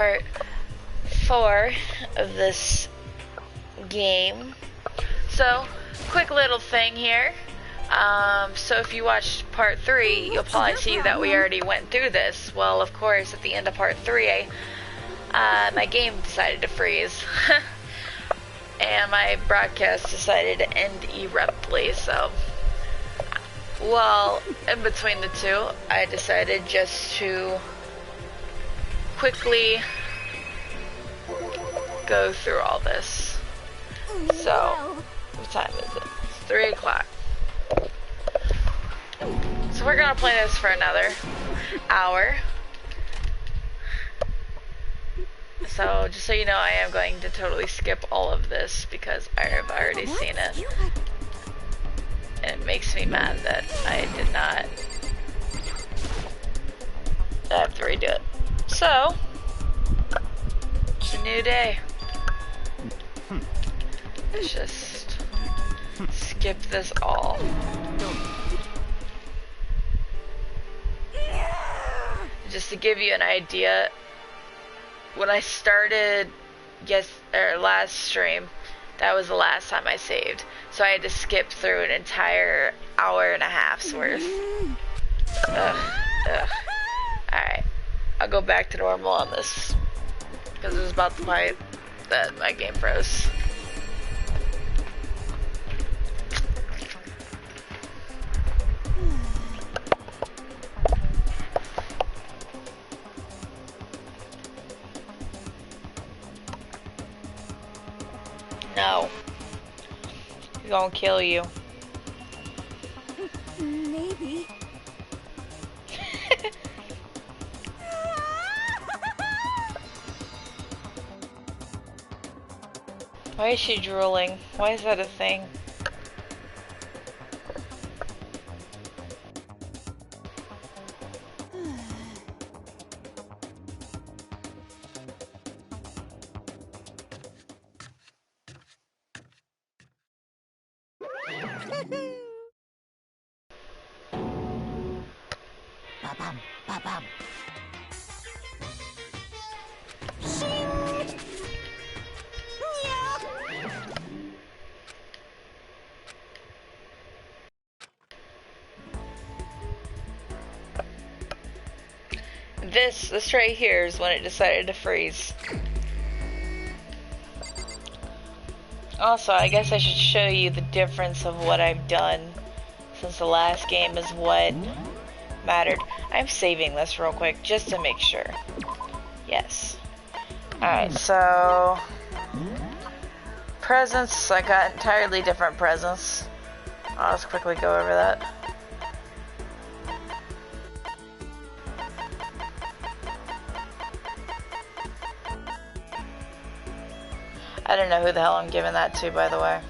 Part 4 of this game. So, quick little thing here. So if you watched part 3, you'll probably see that we already went through this. Well, of course, at the end of part 3, my game decided to freeze. And my broadcast decided to end abruptly, so... Well, in between the two, I decided just to quickly go through all this. So, what time is it? It's 3 o'clock. So we're gonna play this for another hour. So, just so you know, I am going to totally skip all of this because I have already seen it. And it makes me mad that I did not have to redo it. So, it's a new day. Let's just skip this all. Just to give you an idea, when I started last stream, that was the last time I saved. So I had to skip through an entire hour and a half's worth. Alright. I'll go back to normal on this. Because it was about the point that my game froze. No. He's gonna kill you. Maybe. Why is she drooling? Why is that a thing? Ba-bum, ba-bum. This right here is when it decided to freeze. Also, I guess I should show you the difference of what I've done since the last game is what mattered. I'm saving this real quick just to make sure. Yes. Alright, so... presents, I got entirely different presents. I'll just quickly go over that. I don't know who the hell I'm giving that to, by the way.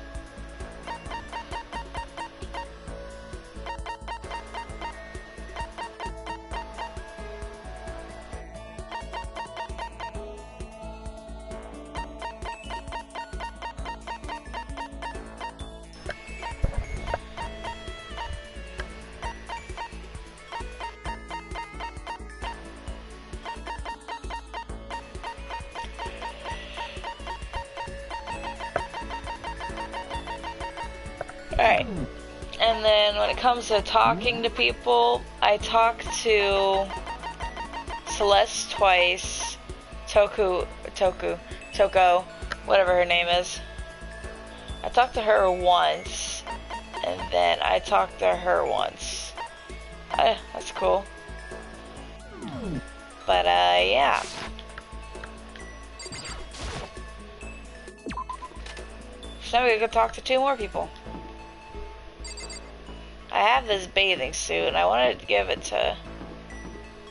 Alright, and then when it comes to talking to people, I talked to Celeste twice, Toko, whatever her name is. I talked to her once, and then I talked to her once. That's cool. But, yeah. So now we can talk to 2 more people. I have this bathing suit, and I wanted to give it to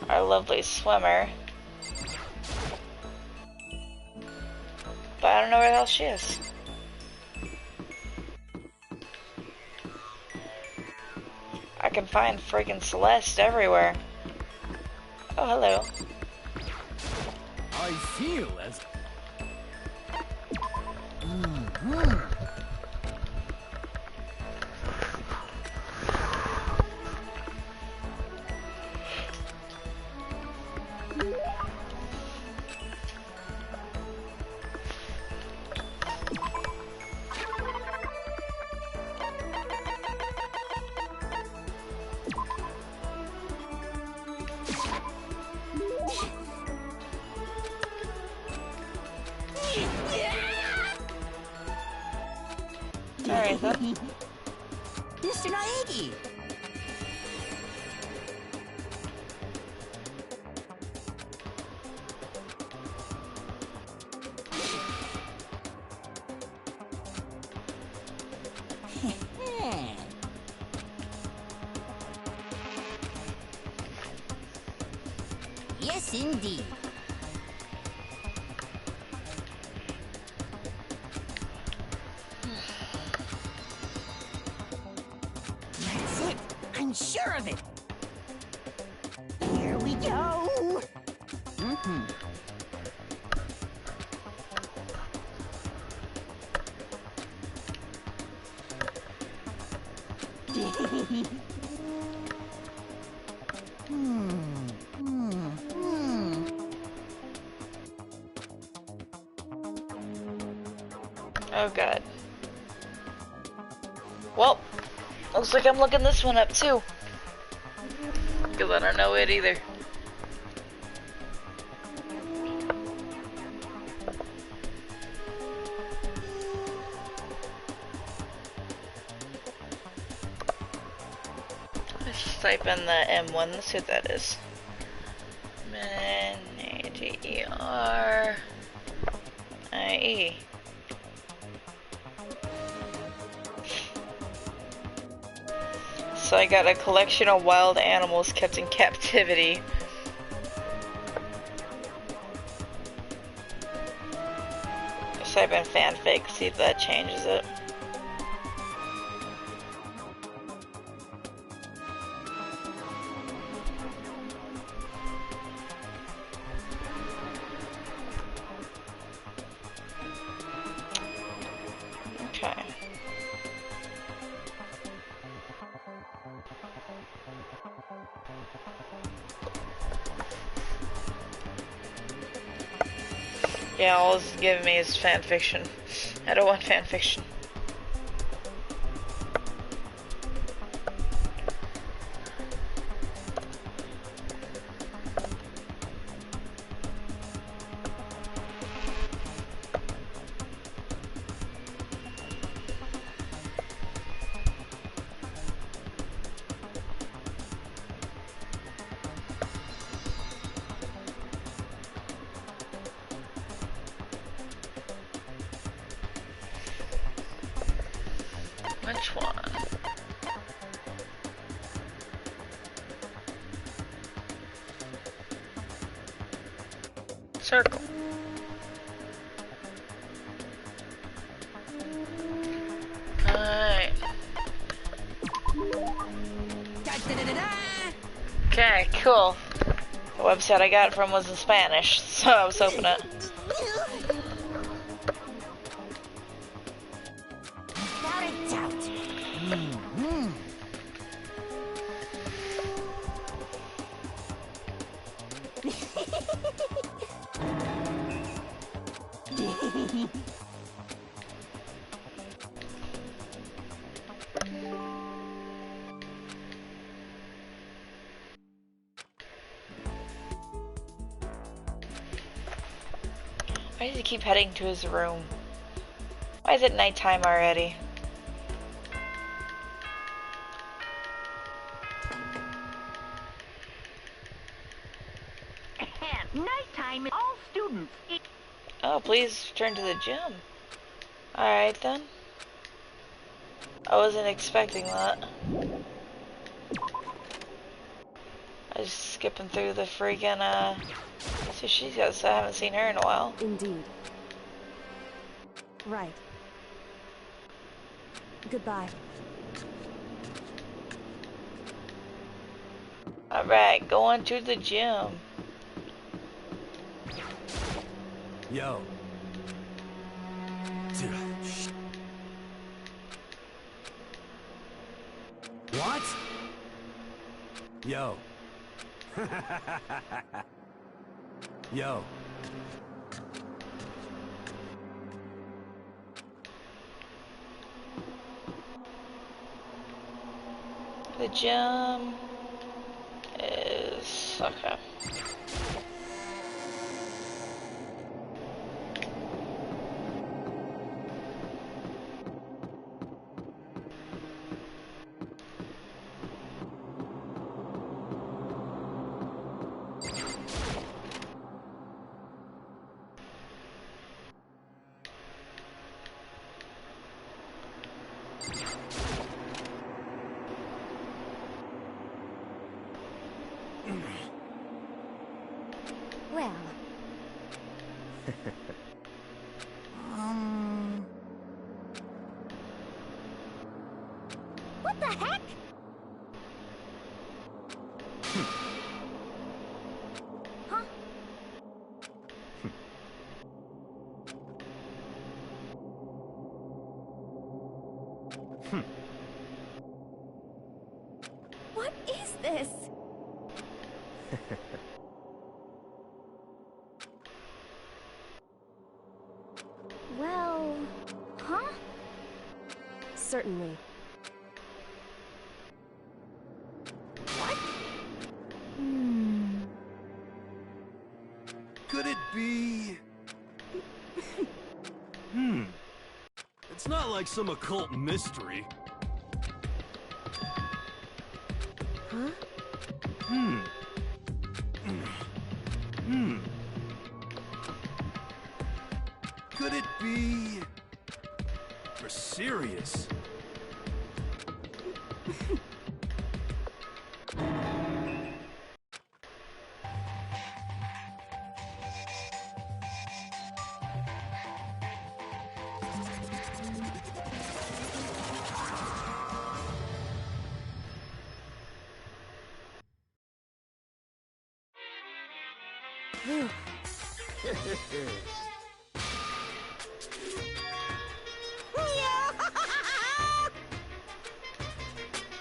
our lovely swimmer. But I don't know where the hell she is. I can find freaking Celeste everywhere. Oh, hello. I feel as... reason. Mr. Naegi. Yes, indeed. That's it. I'm sure of it. Here we go. Oh god. Well, looks like I'm looking this one up too. Because I don't know it either. Let's just type in the M1, let's see what that is. M-A-G-E-R-I-E. So I got a collection of wild animals kept in captivity. Just type in fanfic, see if that changes it. Okay. Yeah, all it's giving me is fanfiction. I don't want fanfiction. Which one? Circle. Alright. Okay, cool. The website I got it from was in Spanish, so I was hoping it. Without a doubt. Why does he keep heading to his room? Why is it nighttime already? Nighttime, all students. Oh, please return to the gym. Alright then. I wasn't expecting that. I was skipping through the freaking, so she's got, so I haven't seen her in a while. Indeed. Right. Goodbye. Alright, going to the gym. Yo. Dude. What? Yo. Yo. The gym is okay. Well. What the heck? Huh? What is this? Well, huh? Certainly. What? Could it be? It's not like some occult mystery. Huh? Could it be? For serious?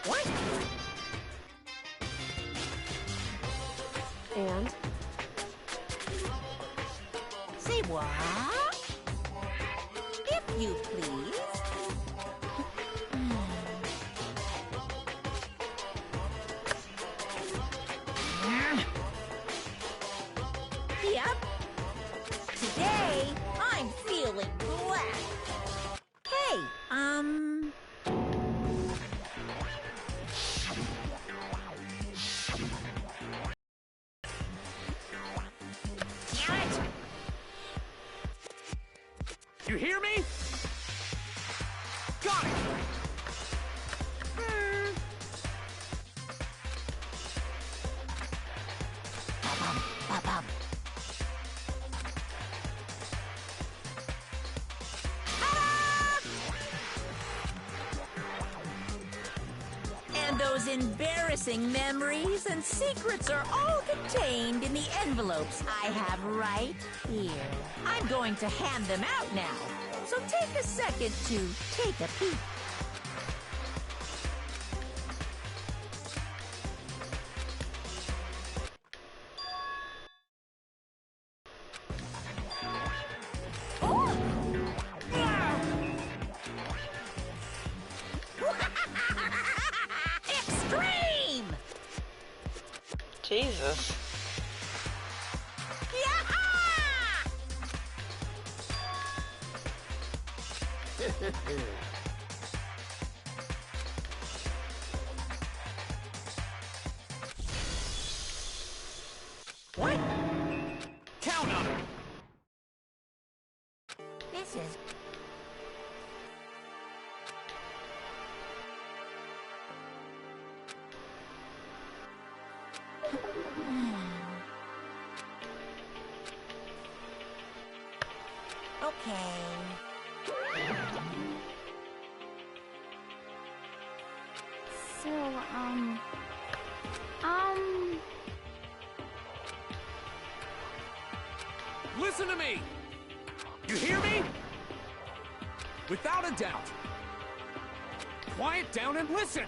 What? And? Say what? If you please. Yep. Today, I'm feeling black. Hey, Damn it! You hear me? Got it! Ba-bum. And those embarrassing memories and secrets are all contained in the envelopes I have right here. I'm going to hand them out now, so take a second to take a peek. Extreme! Jesus. What? Count on it! This is... Okay. So, Listen to me! You hear me? Without a doubt. Quiet down and listen!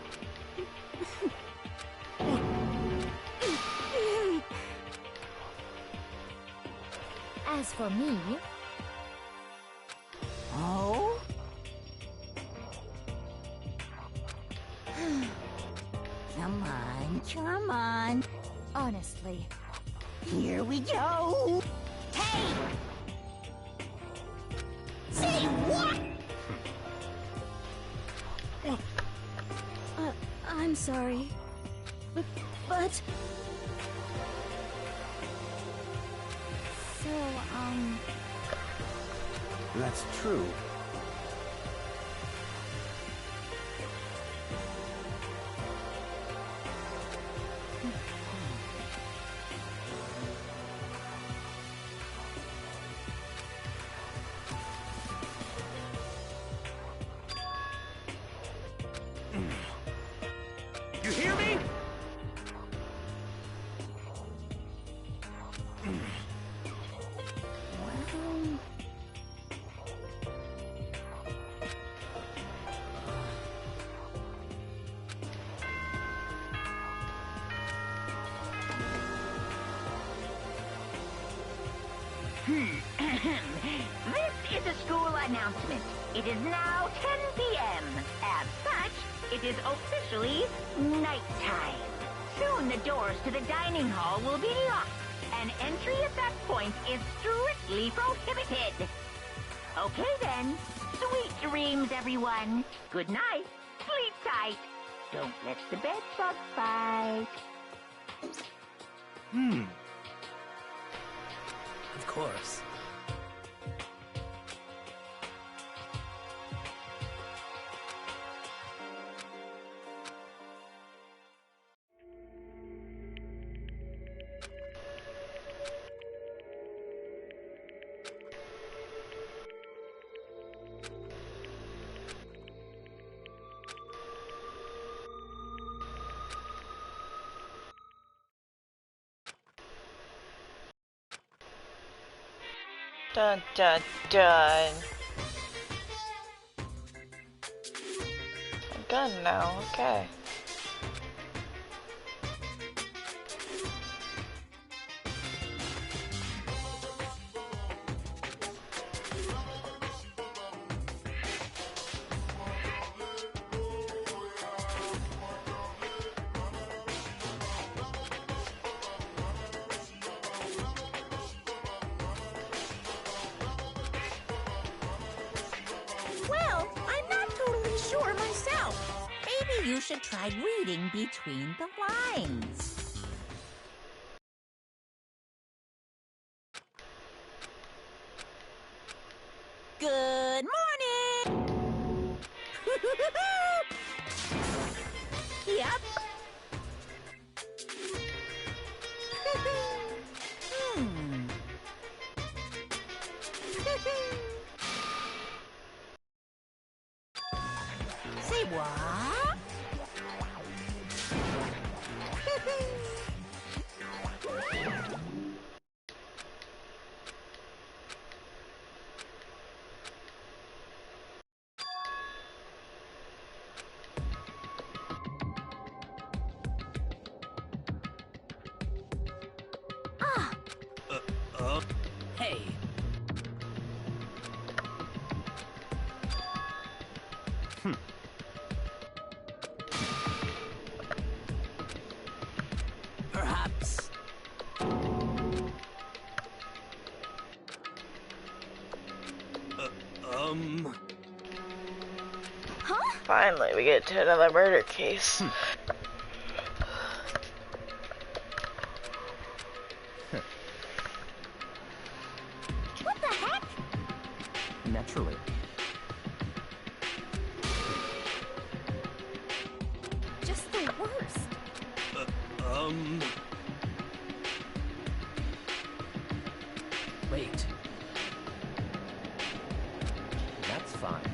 As for me, Oh? Come on. honestly, Here we go. Hey! Say what? I'm sorry. But... So, That's true. This is a school announcement. It is now 10 p.m. As such, it is officially nighttime. Soon the doors to the dining hall will be locked, and entry at that point is strictly prohibited. Okay then. Sweet dreams, everyone. Good night. Sleep tight. Don't let the bed bug bite. Of course. Dun dun dun. A gun now, okay. Well, I'm not totally sure myself. Maybe you should try reading between the lines. Good morning! Yep. Hmm. Say what? Hey. Perhaps. Finally, we get to another murder case. What the heck? Naturally. Just the worst. Wait. That's fine.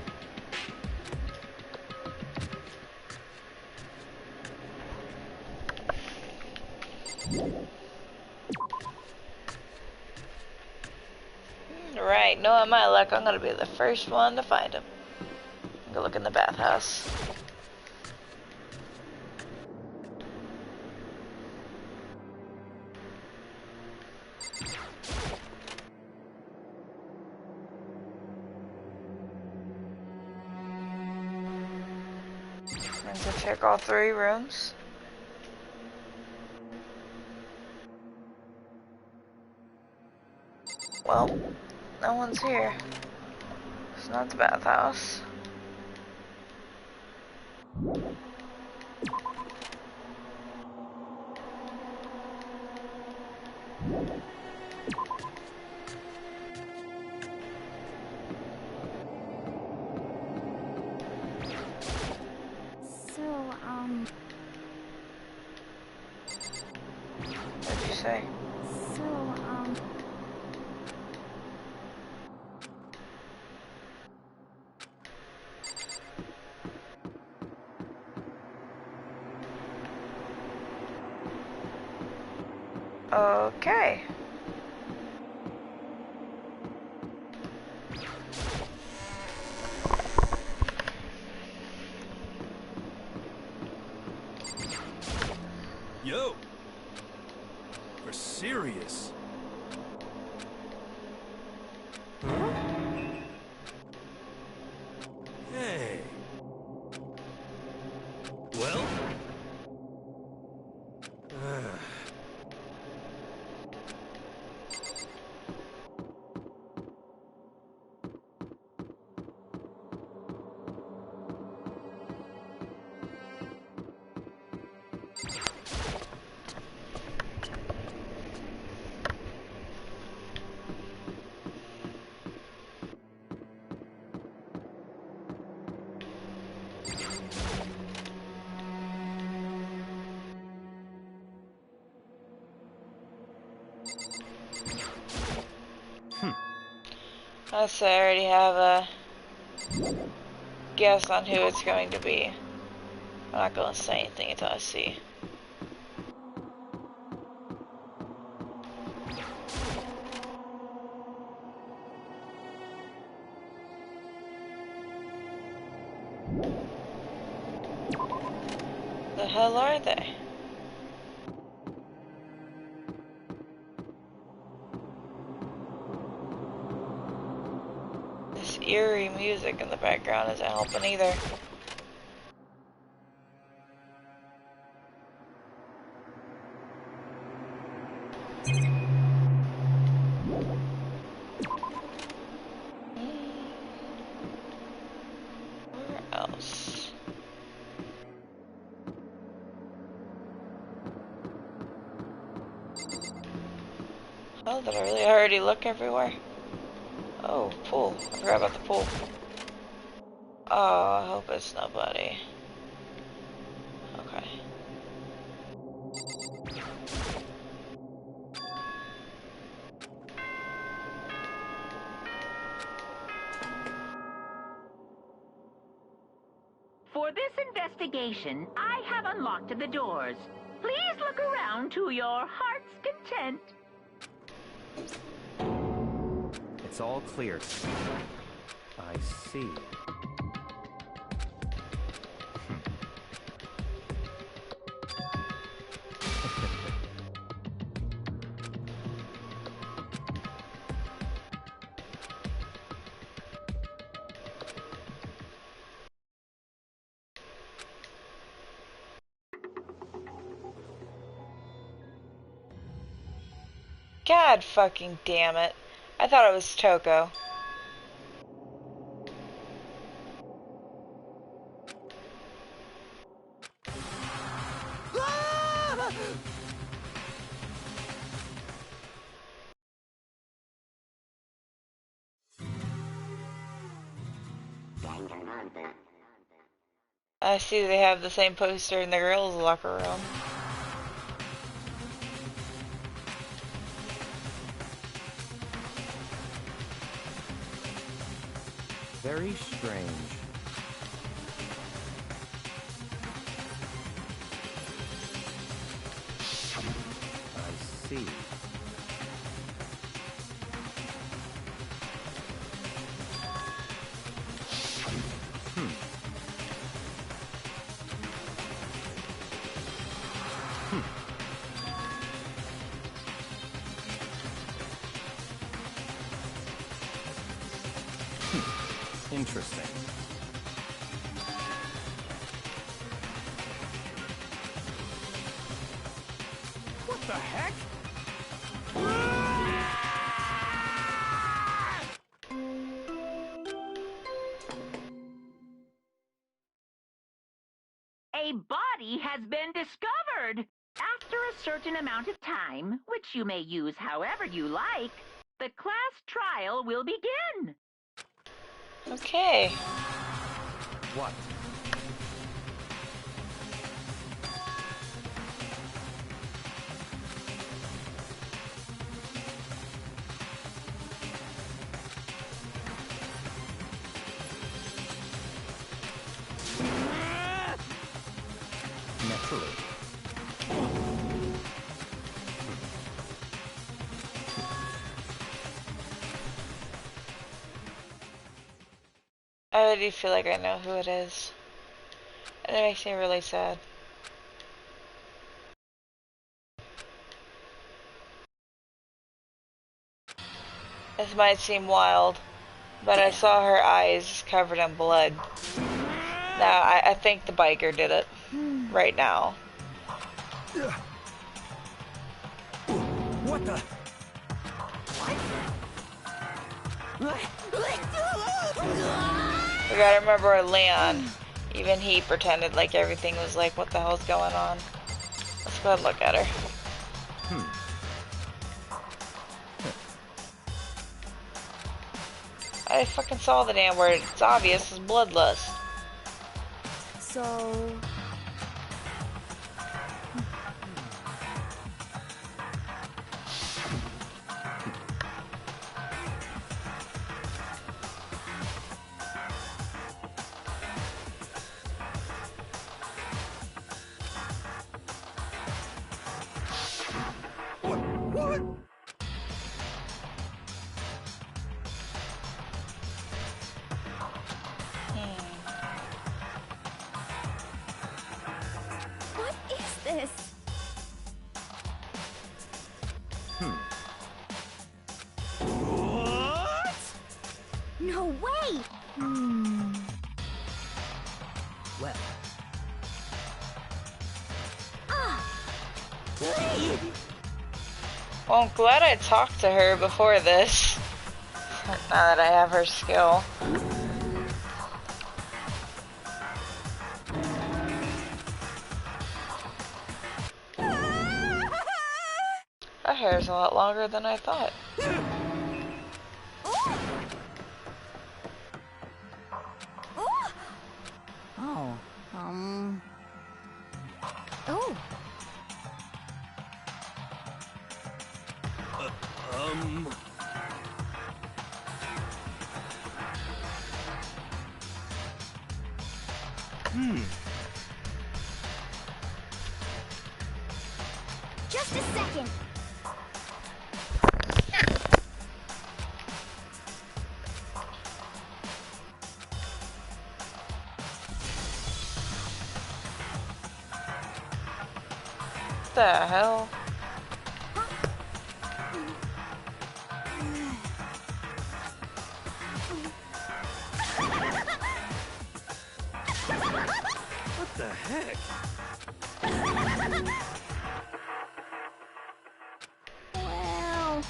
Right, knowing my luck, I'm gonna be the first one to find him. Go look in the bathhouse. I'm gonna check all 3 rooms. Well, no one's here. It's not the bathhouse. So, What'd you say? so, Okay. Yo! For serious? So I already have a guess on who it's going to be. I'm not going to say anything until I see. The hell are they? This eerie music in the background isn't helping either. Where else? Oh, did I really already look everywhere? Oh, pool. I forgot about the pool. Oh, I hope it's nobody. Okay. For this investigation, I have unlocked the doors. Please look around to your heart's content. It's all clear. I see. God fucking damn it. I thought it was Toko. I see they have the same poster in the girls' locker room. Very strange. I see. Interesting. What the heck? A body has been discovered. After a certain amount of time, which you may use however you like, the class trial will begin. Okay. What? Naturally. I already feel like I know who it is. And it makes me really sad. This might seem wild, but I saw her eyes covered in blood. Now, I think the biker did it. Right now. What the? We gotta remember Leon. Even he pretended like everything was like, what the hell's going on? Let's go ahead and look at her. I fucking saw the damn word. It's obvious. It's bloodlust. So... Well. Well, I'm glad I talked to her before this. Now that I have her skill. Her hair's a lot longer than I thought. Oh, oh. Just a second. What the hell? What the heck? Well.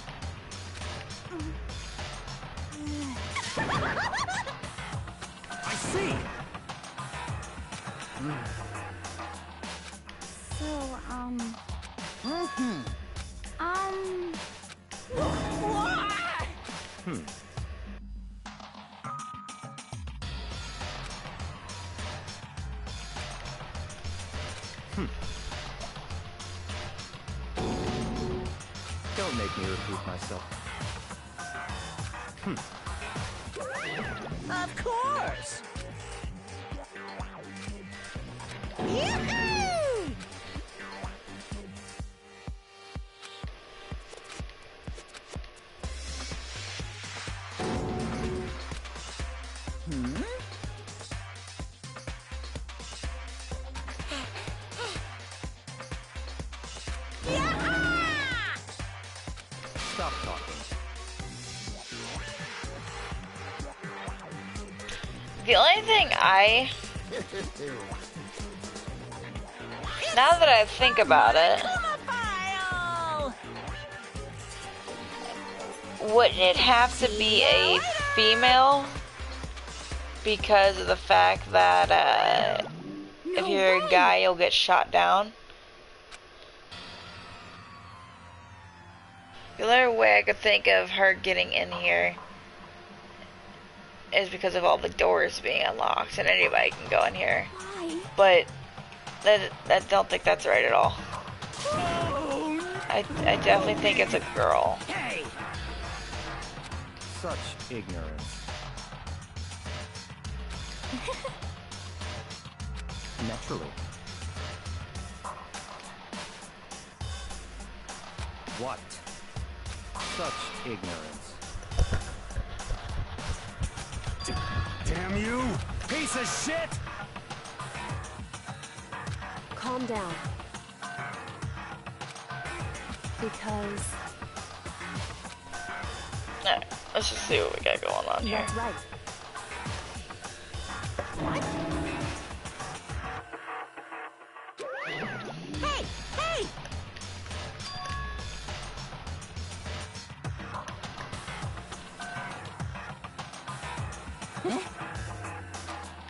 I see. So, Don't make me repeat myself. Of course. Yahoo! Stop talking. The only thing now that I think about it, File! wouldn't it have to be a female? Because of the fact that if you're a guy, you'll get shot down. The only way I could think of her getting in here is because of all the doors being unlocked and anybody can go in here. why? But I don't think that's right at all. I definitely think it's a girl. Hey! Such ignorance. Naturally. What? Such ignorance. Damn you! Piece of shit! Calm down. Because Alright, let's just see what we got going on here. that's right. Hey! Hey!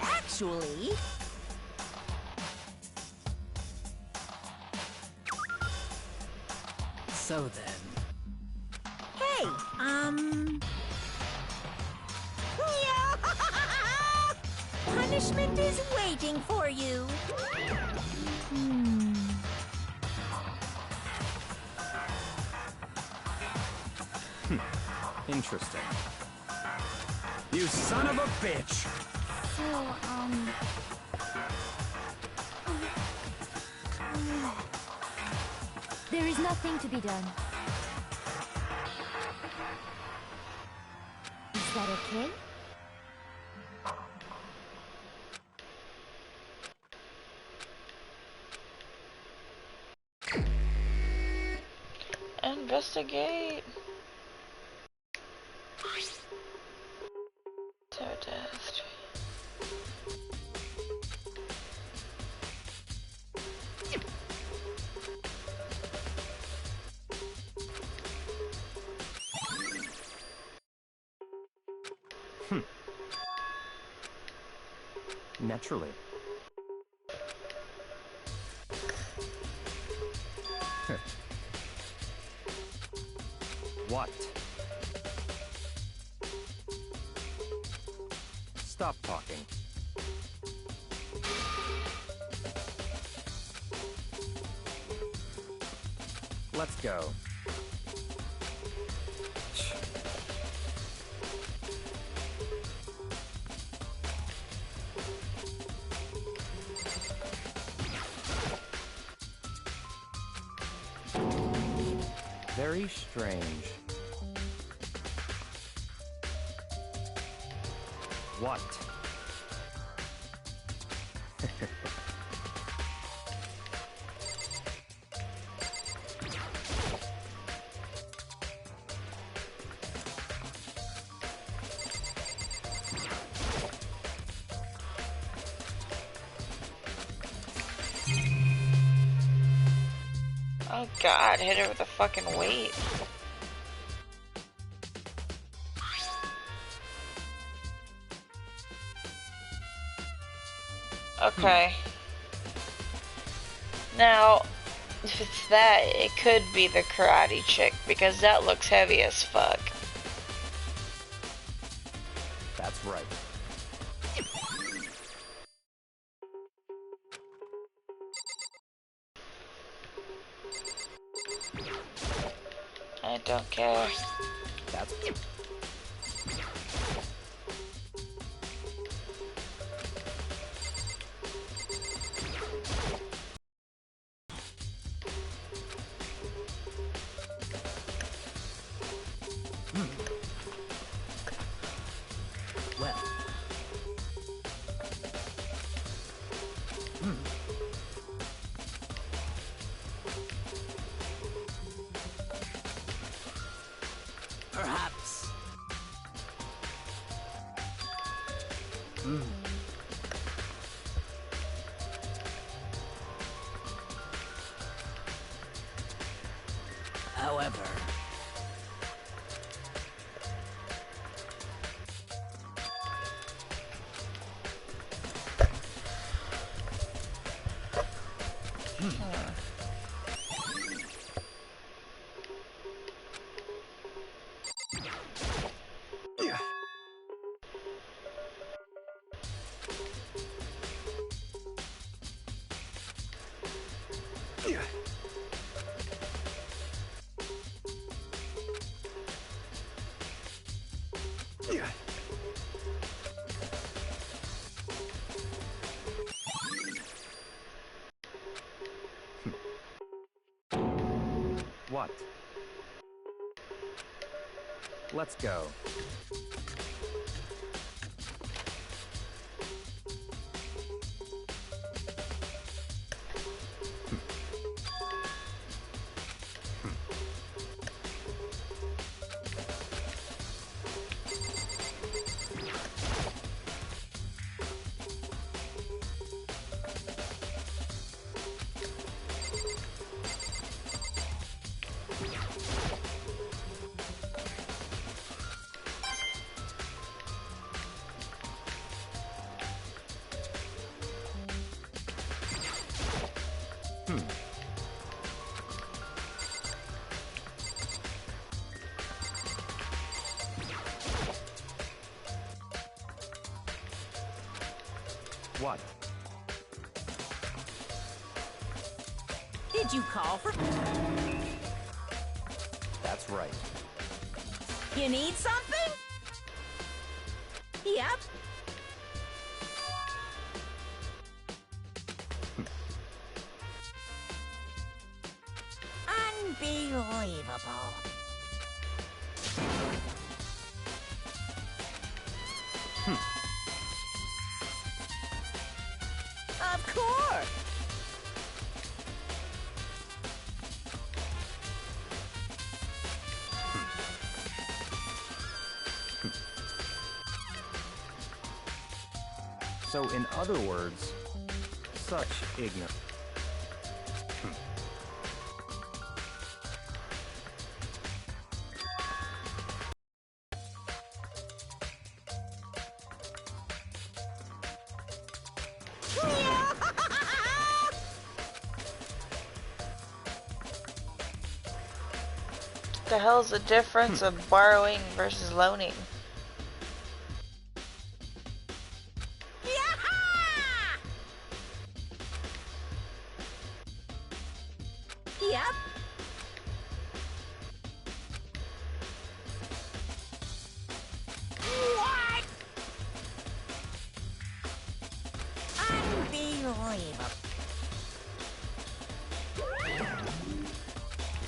Actually... So then... Hey, punishment is waiting for you. Interesting. You son of a bitch! There is nothing to be done. Is that okay? Investigate. To death. Naturally. What? Stop talking. Let's go. Very strange. What? Oh god, hit her with a fucking weight. Okay. Now, if it's that, it could be the karate chick, because that looks heavy as fuck. That's right. I don't care. That's... Well. Perhaps. However, What? Let's go. What? did you call for? That's right. You need something? Yep. Unbelievable. Of course. So, in other words, such ignorance. The hell's the difference of borrowing versus loaning? Yaha! Yep. What? Unbelievable.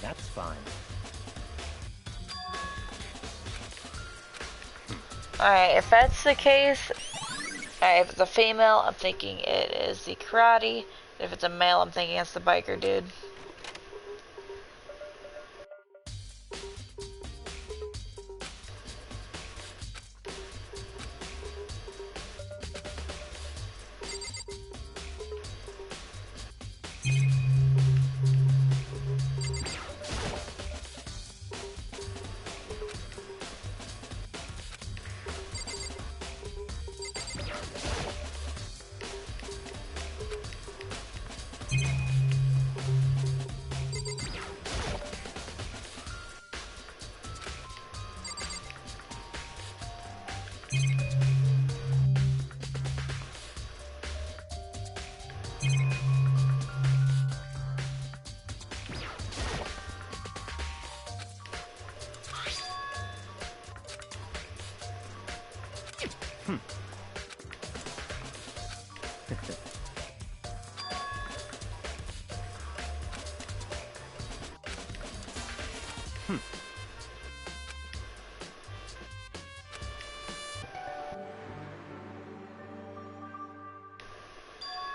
That's fine. Alright, if that's the case, alright, if it's a female, I'm thinking it is the karate. If it's a male, I'm thinking it's the biker dude.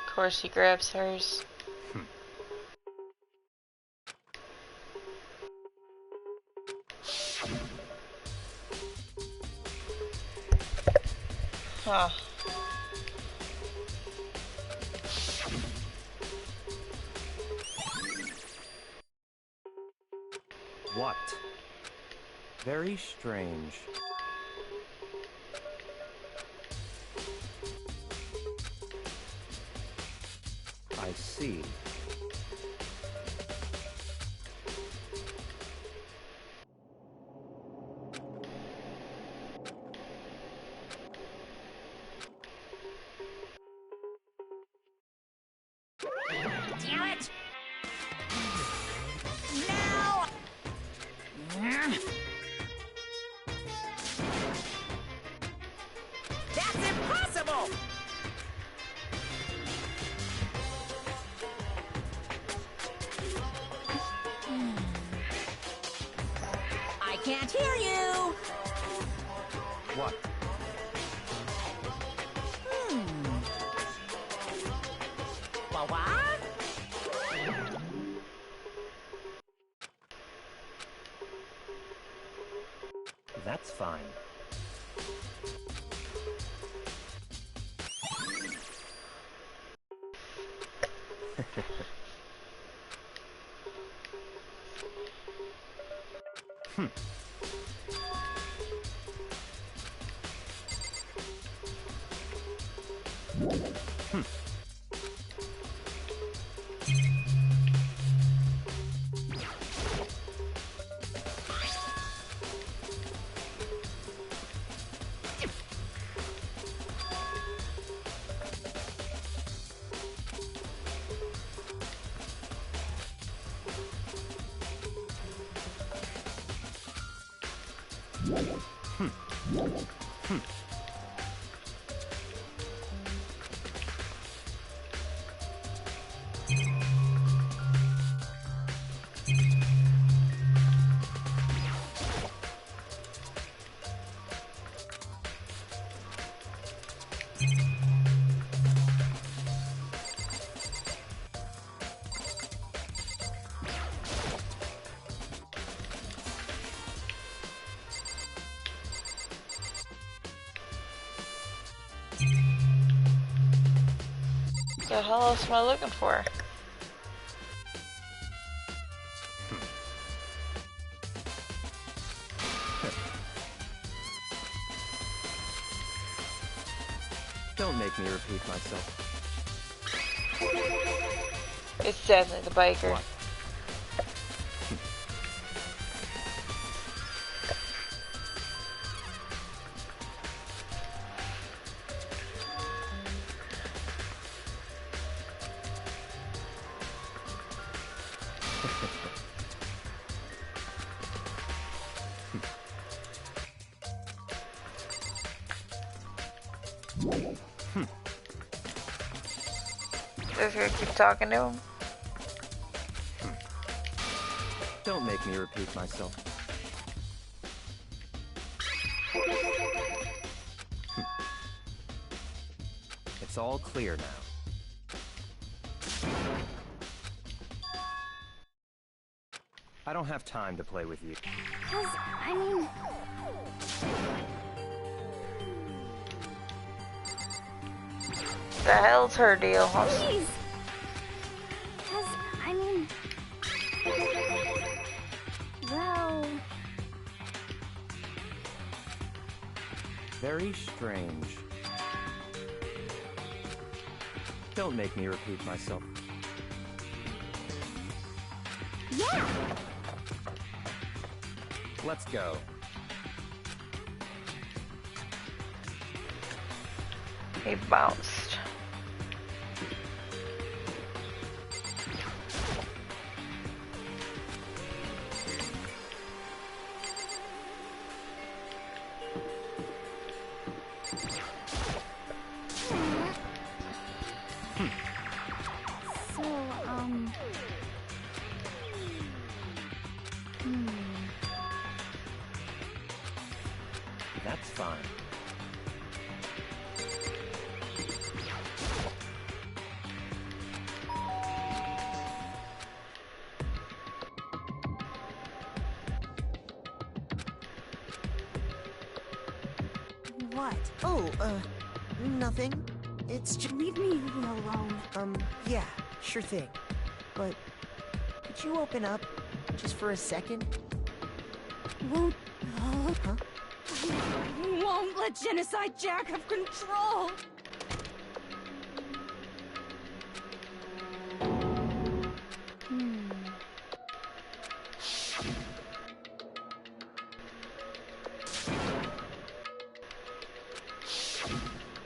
Of course, he grabs hers. Huh. What? Very strange. I see. Damn it! Now! That's impossible! I can't hear you! What? What? That's fine. The hell else am I looking for? Don't make me repeat myself. It's definitely the biker. What? Just gonna keep talking to him. Don't make me repeat myself. It's all clear now. I don't have time to play with you. 'Cause, I mean... The hell's her deal? Please! 'Cause, I mean... Well... Very strange. Don't make me repeat myself. Yeah! Let's go. He bounced. So, That's fine. What? Oh, nothing. It's just... leave me alone. Yeah, sure thing. But, could you open up, just for a second? Won't... Huh? Won't let Genocide Jack have control!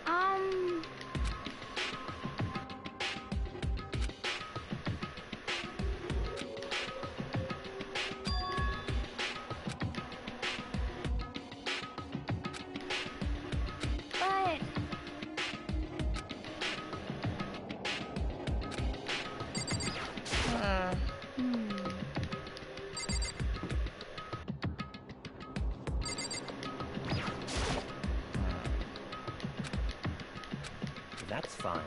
But... That's fine.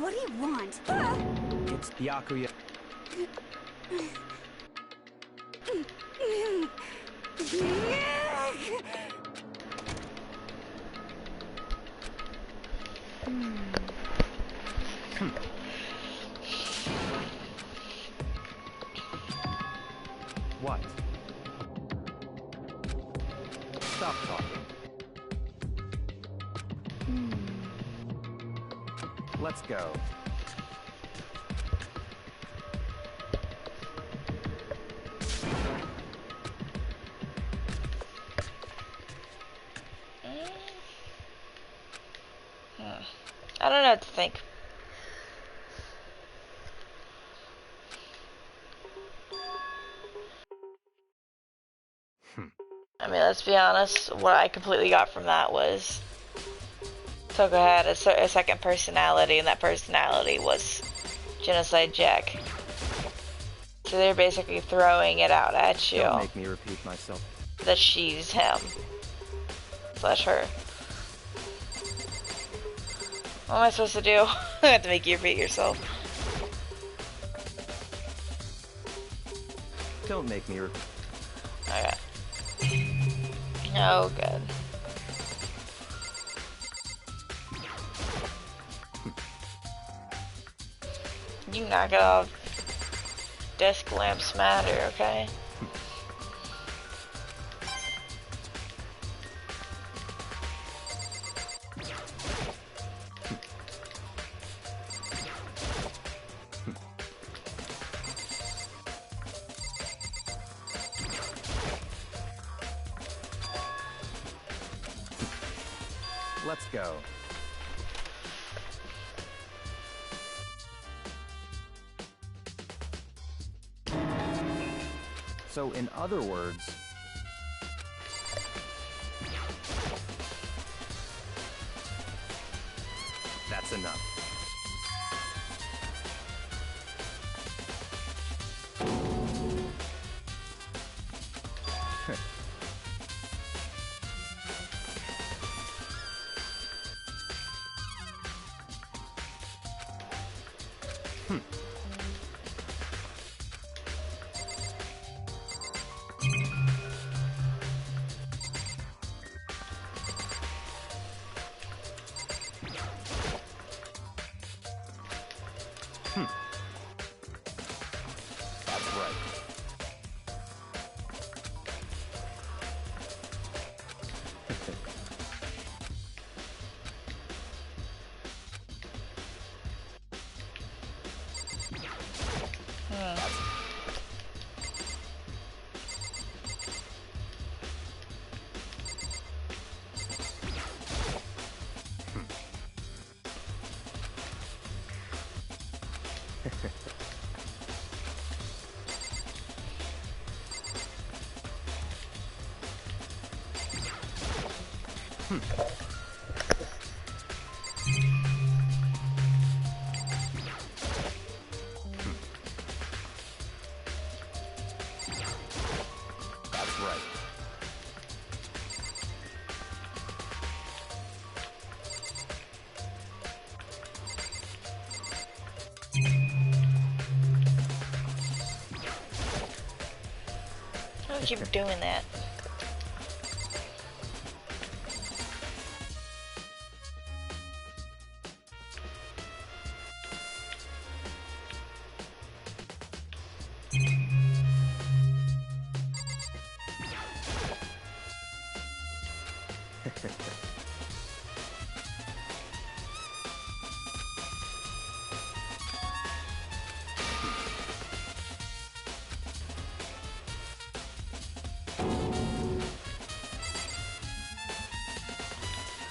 What do you want? It's Byakuya. What? Stop talking. Let's go. I don't know what to think. I mean, let's be honest, what I completely got from that was Toko had a second personality, and that personality was Genocide Jack. So they're basically throwing it out at you Don't make me repeat myself. that she's him. Slash her. What am I supposed to do? I have to make you repeat yourself. Don't make me repeat. Okay. Oh, good. You knock it off. Desk lamps matter, okay? Let's go. So, in other words, that's enough. That's right. That's right. I keep doing that.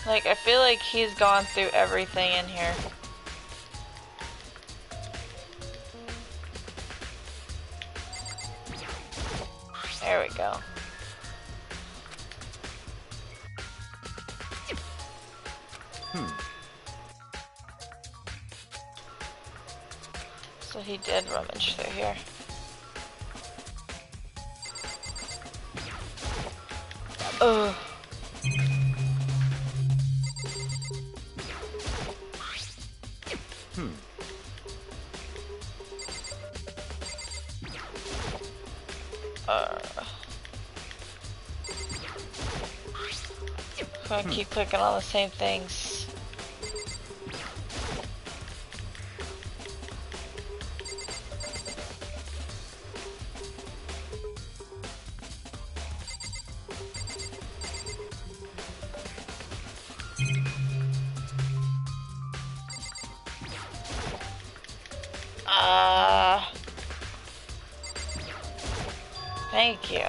Like, I feel like he's gone through everything in here. There we go. So he did rummage through here. Ugh. I keep clicking on the same things. Thank you.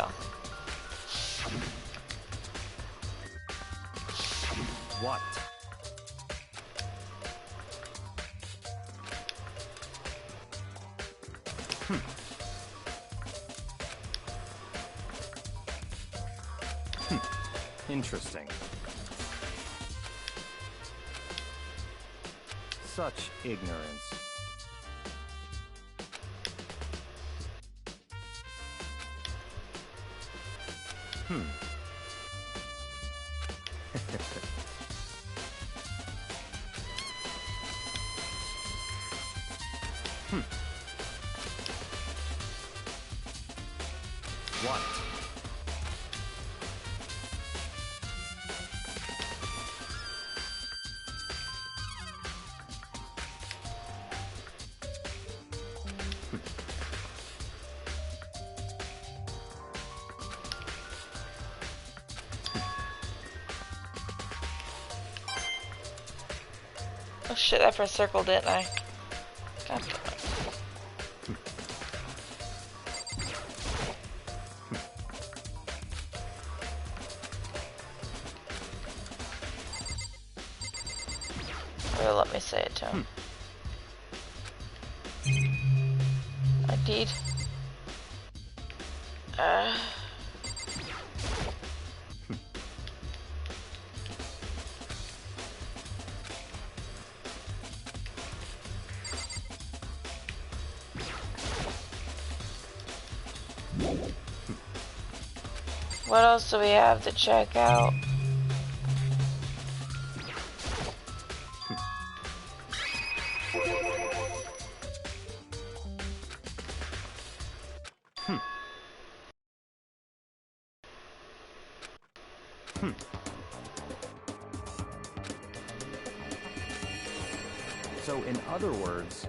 What? Interesting. Such ignorance. What? Oh shit, I pressed circle, didn't I? God damn it. me say it to him. I need. What else do we have to check out? So, in other words...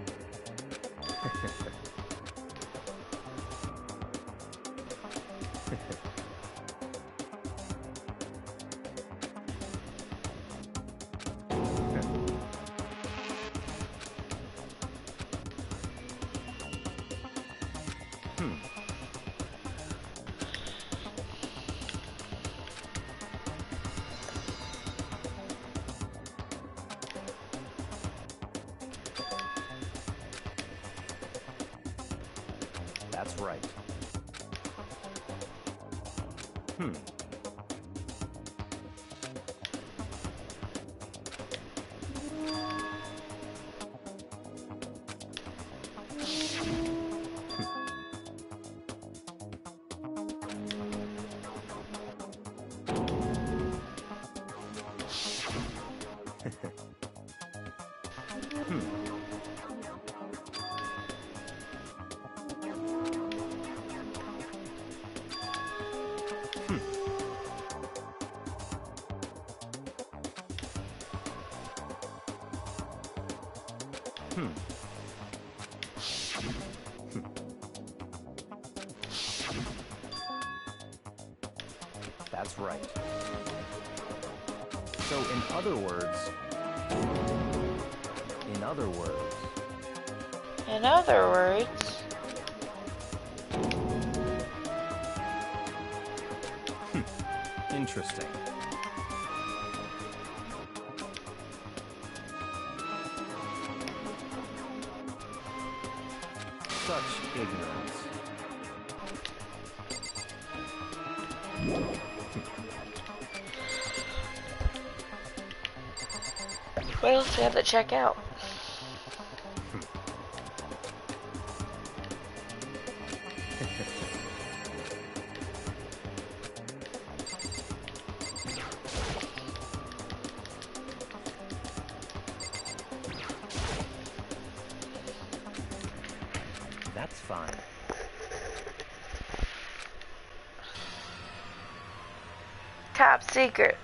That's right. That's right. So, in other words... In other words... In other words... Interesting. Such ignorance. What else do we have to check out? That's fine. Top secret.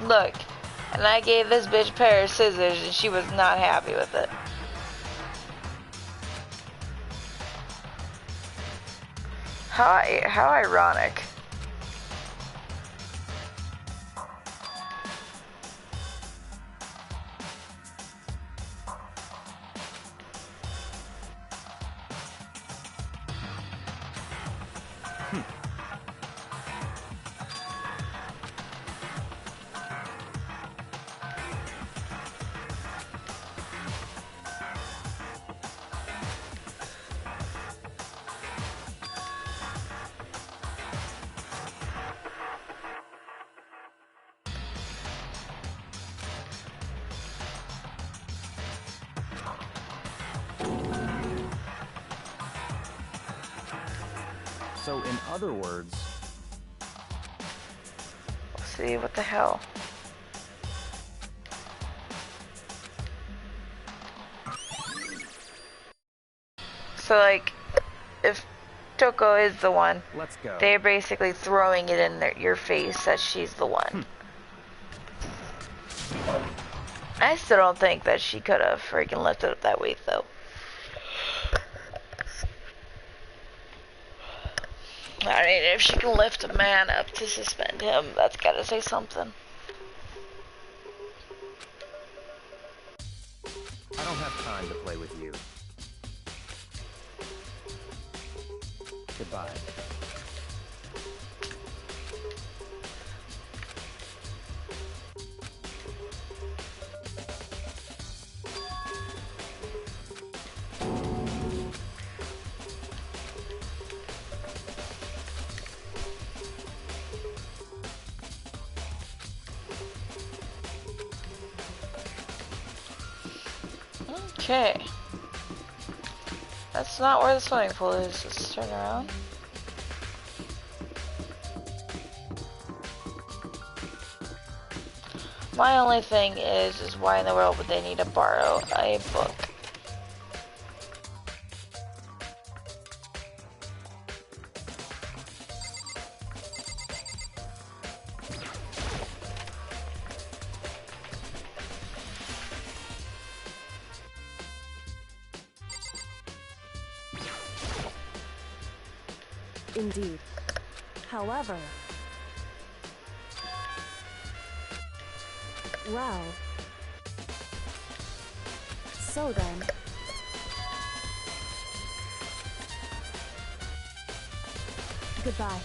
Look, and I gave this bitch a pair of scissors and she was not happy with it. How ironic. So, in other words... Let's see, what the hell? So, like, if Toko is the one, Let's go. they're basically throwing it in your face that she's the one. I still don't think that she could have freaking lifted up that weight, though. I mean, if she can lift a man up to suspend him, that's gotta say something. I don't have time to play with you. Goodbye. Okay. That's not where the swimming pool is. Let's turn around. My only thing is why in the world would they need to borrow a book? Indeed. However... Well... So then... Goodbye.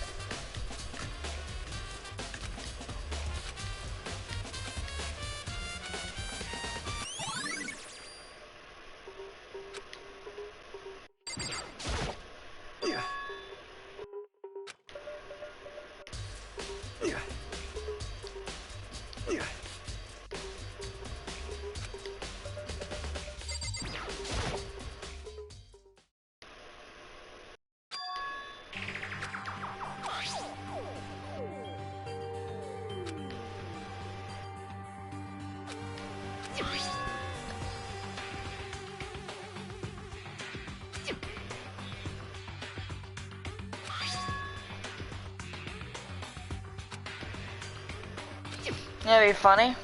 That'd be funny.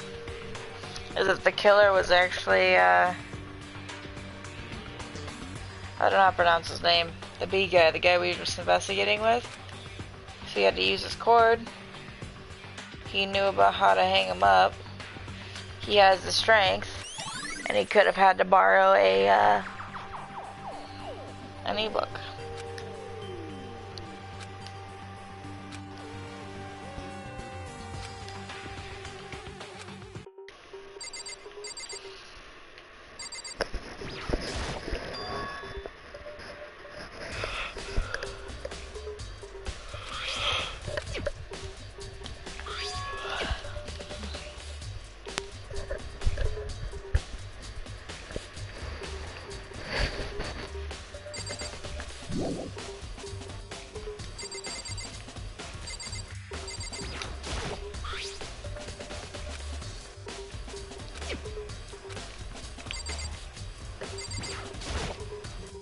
Is if the killer was actually, I don't know how to pronounce his name. The B guy, the guy we were just investigating with. If he had to use his cord, he knew about how to hang him up. He has the strength, and he could have had to borrow an ebook.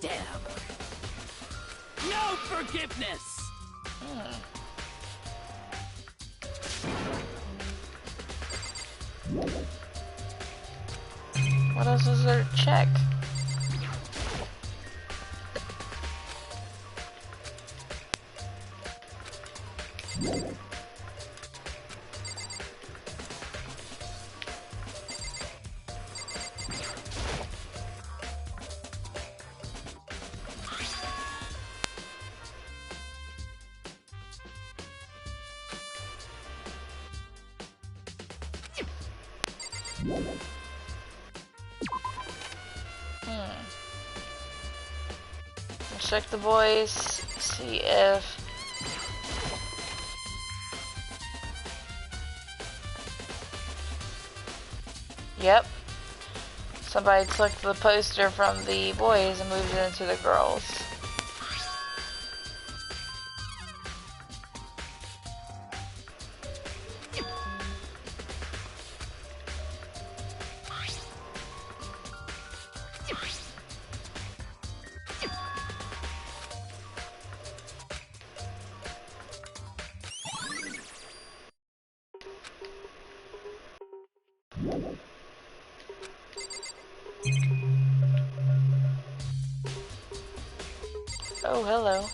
Damn. No forgiveness! What else is there to check? Check the boys, see if yep, somebody took the poster from the boys and moved it into the girls. Oh, hello.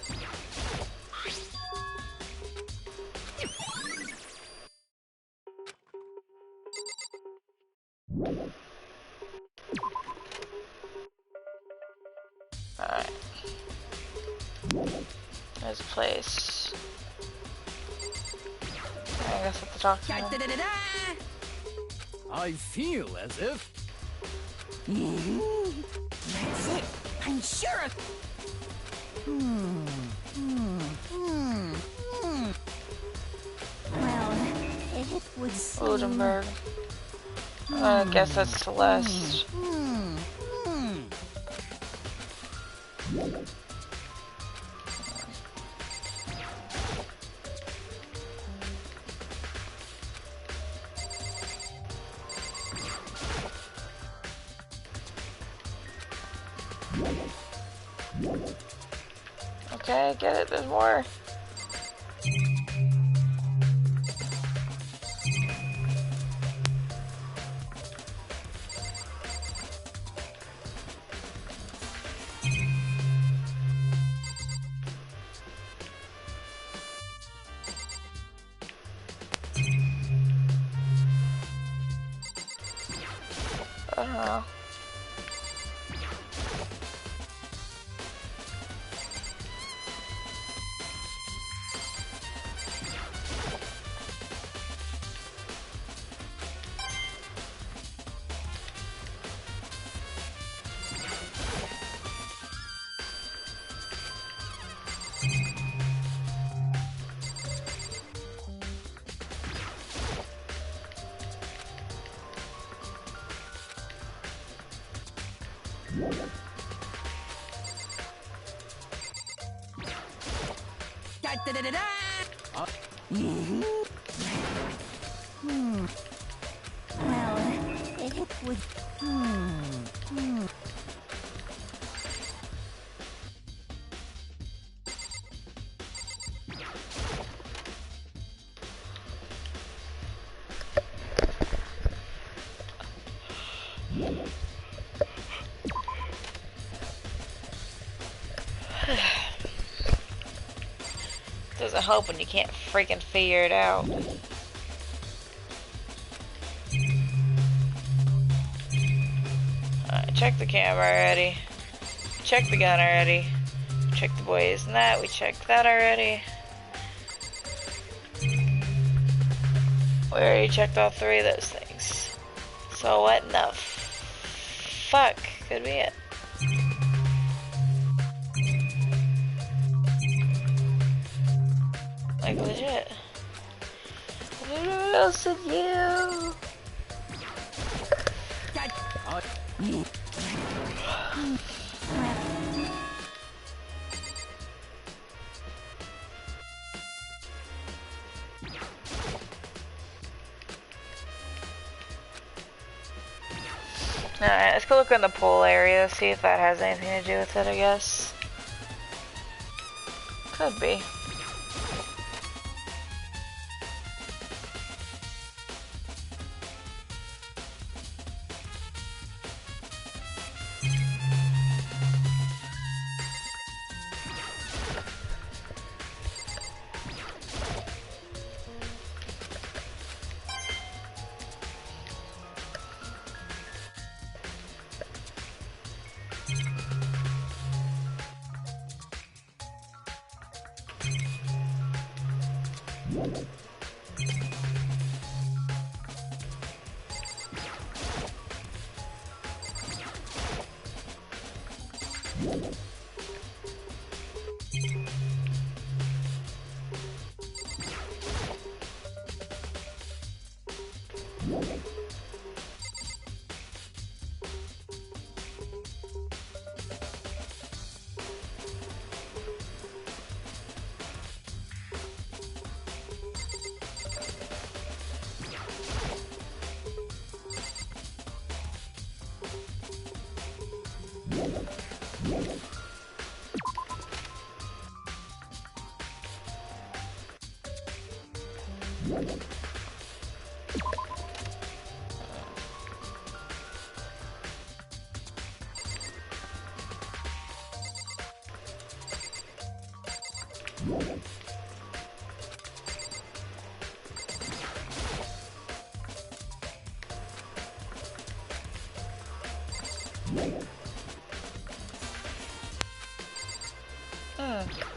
Alright. his place. I guess I have to talk to him. I feel as if... That's it. I'm sure of... Well, it would seem... Oldenburg. I guess that's Celeste. Okay, I get it, there's more. I don't know. Well, it would... Doesn't help when you can't freaking figure it out. Check the camera already. Check the gun already. Check the boys and that. We checked that already. We already checked all three of those things. So what in the fuck could be it? Like legit. What else did you? Alright, let's go look in the pool area, see if that has anything to do with it, I guess. Could be.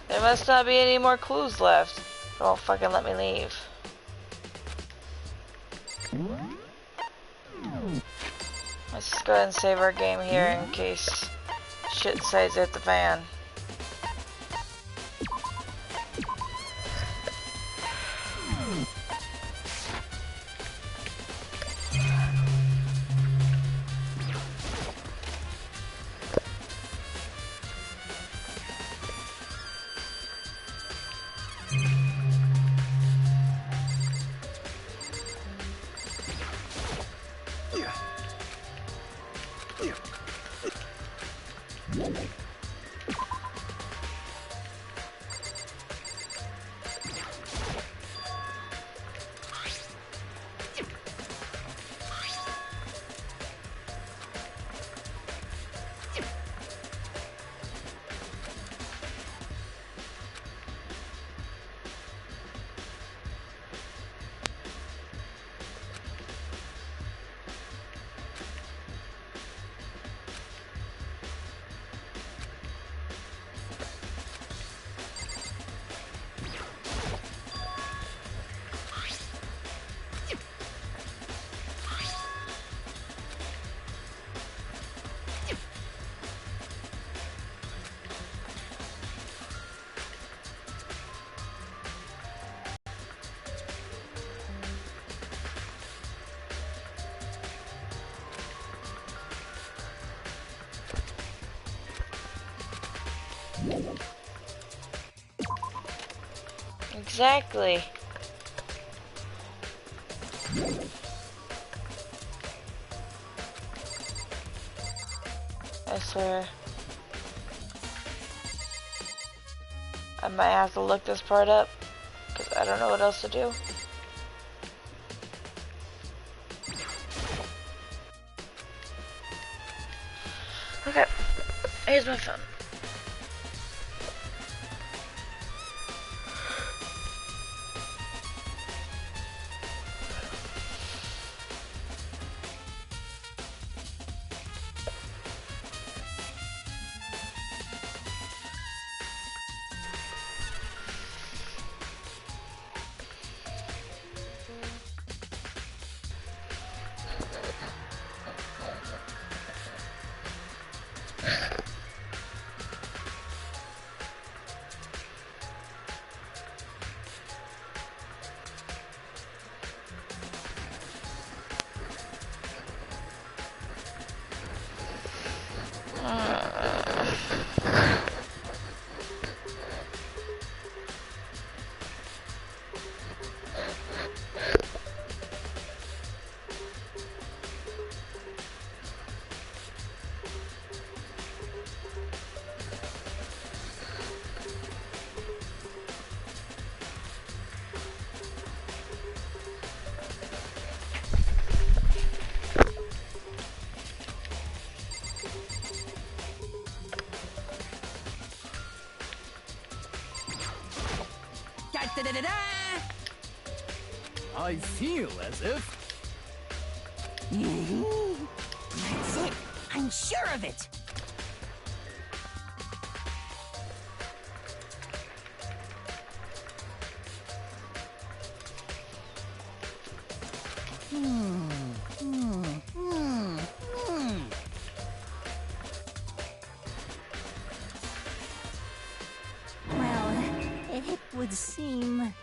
There must not be any more clues left. It won't fucking let me leave. Let's just go ahead and save our game here in case shit decides to hit the fan. Exactly. I swear. I might have to look this part up, because I don't know what else to do. Okay, here's my phone. I feel as if... That's it. I'm sure of it. Well, it would seem...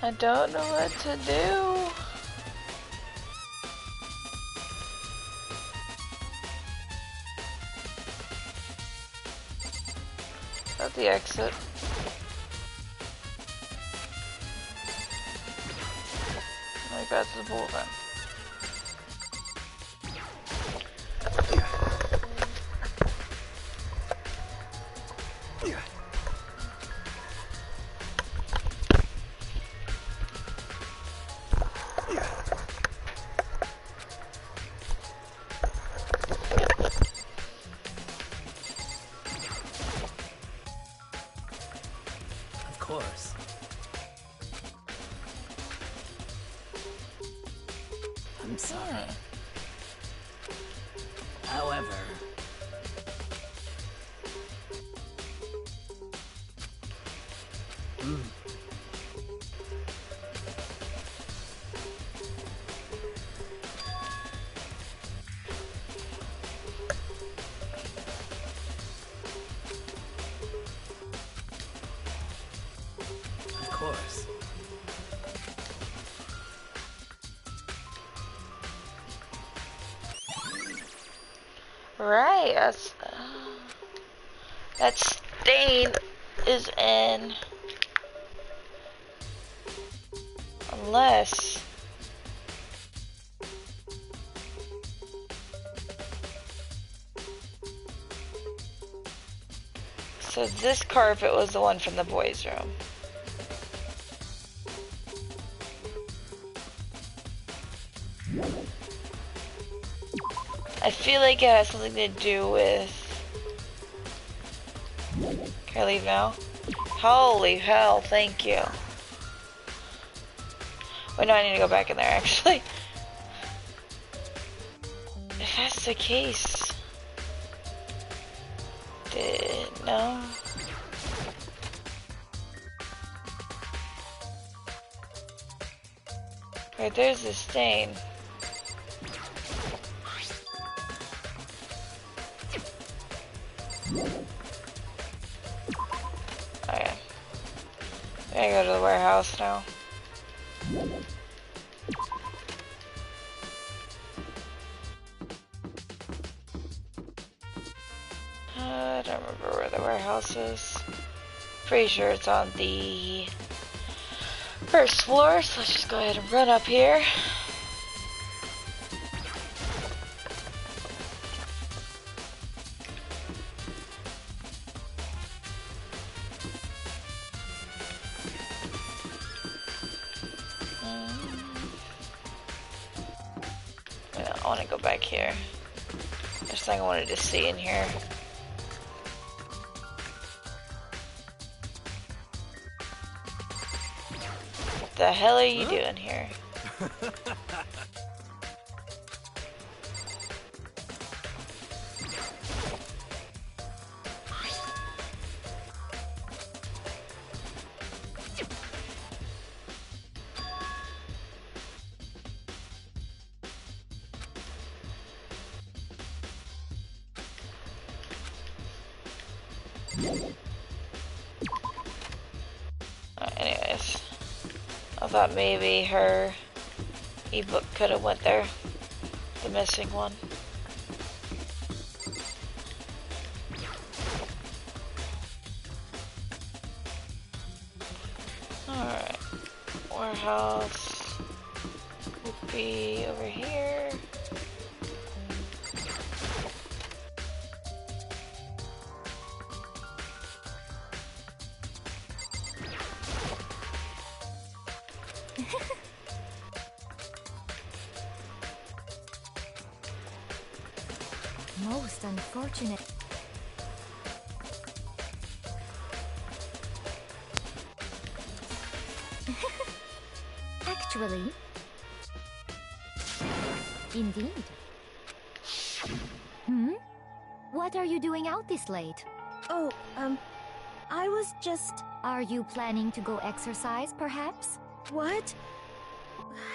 I don't know what to do. At the exit. I got to the pool then. Of course. I'm sorry. However, of course. Right, that stain is in. Unless. So this carpet was the one from the boys' room. I feel like it has something to do with... Can I leave now? Holy hell, thank you. Wait, no, I need to go back in there, actually. If that's the case... No? Right, there's the stain. Okay. I gotta go to the warehouse now. I don't remember where the warehouse is. Pretty sure it's on the first floor, so let's just go ahead and run up here. I want to go back here. There's something I wanted to see in here. What the hell are you doing here? Anyways, I thought maybe her ebook could have went there, the missing one. Alright, warehouse would be over here. Most unfortunate. Actually, indeed. What are you doing out this late? Oh, I was just... Are you planning to go exercise, perhaps? What?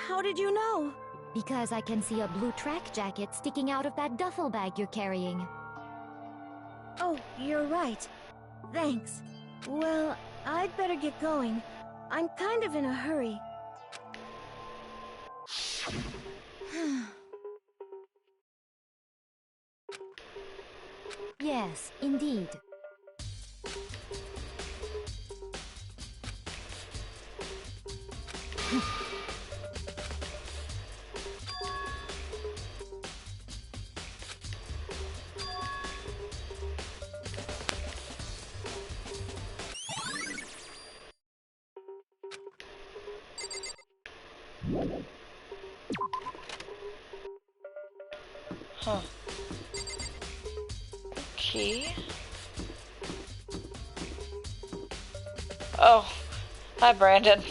How did you know? Because I can see a blue track jacket sticking out of that duffel bag you're carrying. Oh, you're right. Thanks. Well, I'd better get going. I'm kind of in a hurry. Yes, indeed. Huh. Key. Oh, hi Brandon.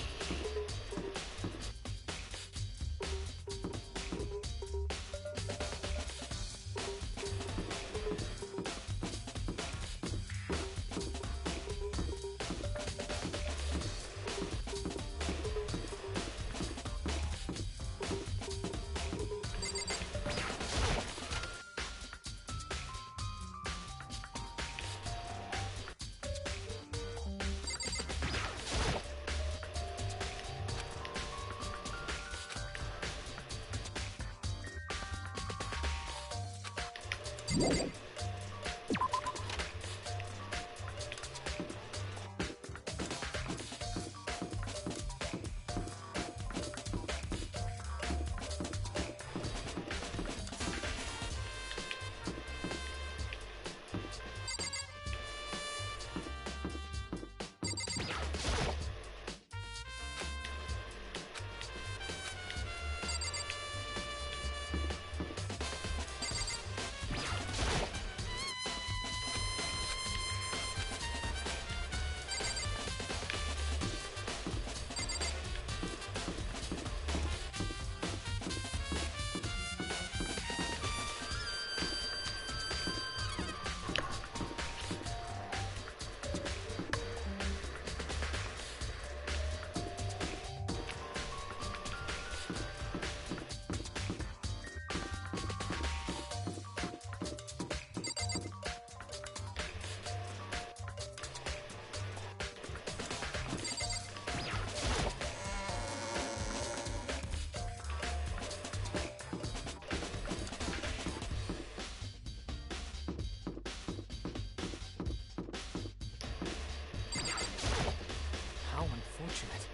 How unfortunate.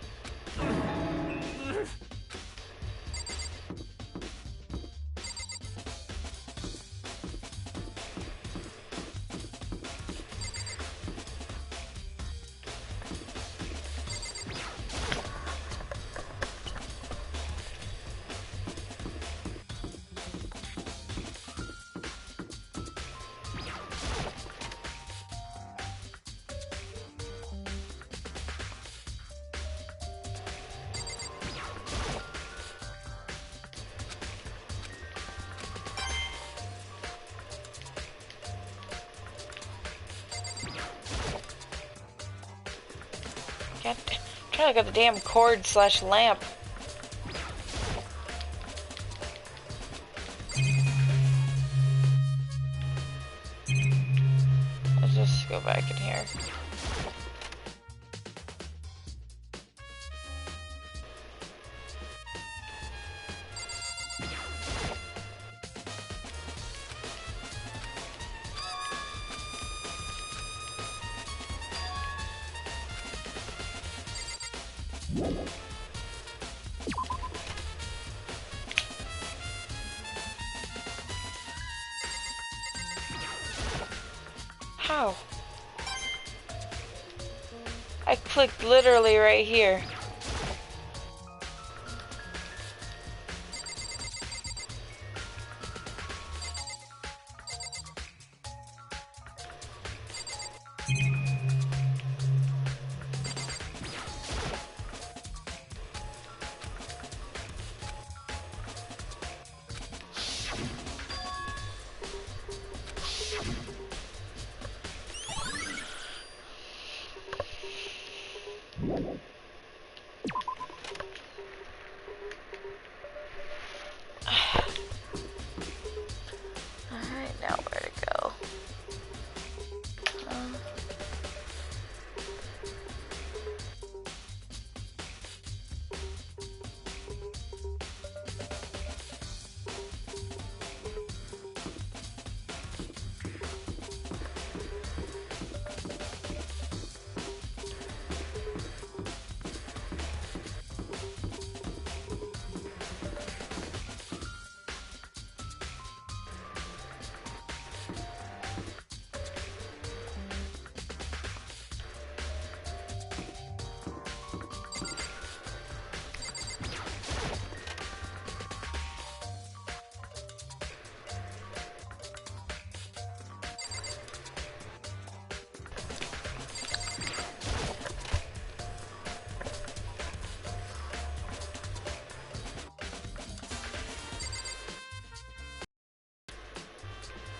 God, I'm trying to look at the damn cord slash lamp. Let's just go back in here. How? I clicked literally right here. Alright, now where to go?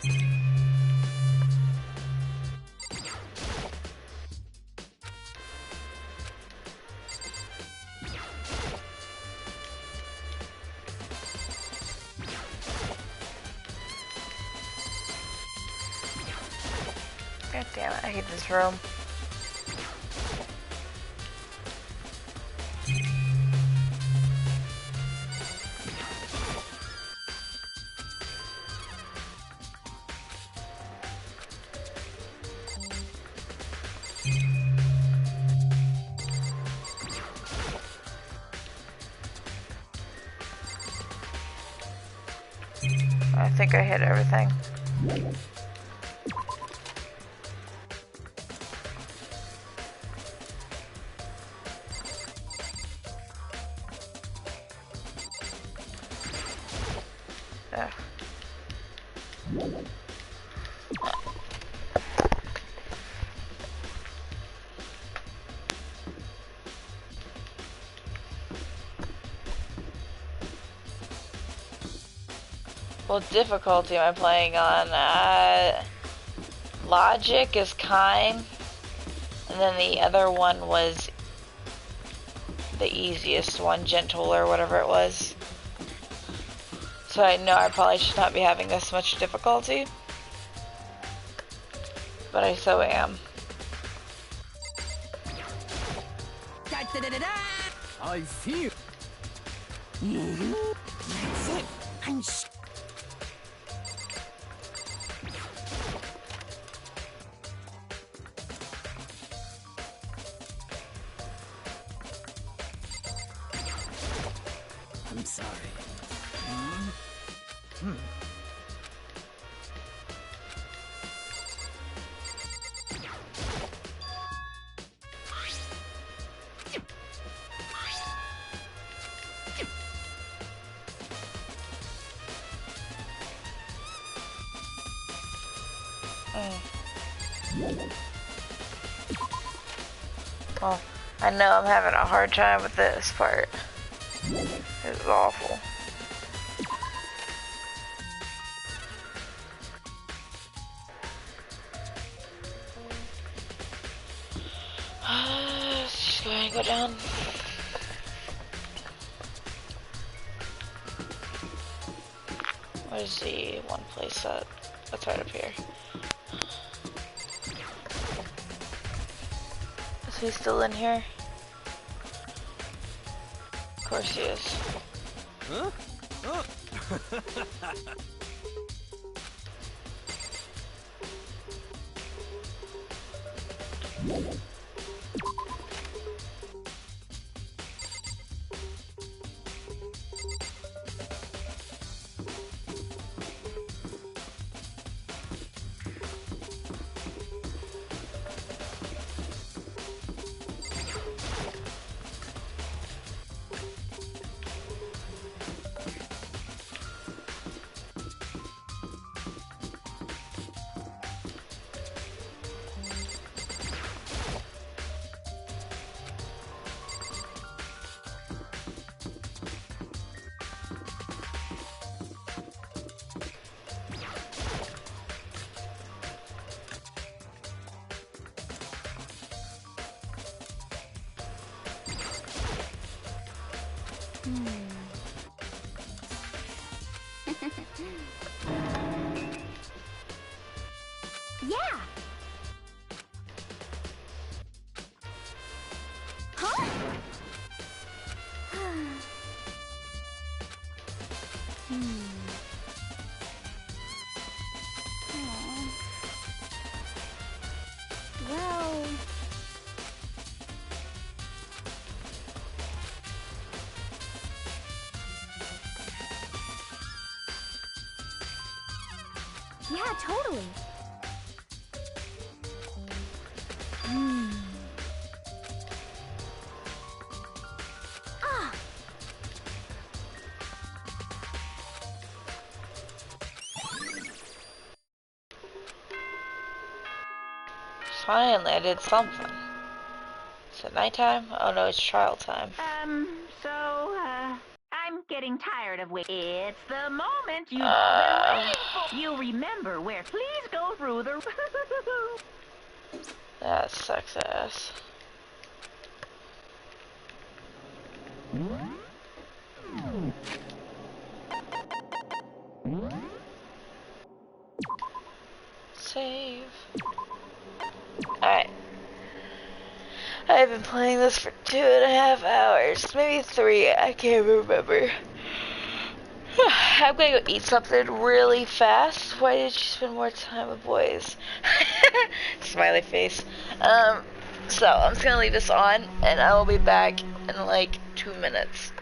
God damn it, I hate this room. I think I hit everything. Ugh. What difficulty am I playing on? Logic is kind, and then the other one was the easiest one, gentle or whatever it was. So I know I probably should not be having this much difficulty, but I so am. I feel. That's it. I'm sorry. Well, I know I'm having a hard time with this part. It's awful. Just go ahead and go down. Where's the one place that? That's right up here. Is he still in here? Of course he is. Huh? Oh. Yeah. Huh? Well. Yeah, totally. Ah. Finally, I did something. Is it nighttime? Oh no, it's trial time. I'm getting tired of waiting. It's the moment you've all been waiting for. You remember where. Please go through the... That sucks ass. Save. Alright. I've been playing this for 2.5 hours. Maybe 3. I can't remember. I'm gonna go eat something really fast. Why did you spend more time with boys? Smiley face. So I'm just gonna leave this on, and I will be back in like 2 minutes.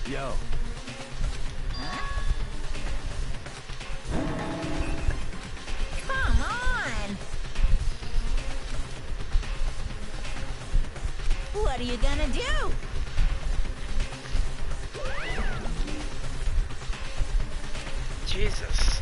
Yo. Come on! What are you gonna do? Jesus.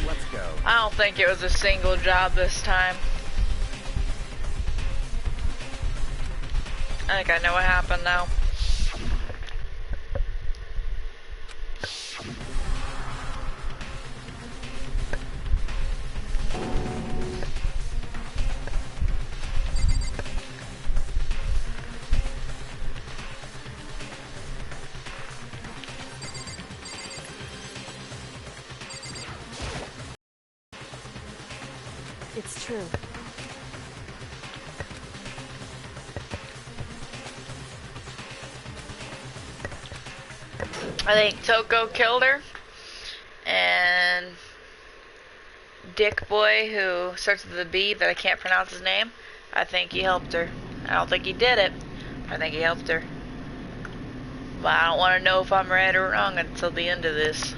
Let's go. I don't think it was a single job this time. I think I know what happened now. It's true. I think Toko killed her, and Dick Boy, who starts with a B, but I can't pronounce his name, I think he helped her. I don't think he did it, but I think he helped her. But I don't want to know if I'm right or wrong until the end of this.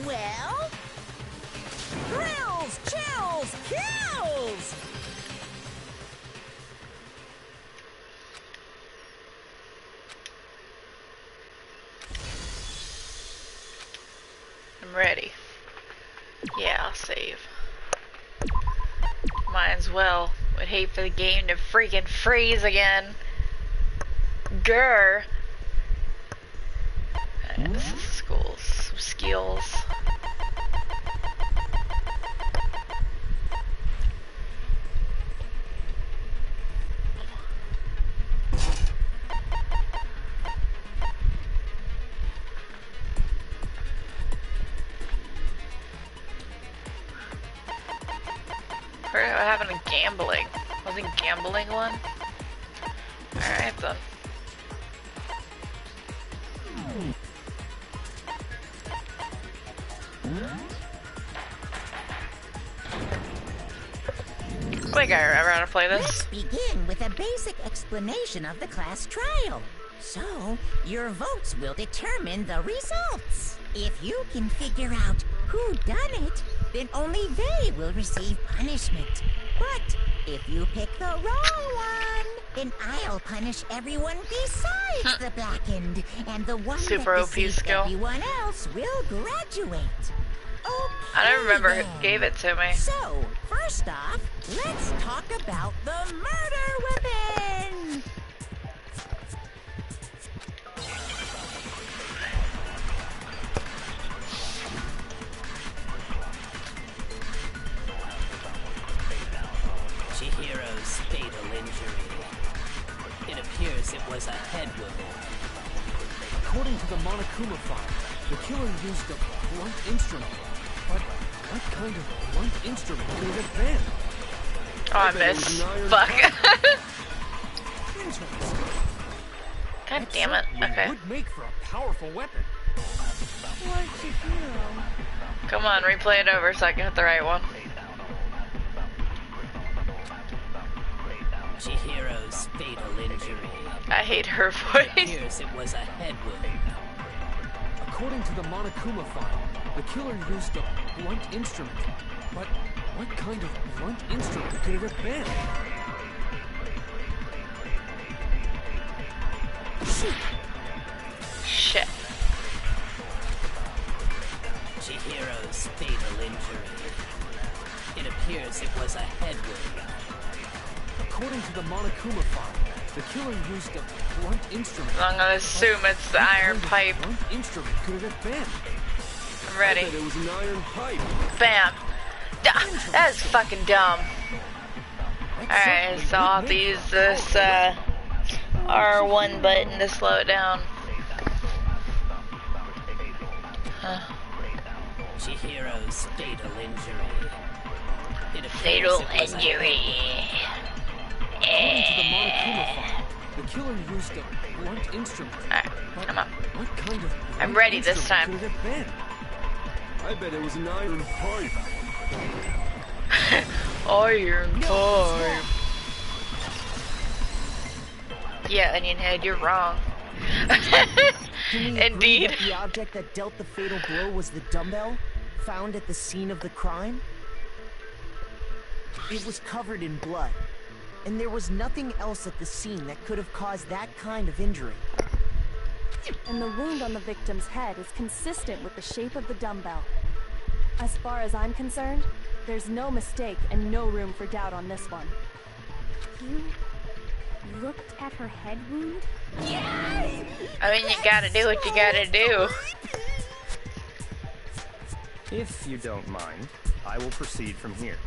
Well, thrills, chills, kills! I'm ready. Yeah, I'll save. Might as well. Would hate for the game to freaking freeze again. Grr. Alright, this is schools. Some skills. Heard what happened to gambling. Wasn't gambling one? Alright then. I think I remember how to play this. Let's begin with a basic explanation of the class trial. So, your votes will determine the results. If you can figure out who done it, then only they will receive punishment. But if you pick the wrong one, then I'll punish everyone besides the blackened, and the one Super that OP deceived skill. everyone else will graduate. Okay, I don't remember who then. gave it to me. So, first off, let's talk about the murder weapon! Chihiro's fatal injury. It appears it was a head wound. According to the Monokuma file, the killer used a blunt instrument. But what kind of blunt instrument could it have been? Oh, I missed. Fuck. God damn it. Okay. Would make for a powerful weapon. Come on, replay it over so I can hit the right one. Chihiro's fatal injury. I hate her It voice. appears it was a head wound. According to the Monokuma file, the killer used a blunt instrument. But what kind of blunt instrument could it have been? Shit. Chihiro's fatal injury. It appears it was a head wound. According to the Monokuma file, the killer used a blunt instrument. I'm gonna assume it's the iron pipe. What blunt instrument could it have been? I'm ready. I bet it was an iron pipe. Bam. That is fucking dumb. Alright, so I'll have to use this R1 button to slow it down. Huh. Chihiro's fatal injury. It appears Fatal it was a injury. According to the Monokuma file, the killer used a blunt instrument. Alright, come on. What kind of I'm blunt ready this instrument time. could it have been? I bet it was an iron pipe. Iron pipe. Yeah, Onion Head, you're wrong. Can we agree Indeed. that the object that dealt the fatal blow was the dumbbell found at the scene of the crime? It was covered in blood. And there was nothing else at the scene that could have caused that kind of injury. And the wound on the victim's head is consistent with the shape of the dumbbell. As far as I'm concerned, there's no mistake and no room for doubt on this one. You looked at her head wound? I mean, you gotta do what you gotta do. If you don't mind, I will proceed from here.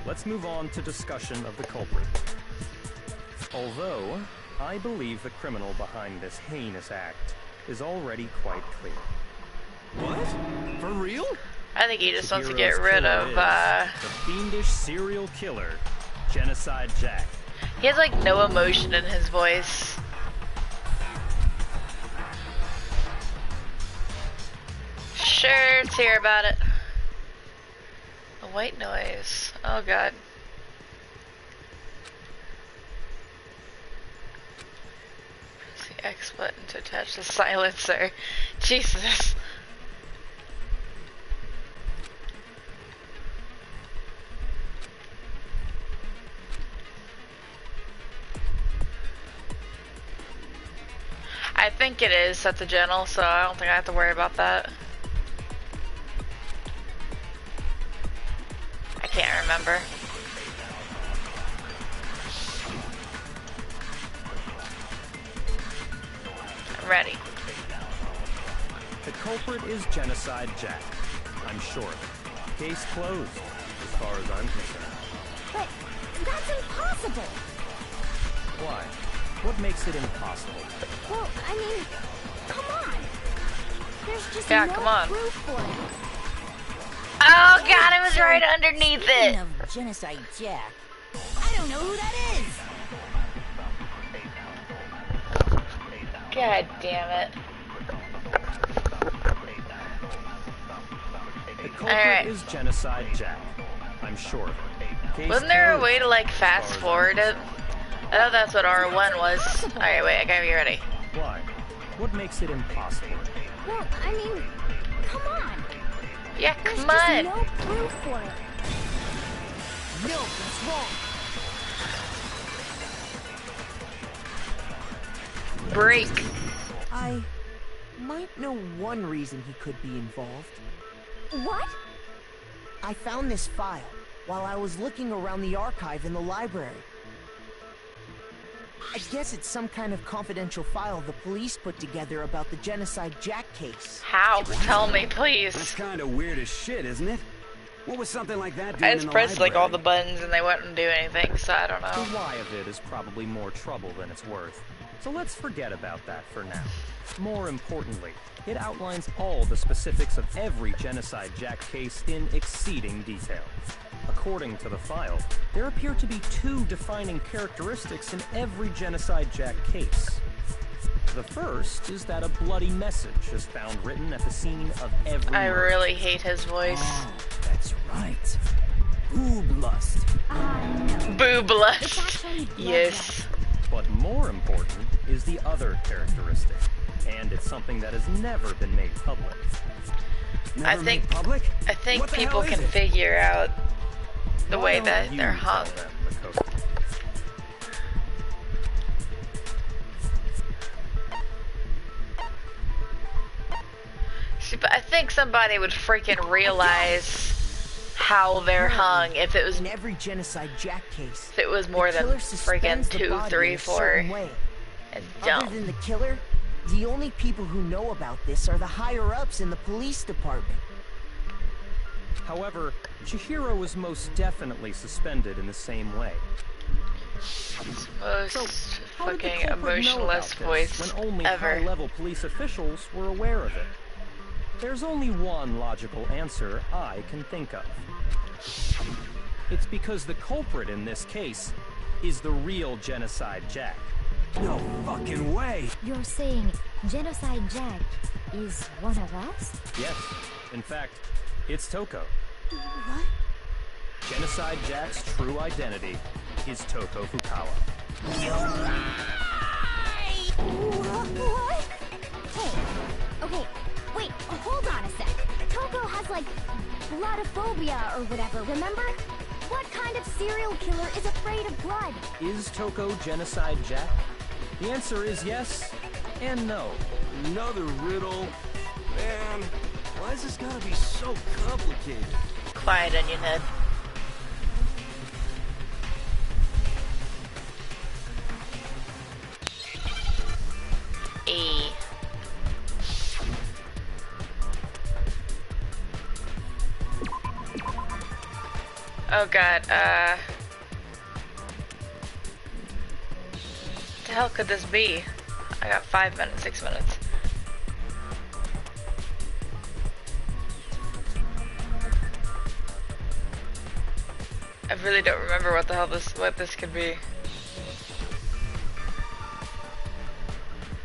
Let's move on to discussion of the culprit. Although, I believe the criminal behind this heinous act is already quite clear. What? For real? I think he just wants to Hero's get rid killer of, is the fiendish serial killer, Genocide Jack. He has, like, no emotion in his voice. Sure, let's hear about it. A white noise. Oh, God. Press the X button to attach the silencer. Jesus. I think it is set to gentle, so I don't think I have to worry about that. I can't remember. I'm ready. The culprit is Genocide Jack. I'm sure of it. Case closed, as far as I'm concerned. But that's impossible. Why? What makes it impossible? Well, I mean, come on. There's just Yeah, no come on. proof for it. Oh, God, it was right underneath it. Speaking of Genocide Jack, I don't know who that is. God damn it. The culprit is Genocide Jack. I'm sure of it. Case Wasn't there a closed, way to, like, as far fast as I'm forward it? concerned. I thought that's what R1 was. Alright, wait, I gotta get ready. Why? What makes it impossible? Well, I mean, come on. Yeah, There's come just on. no proof for it. No, that's wrong. Break. I might know one reason he could be involved. What? I found this file while I was looking around the archive in the library. I guess it's some kind of confidential file the police put together about the Genocide Jack case. How? Tell me, please. That's kind of weird as shit, isn't it? What was something like that doing I in just the pressed, like, all the library? buttons and they wouldn't do anything, so I don't The know. why of it is probably more trouble than it's worth. So let's forget about that for now. More importantly, it outlines all the specifics of every Genocide Jack case in exceeding detail. According to the file, there appear to be two defining characteristics in every Genocide Jack case. The first is that a bloody message is found written at the scene of every I murder. really hate his voice. Oh, that's right. Boob lust. No. Boob It's lust. actually blood Yes. But more important is the other characteristic, and it's something that has never been made public. Never I think made public? I think What the people hell is can it? figure out the Why way don't that you they're tell hung. them, Makoto? See, but I think somebody would freaking realize how they're hung if it was In every Genocide Jack case, if it was more the than killer freaking suspends the 2, body 3, in a 4, certain way. and Other don't. than the killer, the only people who know about this are the higher-ups in the police department. However, Chihiro was most definitely suspended in the same way. Most How did the fucking culprit know emotionless about voice this when only ever. high-level police officials were aware of it? There's only one logical answer I can think of. It's because the culprit in this case is the real Genocide Jack. No fucking way! You're saying Genocide Jack is one of us? Yes, in fact, it's Toko. What? Genocide Jack's true identity is Toko Fukawa. What? Hey, okay, wait, hold on a sec. Toko has, like, bloodophobia or whatever, remember? What kind kind of serial killer is afraid of blood? Is Toko Genocide Jack? The answer is yes and no. Another riddle? Man, why is this gotta be so complicated? Quiet, Onion Head. E. Oh god, what the hell could this be? I got 5 minutes, 6 minutes. I really don't remember what the hell what this could be.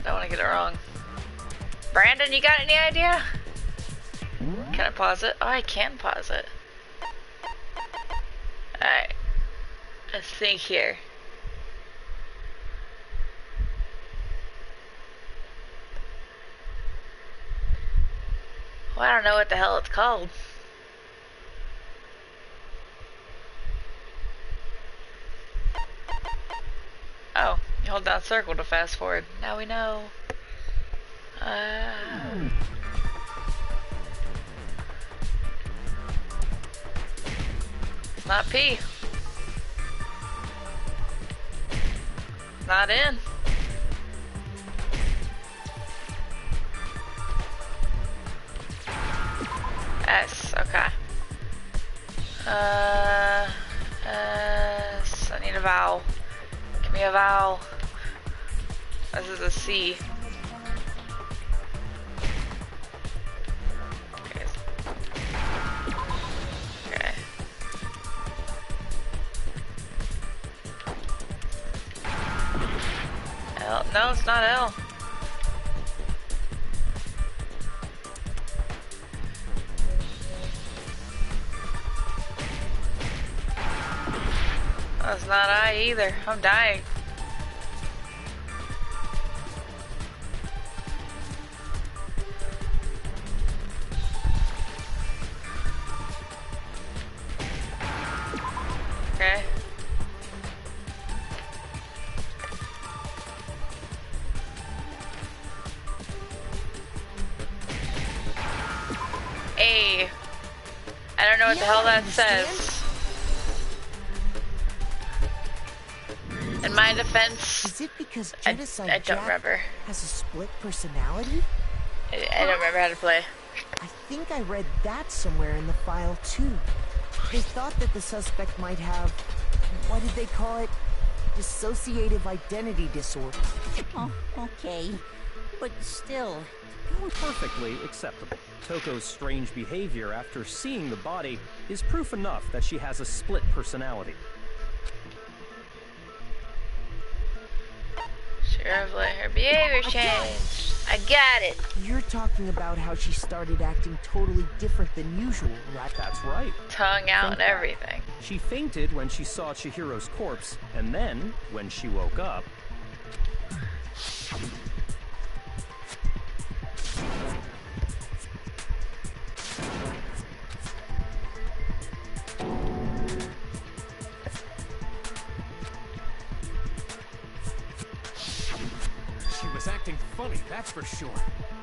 Don't want to get it wrong. Brandon, you got any idea? Can I pause it? Oh, I can pause it. Alright. Let's think here. Well, I don't know what the hell it's called. Oh, you hold down circle to fast forward. Now we know. Not P. Not in. S, okay. S, I need a vowel. Give me a vowel. This is a C. Okay. Okay. L, no, it's not L. That's not I either. I'm dying. Okay. A. I don't know what the hell that says. In my defense, is it because Genocide I don't Jack remember. has a split personality? I don't remember how to play. I think I read that somewhere in the file too. They thought that the suspect might have, what did they call it? Dissociative identity disorder. Oh, okay. But still... Perfectly acceptable. Toko's strange behavior after seeing the body is proof enough that she has a split personality. Her behavior changed. I got it. You're talking about how she started acting totally different than usual, right? That's right. Tongue out and everything. She fainted when she saw Chihiro's corpse, and then, when she woke up... Acting funny, that's for sure.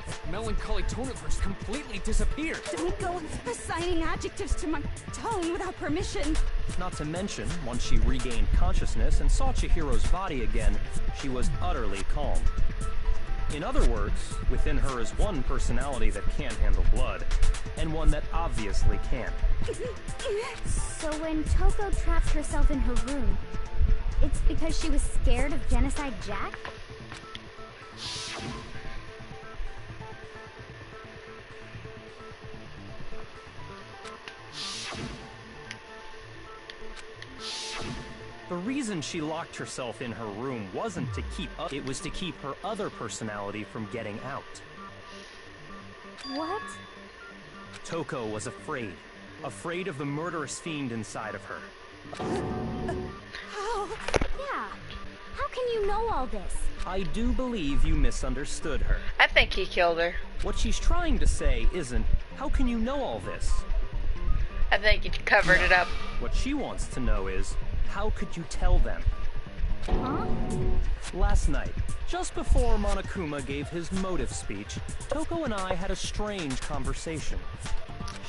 That melancholy tone of hers completely disappeared. Don't go assigning adjectives to my tone without permission. Not to mention, once she regained consciousness and saw Chihiro's body again, she was utterly calm. In other words, within her is one personality that can't handle blood, and one that obviously can. So when Toko trapped herself in her room, it's because she was scared of Genocide Jack? The reason she locked herself in her room wasn't to keep up, it was to keep her other personality from getting out. What? Toko was afraid. Afraid of the murderous fiend inside of her. How? Yeah. How can you know all this? I do believe you misunderstood her. I think he killed her. What she's trying to say isn't, how can you know all this? I think you covered it up. What she wants to know is, how could you tell them? Huh? Last night, just before Monokuma gave his motive speech, Toko and I had a strange conversation.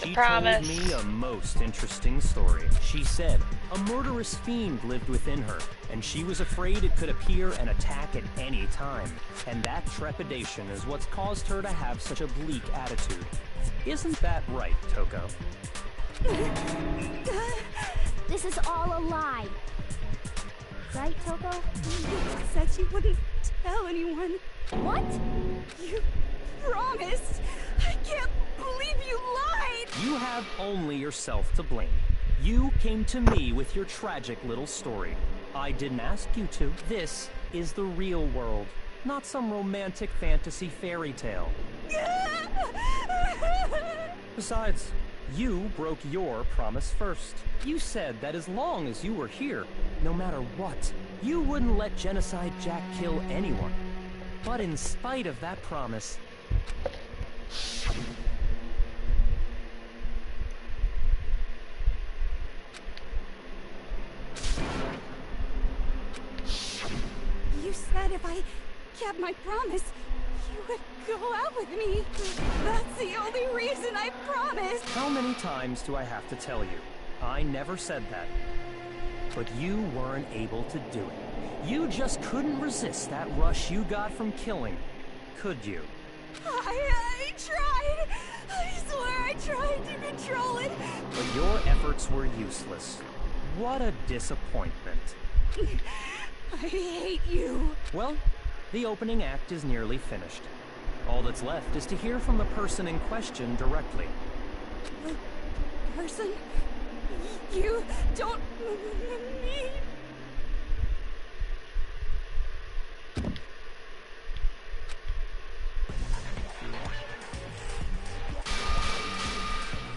She told me a most interesting story. She said a murderous fiend lived within her, and she was afraid it could appear and attack at any time. And that trepidation is what's caused her to have such a bleak attitude. Isn't that right, Toko? This is all a lie. Right, Toko? You said you wouldn't tell anyone. What? You promised. I can't believe you lied. You have only yourself to blame. You came to me with your tragic little story. I didn't ask you to. This is the real world, not some romantic fantasy fairy tale. Besides, you broke your promise first. You said that as long as you were here, no matter what, you wouldn't let Genocide Jack kill anyone. But in spite of that promise, You said if I kept my promise, you would go out with me. That's the only reason I promised. how many times do I have to tell you? I never said that. But you weren't able to do it. You just couldn't resist that rush you got from killing, could you? I tried. I swear I tried to control it. But your efforts were useless. What a disappointment. I hate you. Well, the opening act is nearly finished. All that's left is to hear from the person in question directly. The person you don't mean.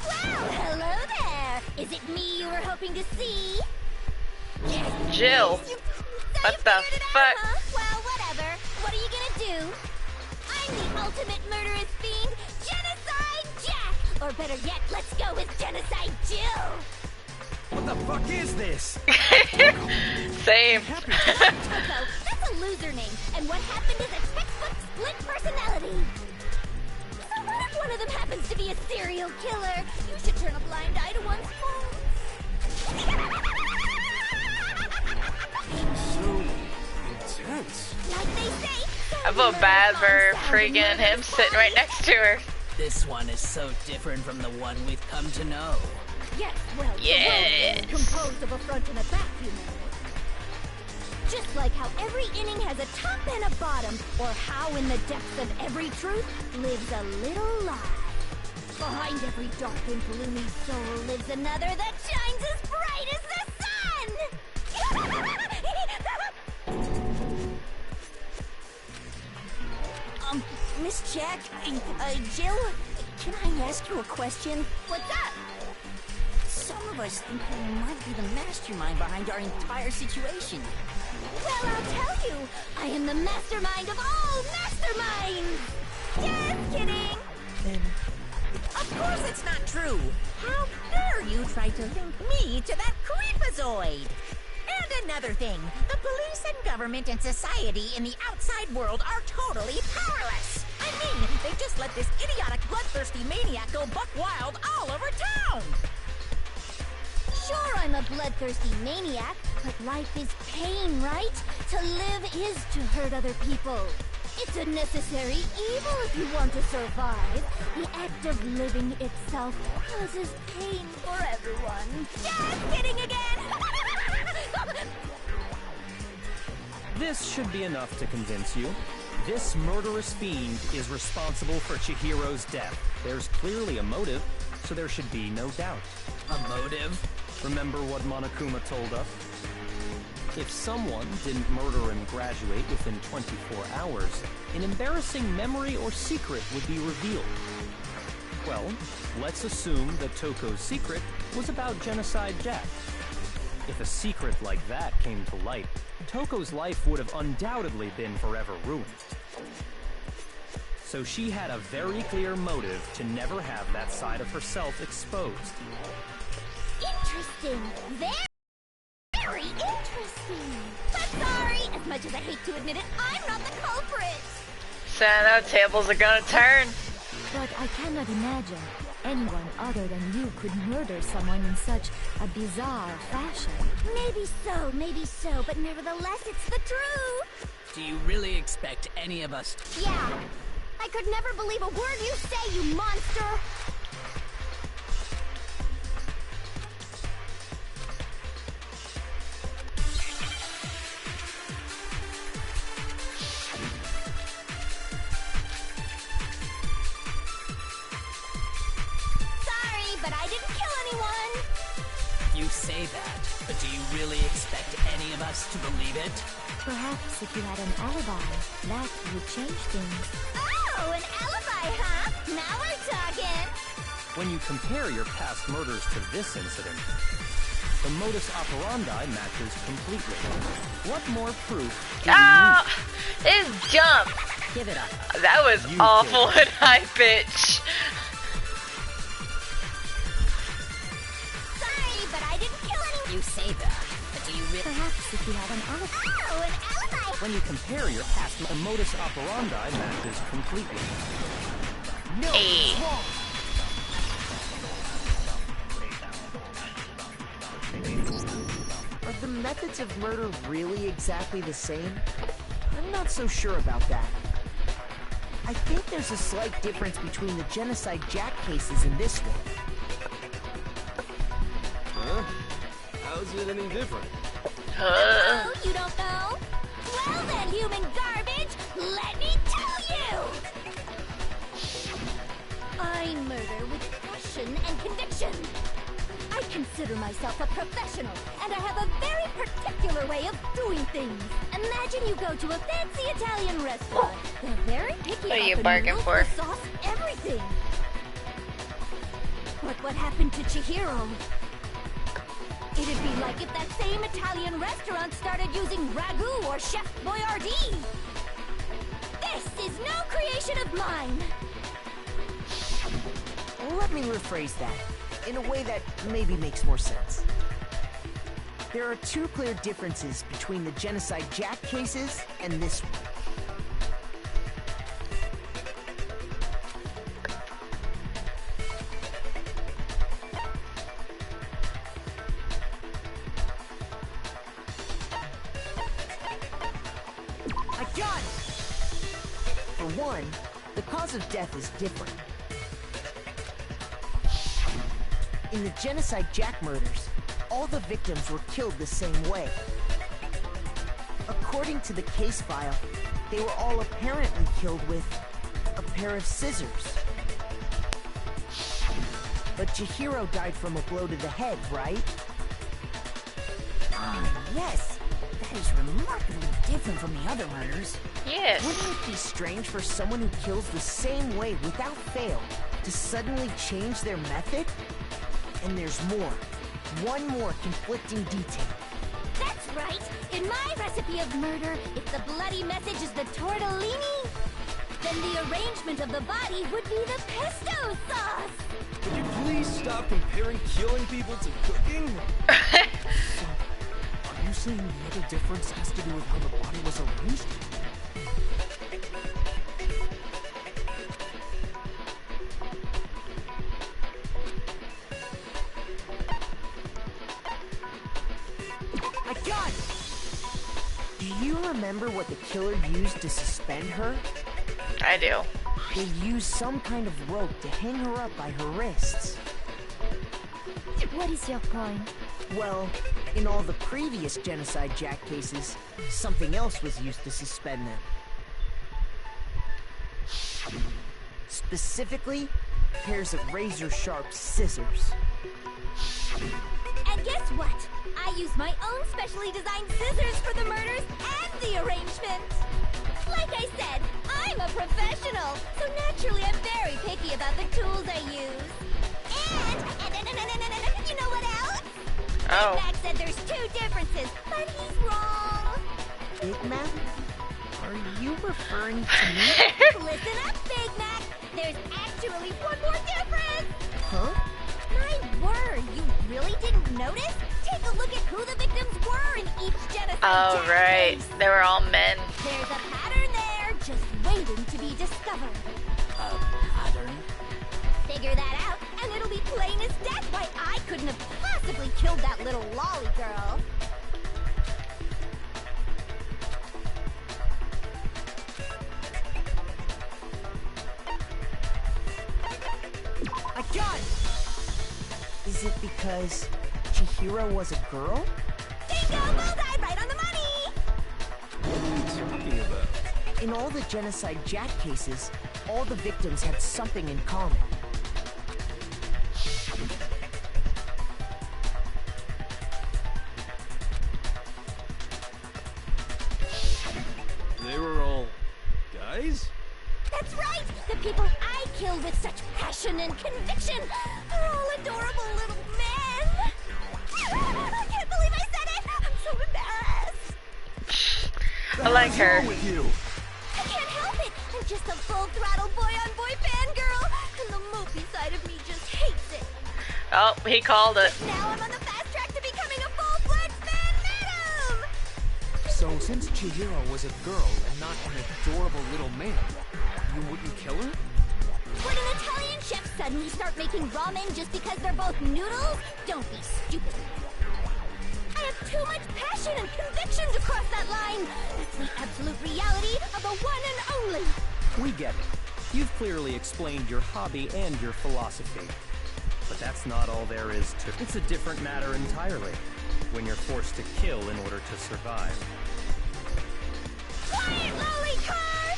Well, hello there. Is it me you were hoping to see? Jill. What the fuck? Huh? Well, whatever. What are you gonna do? I'm the ultimate murderous fiend, Genocide Jack! Or better yet, let's go with Genocide Jill! What the fuck is this? Same. Toko, that's a loser name, and what happened is a textbook split personality. So what if one of them happens to be a serial killer? You should turn a blind eye to one's faults. So intense. Like they say, I feel bad for freaking him sitting right next to her. This one is so different from the one we've come to know. Yes, well, Yes. the world is composed of a front and a back, you know. Just like how every inning has a top and a bottom, or how in the depths of every truth lives a little lie. Behind every dark and gloomy soul lives another that shines as bright as the sun! Miss Jack, Jill, can I ask you a question? What's up? Some of us think you might be the mastermind behind our entire situation. Well, I'll tell you, I am the mastermind of all masterminds! Just kidding! Of course it's not true. How dare you try to link me to that creepazoid? And another thing, the police and government and society in the outside world are totally powerless. I mean, they just let this idiotic, bloodthirsty maniac go buck wild all over town. Sure, I'm a bloodthirsty maniac, but life is pain, right? To live is to hurt other people. It's a necessary evil if you want to survive. The act of living itself causes pain for everyone. Just kidding again! This should be enough to convince you. This murderous fiend is responsible for Chihiro's death. There's clearly a motive, so there should be no doubt. A motive? Remember what Monokuma told us? If someone didn't murder and graduate within 24 hours, an embarrassing memory or secret would be revealed. Well, let's assume that Toko's secret was about Genocide Jack. If a secret like that came to light, Toko's life would have undoubtedly been forever ruined. So she had a very clear motive to never have that side of herself exposed. Interesting. Very interesting. But sorry, as much as I hate to admit it, I'm not the culprit. So now tables are gonna turn. But I cannot imagine anyone other than you could murder someone in such a bizarre fashion. Maybe so, but nevertheless, it's the truth. Do you really expect any of us? Yeah. I could never believe a word you say, you monster. But I didn't kill anyone! You say that, but do you really expect any of us to believe it? Perhaps if you had an alibi, that would change things. Oh, an alibi, huh? Now we're talking! When you compare your past murders to this incident, the modus operandi matches completely. What more proof do you need? It's dumb! Give it up. That was awful and high pitch. You say that, but do you really? Perhaps if you had an alibi. Oh, an alibi! When you compare your past, the modus operandi matches completely. No, Hey. Are the methods of murder really exactly the same? I'm not so sure about that. I think there's a slight difference between the Genocide Jack cases and this one. Huh? How's it any different? Oh, you don't know? Well then, human garbage, let me tell you! I murder with passion and conviction. I consider myself a professional, and I have a very particular way of doing things. Imagine you go to a fancy Italian restaurant. They're very picky What are you about the bargaining noodles, for? the sauce, everything. But what happened to Chihiro? It'd be like if that same Italian restaurant started using ragu or Chef Boyardee. This is no creation of mine. Let me rephrase that, in a way that maybe makes more sense. There are two clear differences between the Genocide Jack cases and this one. For one, the cause of death is different. In the Genocide Jack murders, all the victims were killed the same way. According to the case file, they were all apparently killed with a pair of scissors. But Chihiro died from a blow to the head, right? Ah, yes! That is remarkably different from the other murders. Yes. Wouldn't it be strange for someone who kills the same way without fail to suddenly change their method? And there's more. One more conflicting detail. That's right. In my recipe of murder, if the bloody message is the tortellini, then the arrangement of the body would be the pesto sauce. Could you please stop comparing killing people to cooking? So, are you saying the other difference has to do with how the body was arranged? I got it! Do you remember what the killer used to suspend her? I do. They used some kind of rope to hang her up by her wrists. What is your point? Well, in all the previous Genocide Jack cases, something else was used to suspend them. Specifically, pairs of razor-sharp scissors. And guess what? I use my own specially designed scissors for the murders and the arrangement. Like I said, I'm a professional, so naturally I'm very picky about the tools I use. And you know what else? Oh. Big Mac said there's two differences, but he's wrong. Big Mac? Are you referring to me? Listen up, Big Mac. There's actually one more difference. Huh? My word, you really didn't notice? Take a look at who the victims were in each genocide. Oh, right. They were all men. There's a pattern there, just waiting to be discovered. A pattern? Figure that out, and it'll be plain as death why I couldn't have possibly killed that little lolly girl. I got it! Is it because Chihiro was a girl? Bingo! Bullseye! Right on the money! What are you talking about? In all the Genocide Jack cases, all the victims had something in common. They were all guys? That's right! The people I killed with such passion and conviction are all adorable little men! I can't believe I said it! I'm so embarrassed! I like her. I can't help it! I'm just a full-throttle boy-on-boy fangirl, and the mopey side of me just hates it. Oh, he called it. Now I'm on the fast track to becoming a full-fledged fan madam! So since Chihiro was a girl and not an adorable little man, you wouldn't kill her? Would an Italian chef suddenly start making ramen just because they're both noodles? Don't be stupid. I have too much passion and conviction to cross that line. That's the absolute reality of the one and only. We get it. You've clearly explained your hobby and your philosophy. But that's not all there is to it. It's a different matter entirely, when you're forced to kill in order to survive. Quiet, lowly cur!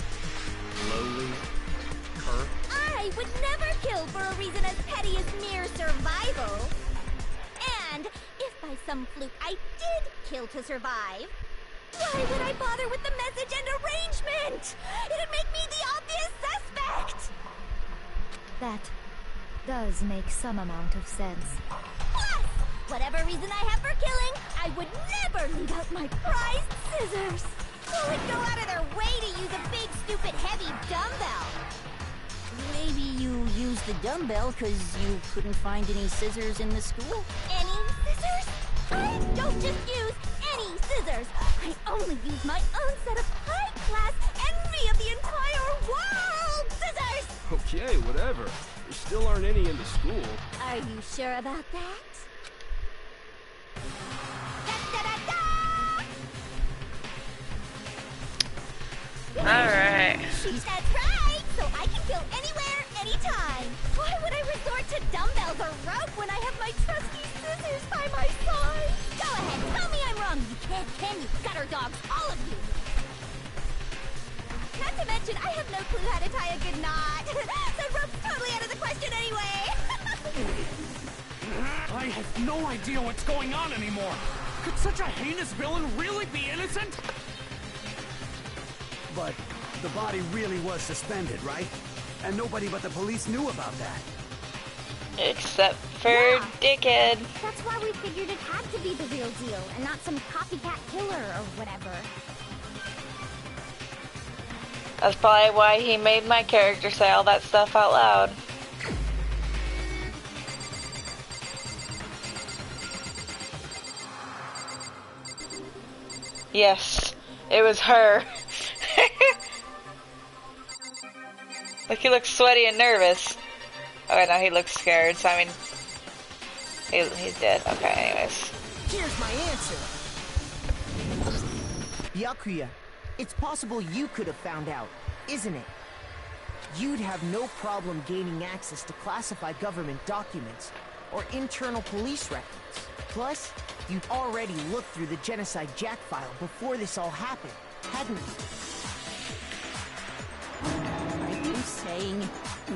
Lowly cur? I would never kill for a reason as petty as mere survival. And if by some fluke I did kill to survive, why would I bother with the message and arrangement? It'd make me the obvious suspect! That does make some amount of sense. Plus, whatever reason I have for killing, I would never leave out my prized scissors. Who would go out of their way to use a big, stupid, heavy dumbbell? Maybe you used the dumbbell because you couldn't find any scissors in the school? Any scissors? I don't just use any scissors. I only use my own set of high-class envy of the entire world scissors! Okay, whatever. There still aren't any in the school. Are you sure about that? Alright. That's right! So I can kill anywhere, anytime. Why would I resort to dumbbells or rope when I have my trusty scissors by my side? Go ahead, tell me I'm wrong. You can't, can you? Gutter dogs, all of you. Not to mention, I have no clue how to tie a good knot. So rope's totally out of the question anyway. I have no idea what's going on anymore. Could such a heinous villain really be innocent? But the body really was suspended, right? And nobody but the police knew about that. Except for Dickhead. That's why we figured it had to be the real deal and not some copycat killer or whatever. That's probably why he made my character say all that stuff out loud. Yes, it was her. Like, he looks sweaty and nervous. Okay, now he looks scared, so I mean... He's dead. Okay, anyways. Here's my answer. Byakuya, it's possible you could have found out, isn't it? You'd have no problem gaining access to classified government documents or internal police records. Plus, you'd already looked through the Genocide Jack file before this all happened, hadn't you? Are you saying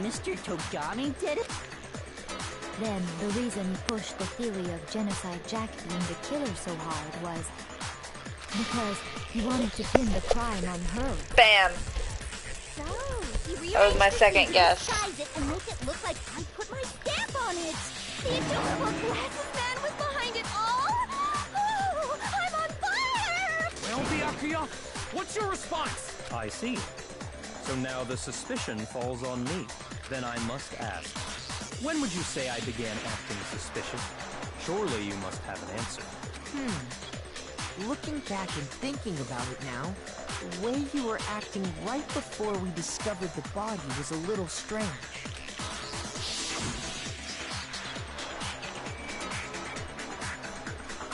Mr. Togami did it? Then the reason you pushed the theory of Genocide Jack being the killer so hard was because you wanted to pin the crime on her. Bam! So, he That was my second guess. disguise it and make it look like I put my stamp on it. The adorable glasses man was behind it all. Oh, I'm on fire! Well, Byakuya, what's your response? I see. So now the suspicion falls on me. Then I must ask, When would you say I began acting suspicious? Surely you must have an answer. Looking back and thinking about it now, the way you were acting right before we discovered the body was a little strange.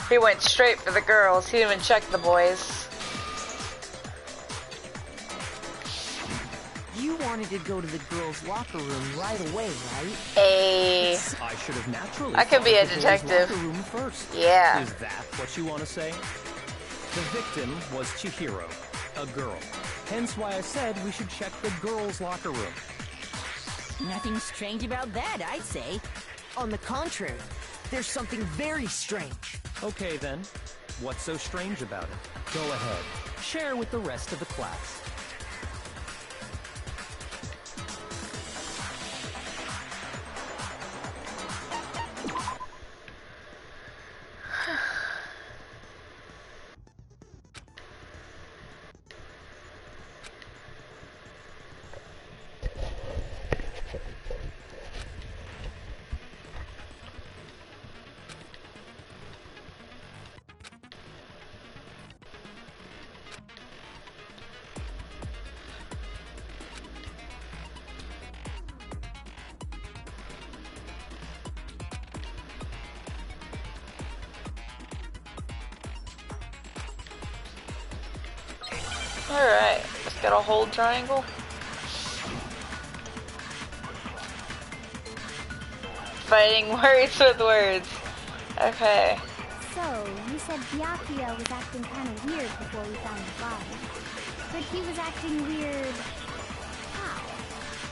He went straight for the girls. He didn't even check the boys. You wanted to go to the girls' locker room right away, right? Hey. I should have naturally. I could be a thought of the boys' detective. locker room first. Yeah. Is that what you want to say? The victim was Chihiro, a girl. Hence why I said we should check the girls' locker room. Nothing strange about that, I'd say. On the contrary, there's something very strange. Okay then, what's so strange about it? Go ahead, share with the rest of the class. Alright, let's get a hold triangle. Fighting words with words. Okay. So, you said Byakuya was acting kind of weird before we found the body. But he was acting weird... how?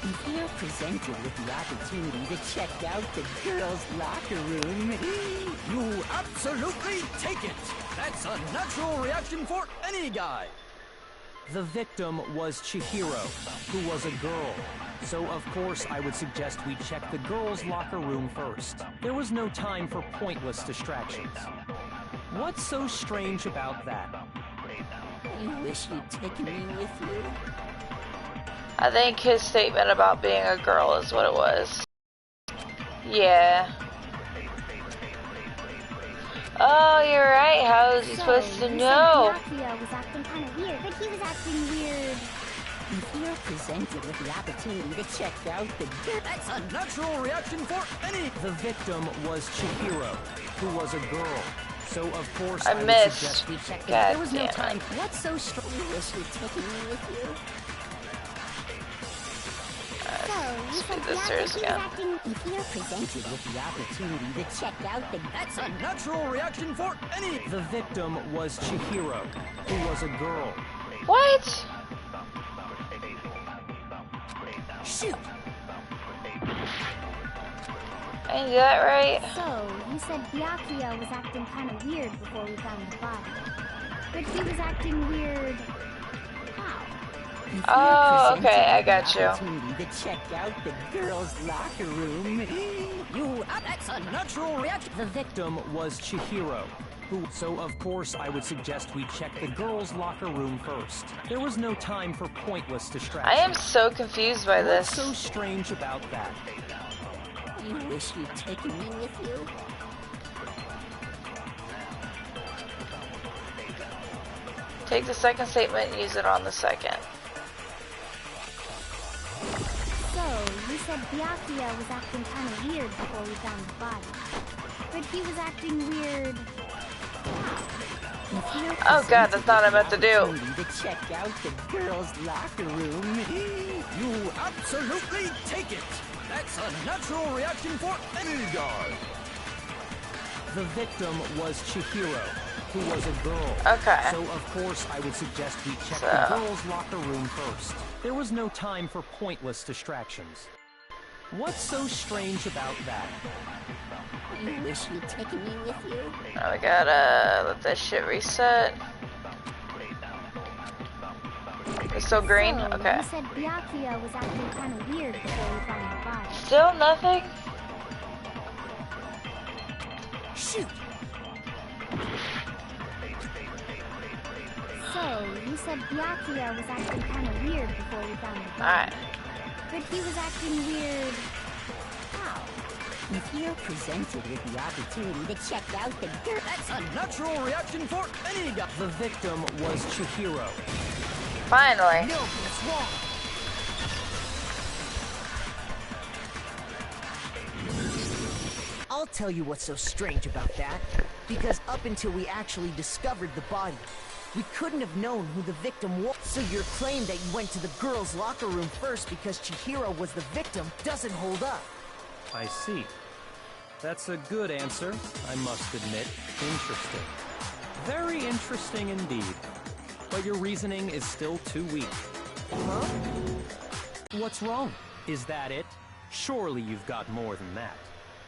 If you're presented with the opportunity to check out the girls' locker room, You absolutely take it! That's a natural reaction for any guy! The victim was Chihiro, who was a girl. So of course I would suggest we check the girls' locker room first. There was no time for pointless distractions. What's so strange about that? you wish you'd taken me with you. I think his statement about being a girl is what it was. Yeah. Oh, you're right. How was he supposed to know? Byakuya was acting kind of weird, but he was acting weird... If you're presented with the opportunity to check out the That's a natural reaction for any... The victim was Chihiro, who was a girl. So of course I would missed. suggest we check. God There was no damn it. time. What's so strong? You wish you'd taken me with you. So, you said this Byakuya serious was again. acting... If you're presented with the opportunity to check out the That's a natural reaction for any... The victim was Chihiro, who was a girl. What? shoot. I didn't do that right. So, you said Byakuya was acting kind of weird before we found the body. But he was acting weird... how? Oh, okay, I got you. Opportunity to check out the girls' locker room. That's a natural reaction. The victim was Chihiro, who... So of course I would suggest we check the girls' locker room first. There was no time for pointless distractions. I am so confused by this. What's so strange about that? You wish you'd taken me with you. Take the second statement and use it on the second. So, you said Byakuya was acting kind of weird before we found the body. But he was acting weird... Oh god, that's not what I'm about to do. To check out the girls' locker room. You absolutely take it. That's a natural reaction for any guy. The victim was Chihiro, who was a girl. Okay. So of course I would suggest we check the girls' locker room first. There was no time for pointless distractions. What's so strange about that? You wish you'd taken me with you. Now we gotta let that shit reset. It's still green? So, Okay. you said Byakuya was acting kind of weird before we found the body. Still nothing? Shoot! So, you said Byakuya was acting kind of weird before we found the body. Alright. But he was acting weird... how? You're presented with the opportunity to check out the girl. That's a natural reaction for any guy. The victim was Chihiro. Finally. No, it's wrong. I'll tell you what's so strange about that. Because up until we actually discovered the body, we couldn't have known who the victim was. So your claim that you went to the girls' locker room first because Chihiro was the victim doesn't hold up. I see. That's a good answer, I must admit. Interesting. Very interesting indeed. But your reasoning is still too weak. Huh? What's wrong? Is that it? Surely you've got more than that.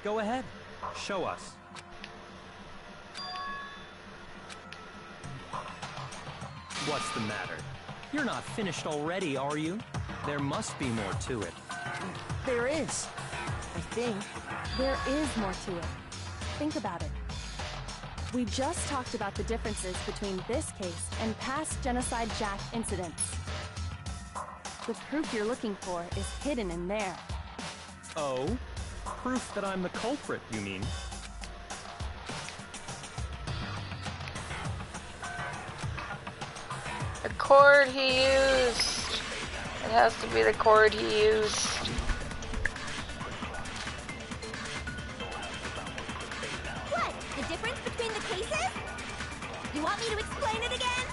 Go ahead. Show us. What's the matter? You're not finished already, are you? There must be more to it. There is. I think. There is more to it. Think about it. We just talked about the differences between this case and past Genocide Jack incidents. The proof you're looking for is hidden in there. Oh? Proof that I'm the culprit, you mean? The cord he used. It has to be the cord he used. What? The difference between the cases? You want me to explain it again?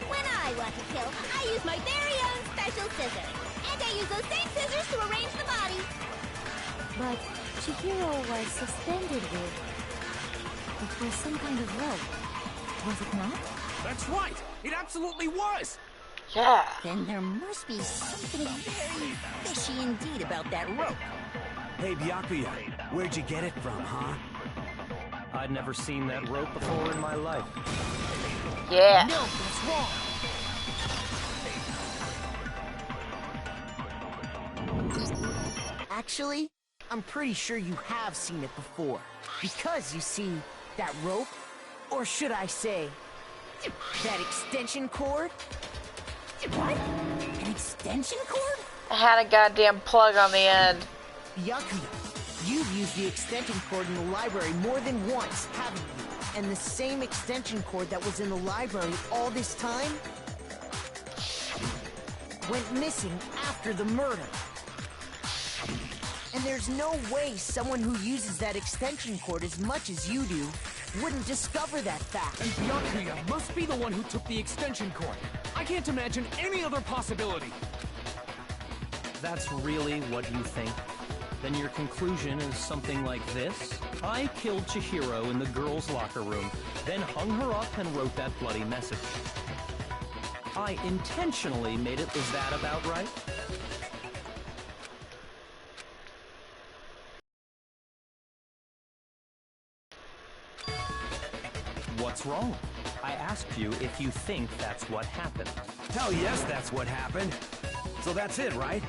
When I want to kill, I use my very own special scissors. And I use those same scissors to arrange the body. But Chihiro was suspended with some kind of rope. Was it not? That's right! It absolutely was! Yeah. Then there must be something very fishy indeed about that rope. Hey, Byakuya, where'd you get it from, huh? I'd never seen that rope before in my life. Yeah. No, that's wrong. Actually, I'm pretty sure you have seen it before. Because, you see, that rope, or should I say, that extension cord? What? An extension cord? I had a goddamn plug on the end. Byakuya, you've used the extension cord in the library more than once, haven't you? And the same extension cord that was in the library all this time went missing after the murder. And there's no way someone who uses that extension cord as much as you do wouldn't discover that fact. And Byakuya must be the one who took the extension cord. I can't imagine any other possibility. That's really what you think? Then your conclusion is something like this? I killed Chihiro in the girls' locker room, then hung her up and wrote that bloody message. I intentionally made it. Is that about right? What's wrong? I asked you if you think that's what happened. Hell yes, that's what happened. So that's it, right?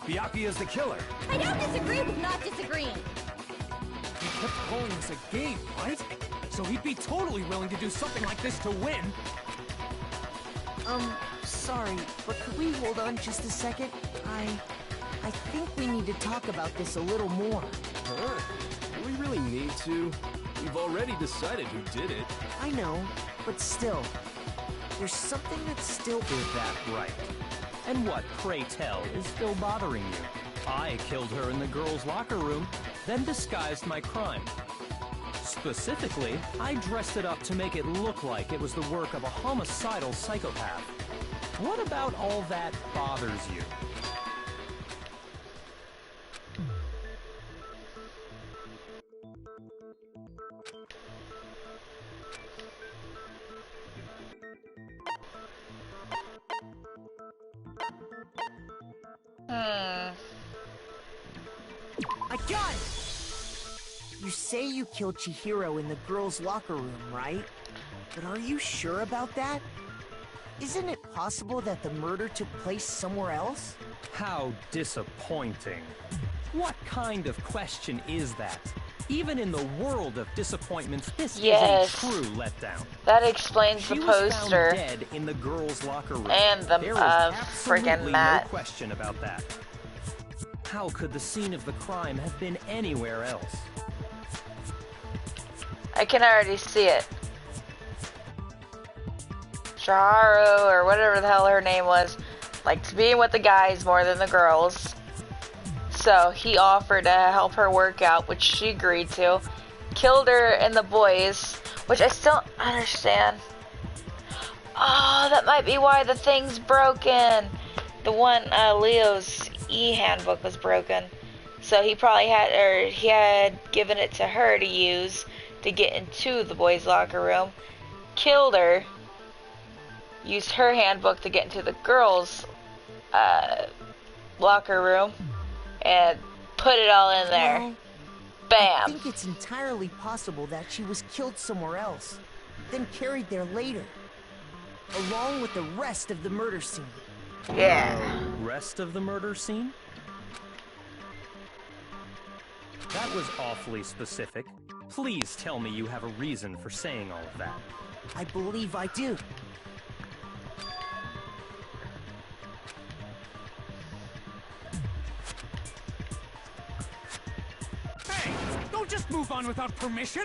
Byakuya's the killer. I don't disagree with not disagreeing. He kept calling this a game, right? So he'd be totally willing to do something like this to win. Sorry, but could we hold on just a second? I think we need to talk about this a little more. Huh? Do we really need to? We've already decided who did it. I know, but still, there's something that's still... Is that right? And what, pray tell, is still bothering you? I killed her in the girls' locker room, then disguised my crime. Specifically, I dressed it up to make it look like it was the work of a homicidal psychopath. What about all that bothers you? I got it! You say you killed Chihiro in the girls' locker room, right? But are you sure about that? Isn't it possible that the murder took place somewhere else? How disappointing. What kind of question is that? Even in the world of disappointments, this is a true letdown. That explains the She was poster. found dead in the girls' locker room. And the There is friggin' absolutely mat. no question about that. How could the scene of the crime have been anywhere else? I can already see it. Shaharu, or whatever the hell her name was, liked being with the guys more than the girls. So he offered to help her work out, which she agreed to. Killed her and the boys, which I still don't understand. Oh, that might be why the thing's broken. The one, Leo's e-handbook was broken. So he probably had, or he had given it to her to use to get into the boys' locker room. Killed her. Used her handbook to get into the girls' locker room. And put it all in there. Well, Bam. I think it's entirely possible that she was killed somewhere else, then carried there later, along with the rest of the murder scene. Yeah. Rest of the murder scene? That was awfully specific. Please tell me you have a reason for saying all of that. I believe I do. Hey, don't just move on without permission.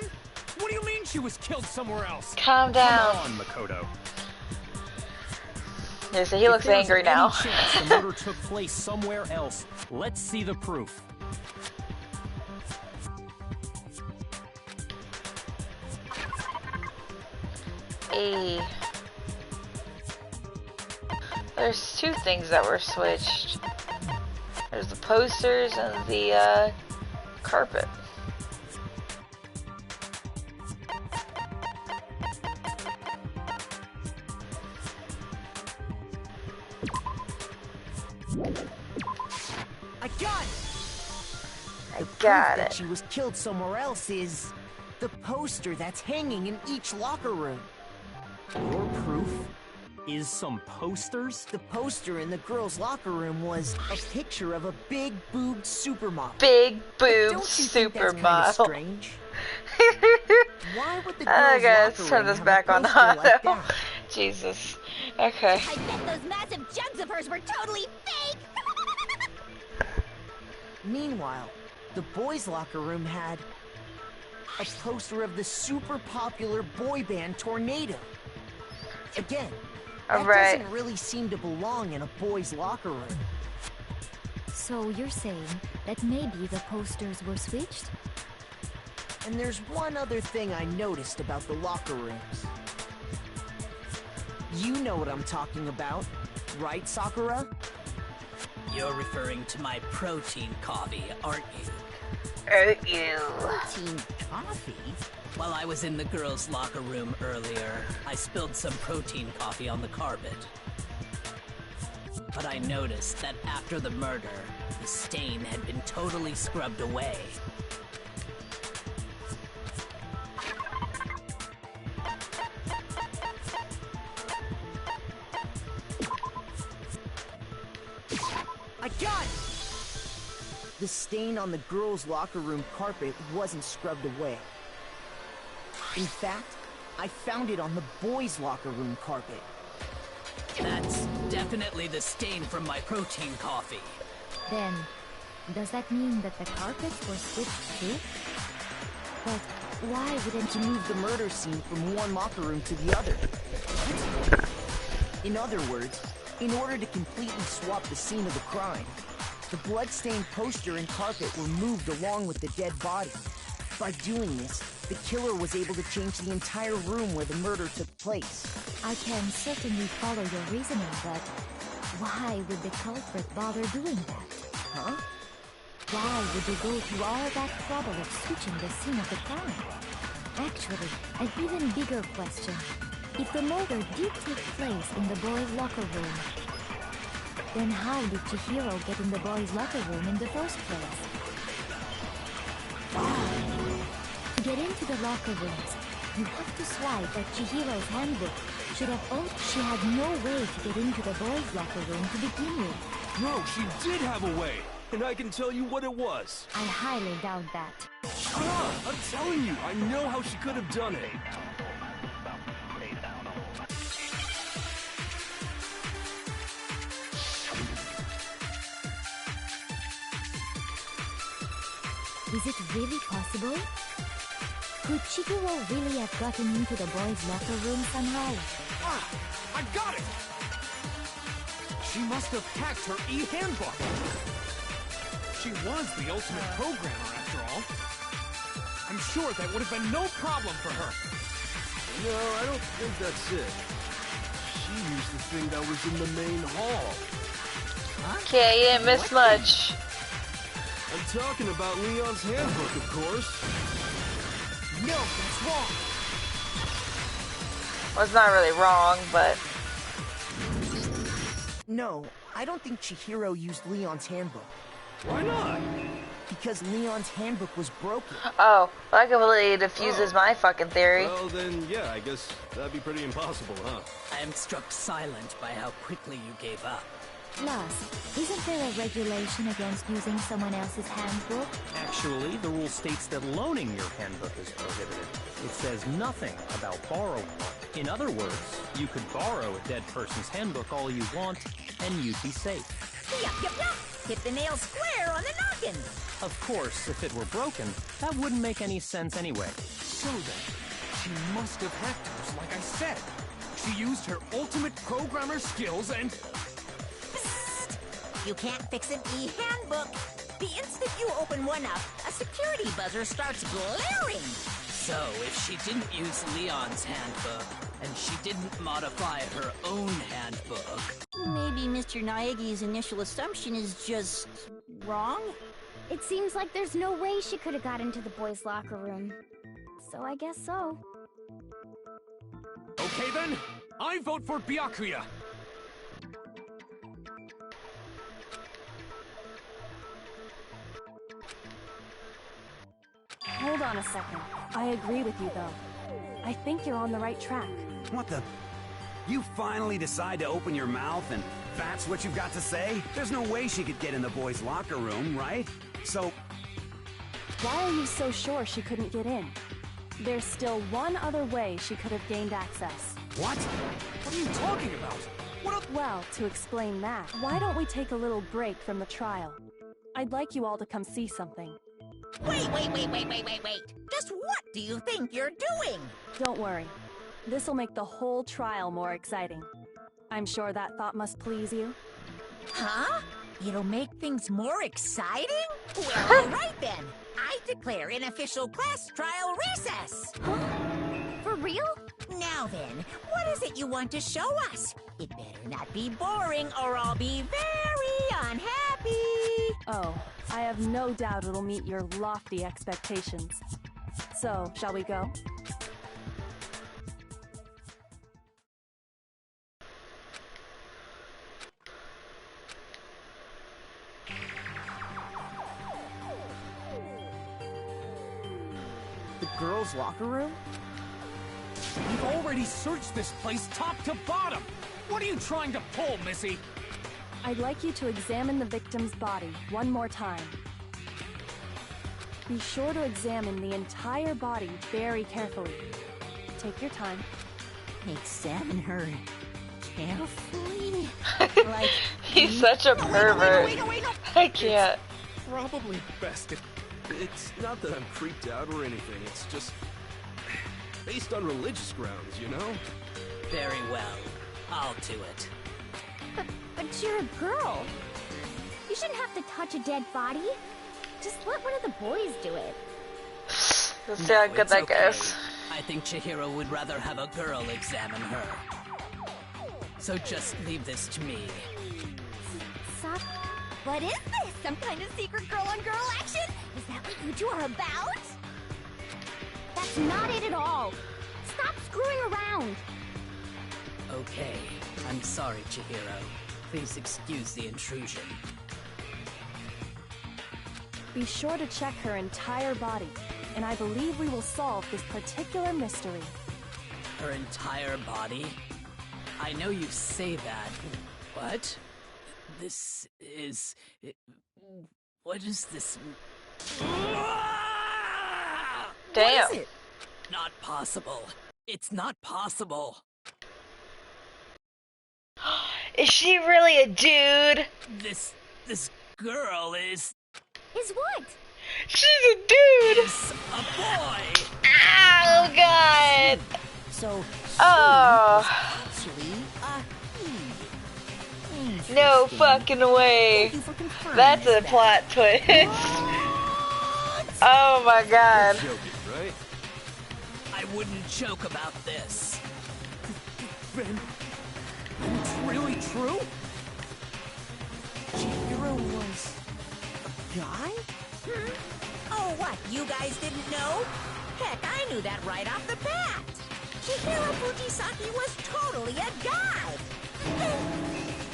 What do you mean she was killed somewhere else? Calm down. Come on, Makoto. Yeah, so he looks angry now. If there's any chance the murder took place somewhere else, let's see the proof. Hey. There's two things that were switched. There's the posters and the carpet. I got it! I The proof got that it. she was killed somewhere else is the poster that's hanging in each locker room. Your proof is some posters? The poster in the girls' locker room was a picture of a big-boobed supermodel. Big boob Don't you think that's kind of supermodel. strange? Why would the girls' Alright guys, locker turn room this have back a on poster like auto. that? Jesus. Okay. I bet those massive jugs of hers were totally fake! Meanwhile, the boys' locker room had a poster of the super popular boy band Tornado. Again, that Alright. doesn't really seem to belong in a boys' locker room. So you're saying that maybe the posters were switched? And there's one other thing I noticed about the locker rooms. You know what I'm talking about, right, Sakura? You're referring to my protein coffee, aren't you? Protein coffee? While I was in the girls' locker room earlier, I spilled some protein coffee on the carpet. But I noticed that after the murder, the stain had been totally scrubbed away. I got it! The stain on the girls' locker room carpet wasn't scrubbed away. In fact, I found it on the boys' locker room carpet. That's definitely the stain from my protein coffee. Then, does that mean that the carpets were switched too? But why wouldn't To move the murder scene from one locker room to the other. In other words, in order to completely swap the scene of the crime, the blood-stained poster and carpet were moved along with the dead body. By doing this, the killer was able to change the entire room where the murder took place. I can certainly follow your reasoning, but why would the culprit bother doing that? Huh? Why would they go through all that trouble of switching the scene of the crime? Actually, an even bigger question. If the murder did take place in the boys' locker room, then how did Chihiro get in the boys' locker room in the first place? To get into the locker rooms, you have to swipe at Chihiro's handbook. Should have she had no way to get into the boys' locker room to begin with. No, she did have a way, and I can tell you what it was. I highly doubt that. Shut up! I'm telling you, I know how she could have done it. Is it really possible? Could Chihiro really have gotten into the boys' locker room somehow? Ah! I got it! She must have hacked her e-handbook. She was the ultimate programmer, after all. I'm sure that would have been no problem for her. No, I don't think that's it. She used the thing that was in the main hall. Okay, you didn't miss much. I'm talking about Leon's handbook, of course. No, that's wrong. Well, it's not really wrong, but... No, I don't think Chihiro used Leon's handbook. Why not? Because Leon's handbook was broken. Oh, well, that completely diffuses my fucking theory. Well, then, yeah, I guess that'd be pretty impossible, huh? I am struck silent by how quickly you gave up. Plus, isn't there a regulation against using someone else's handbook? Actually, the rule states that loaning your handbook is prohibited. It says nothing about borrowing one. In other words, you could borrow a dead person's handbook all you want, and you'd be safe. Yup. Hit the nail square on the noggin. Of course, if it were broken, that wouldn't make any sense anyway. So then, she must have hacked hers, like I said. She used her ultimate programmer skills and... Psst. You can't fix an e-handbook. The instant you open one up, a security buzzer starts blaring. So, if she didn't use Leon's handbook, and she didn't modify her own handbook... Maybe Mr. Naegi's initial assumption is just... wrong? It seems like there's no way she could have got into the boys' locker room. So I guess so. Okay then, I vote for Byakuya. Hold on a second. I agree with you, though. I think you're on the right track. What the... You finally decide to open your mouth and that's what you've got to say? There's no way she could get in the boys' locker room, right? So... Why are you so sure she couldn't get in? There's still one other way she could have gained access. What? What are you talking about? Well, to explain that, why don't we take a little break from the trial? I'd like you all to come see something. Wait. Just what do you think you're doing? Don't worry. This'll make the whole trial more exciting. I'm sure that thought must please you. Huh? It'll make things more exciting? Well, all right then. I declare an official class trial recess. For real? Now then, what is it you want to show us? It better not be boring or I'll be very unhappy. Oh, I have no doubt it'll meet your lofty expectations. So, shall we go? The girls' locker room? We've already searched this place top to bottom! What are you trying to pull, Missy? I'd like you to examine the victim's body one more time. Be sure to examine the entire body very carefully. Take your time. Examine her carefully? Like... He's such a pervert. Wait, no. I can't. Probably best if... It's not that I'm creeped out or anything, it's just... based on religious grounds, you know? Very well. I'll do it. But you're a girl. You shouldn't have to touch a dead body. Just let one of the boys do it. Let's see how good it's that okay. goes. I think Chihiro would rather have a girl examine her. So just leave this to me. Stop. What is this? Some kind of secret girl-on-girl action? Is that what you two are about? That's not it at all. Stop screwing around. Okay. I'm sorry, Chihiro. Please excuse the intrusion. Be sure to check her entire body, and I believe we will solve this particular mystery. Her entire body? I know you say that. What? This is... What is this? Damn. What is it? Not possible. It's not possible. Is she really a dude? This girl is... Is what? She's a dude! Is a boy! Oh, God! So, Oh. actually a he. No fucking way. That's a plot twist. Oh my god. You're joking, right? I wouldn't joke about this. Ben, it's really true? Chihiro was a guy? Oh, what? You guys didn't know? Heck, I knew that right off the bat. Chihiro Fujisaki was totally a guy.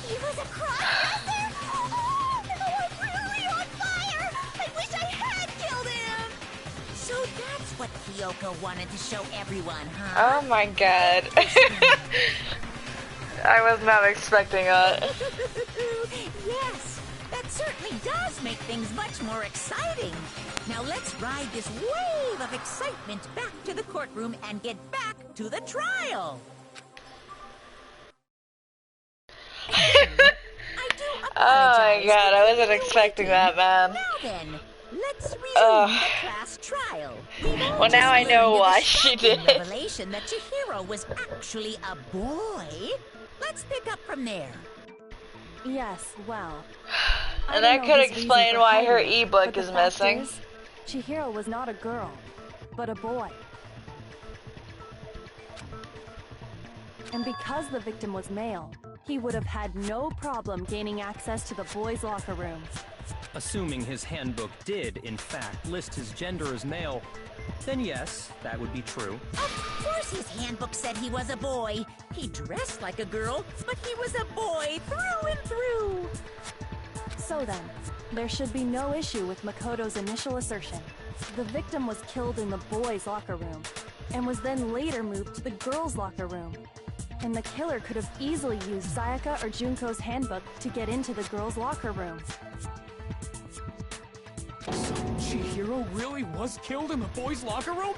He was a cross-dresser? Oh, I'm really on fire! I wish I had killed him! So that's what Kyoko wanted to show everyone, huh? Oh my god. I was not expecting that. Yes, that certainly does make things much more exciting. Now let's ride this wave of excitement back to the courtroom and get back to the trial. Oh my god, I wasn't expecting that, man. Now then, let's resume the class trial. Well, now I know why she did it. Revelation that Chihiro was actually a boy. Let's pick up from there. Yes, well. And that could explain why her ebook is missing. Chihiro was not a girl, but a boy. And because the victim was male, he would have had no problem gaining access to the boys' locker room. Assuming his handbook did, in fact, list his gender as male, then yes, that would be true. Of course his handbook said he was a boy. He dressed like a girl, but he was a boy through and through. So then, there should be no issue with Makoto's initial assertion. The victim was killed in the boys' locker room, and was then later moved to the girls' locker room. And the killer could have easily used Sayaka or Junko's handbook to get into the girls' locker room. Chihiro really was killed in the boys' locker room?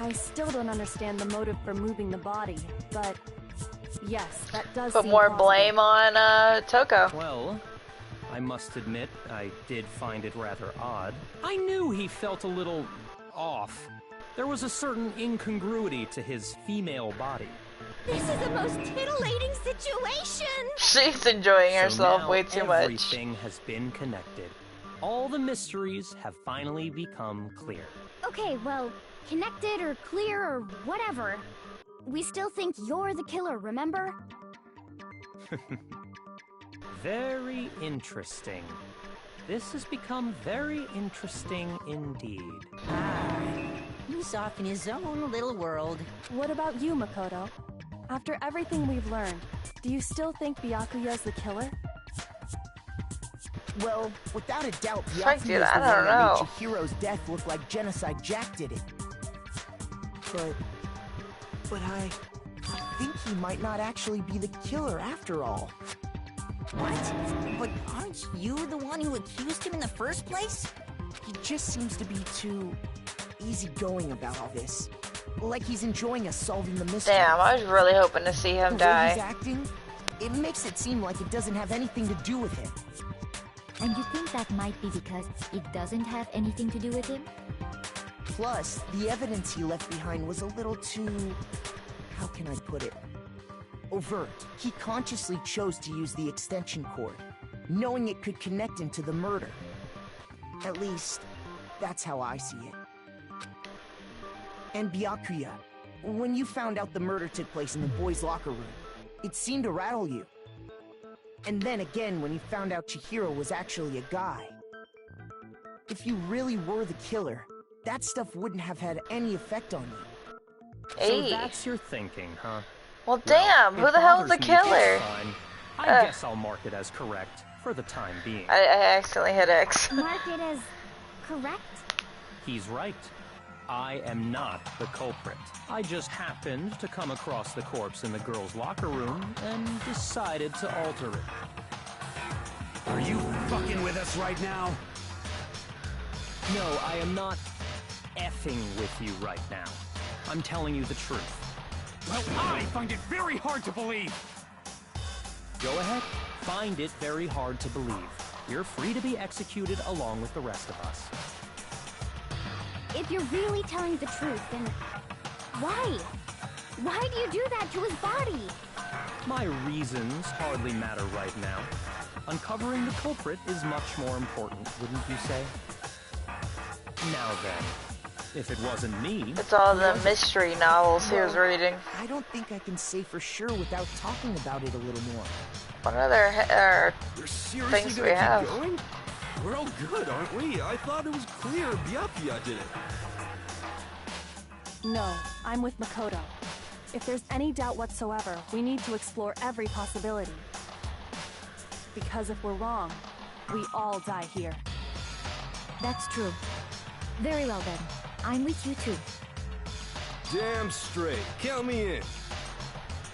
I still don't understand the motive for moving the body, but yes, that does Put seem more possible. blame on Toko. Well, I must admit, I did find it rather odd. I knew he felt a little off. There was a certain incongruity to his female body. This is the most titillating situation! She's enjoying herself now way too much. Everything has been connected. All the mysteries have finally become clear. Okay, well, connected or clear or whatever. We still think you're the killer, remember? Very interesting. This has become very interesting indeed. He's off in his own little world. What about you, Makoto? After everything we've learned, do you still think Byakuya's the killer? Well, without a doubt, Fuck, Byakuya's dude, the I one don't that know. made Chihiro's death look like Genocide Jack did it. But I think he might not actually be the killer after all. What? But aren't you the one who accused him in the first place? He just seems to be too easygoing about all this. Like he's enjoying us solving the mystery. Damn, I was really hoping to see him The way he's die. acting, it makes it seem like it doesn't have anything to do with him. And you think that might be because it doesn't have anything to do with him? Plus, the evidence he left behind was a little too... how can I put it? Overt. He consciously chose to use the extension cord, knowing it could connect him to the murder. At least, that's how I see it. And Byakuya, when you found out the murder took place in the boys' locker room, it seemed to rattle you. And then again when you found out Chihiro was actually a guy. If you really were the killer, that stuff wouldn't have had any effect on you. So that's your thinking, huh? Well, damn, who the hell's the bothers me, killer? it's fine. I guess I'll mark it as correct for the time being. I accidentally hit X. Mark it as correct? He's right. I am not the culprit. I just happened to come across the corpse in the girls' locker room and decided to alter it. Are you fucking with us right now? No, I am not effing with you right now. I'm telling you the truth. Well, I find it very hard to believe. Go ahead. Find it very hard to believe. you're free to be executed along with the rest of us. If you're really telling the truth, then why? Why do you do that to his body? My reasons hardly matter right now. Uncovering the culprit is much more important, wouldn't you say? Now then, if it wasn't me... It's all the mystery novels he was reading. I don't think I can say for sure without talking about it a little more. What other things we have? Going? We're all good, aren't we? I thought it was clear Byakuya did it. No, I'm with Makoto. If there's any doubt whatsoever, we need to explore every possibility. Because if we're wrong, we all die here. That's true. Very well then. I'm with you too. Damn straight. Count me in.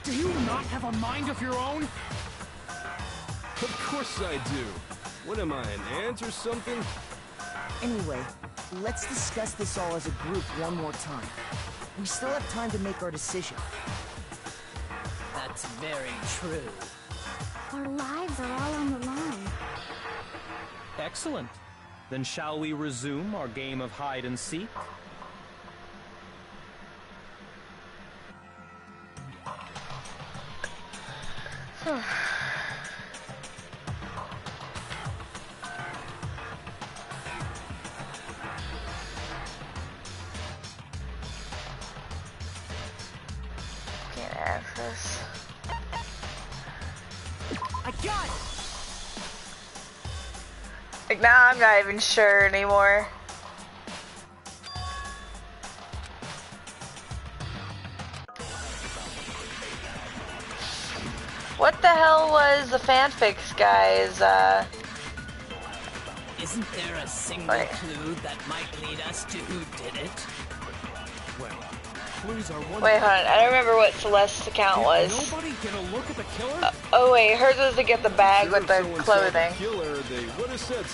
Do you not have a mind of your own? Of course I do. What am I, an ant or something? Anyway, let's discuss this all as a group one more time. We still have time to make our decision. That's very true. Our lives are all on the line. Excellent. Then shall we resume our game of hide and seek? Can't access. I got it! Like now I'm not even sure anymore. What the hell was the fanfics guys, Isn't there a single clue that might lead us to who did it? Well, clues are one. Wait, hold on. I don't remember what Celeste's account was. Nobody get a look at the killer? Oh wait, hers was to get the bag with the clothing.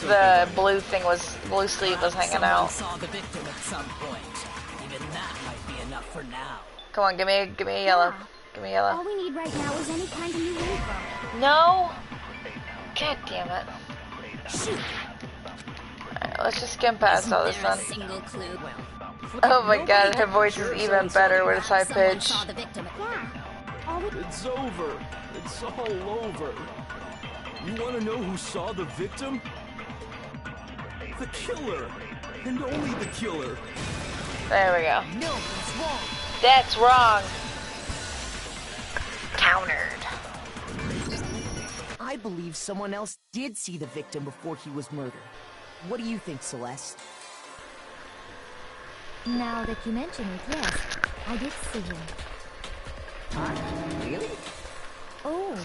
The blue thing was, blue sleeve was hanging out. Saw the victim at some point. Even that might be enough for now. Come on, give me a yellow. Yeah. Give me yellow. All we need right now is any kind of new info. No! God damn it. Alright, let's just skim past all this then. Single clue. Oh my god, her voice is even better when it's high pitched. It's over. It's all over. You want to know who saw the victim? The killer. And only the killer. There we go. No, that's wrong. That's wrong. Countered. I believe someone else did see the victim before he was murdered. What do you think, Celeste? Now that you mention it, yes, I did see him. Really? Oh,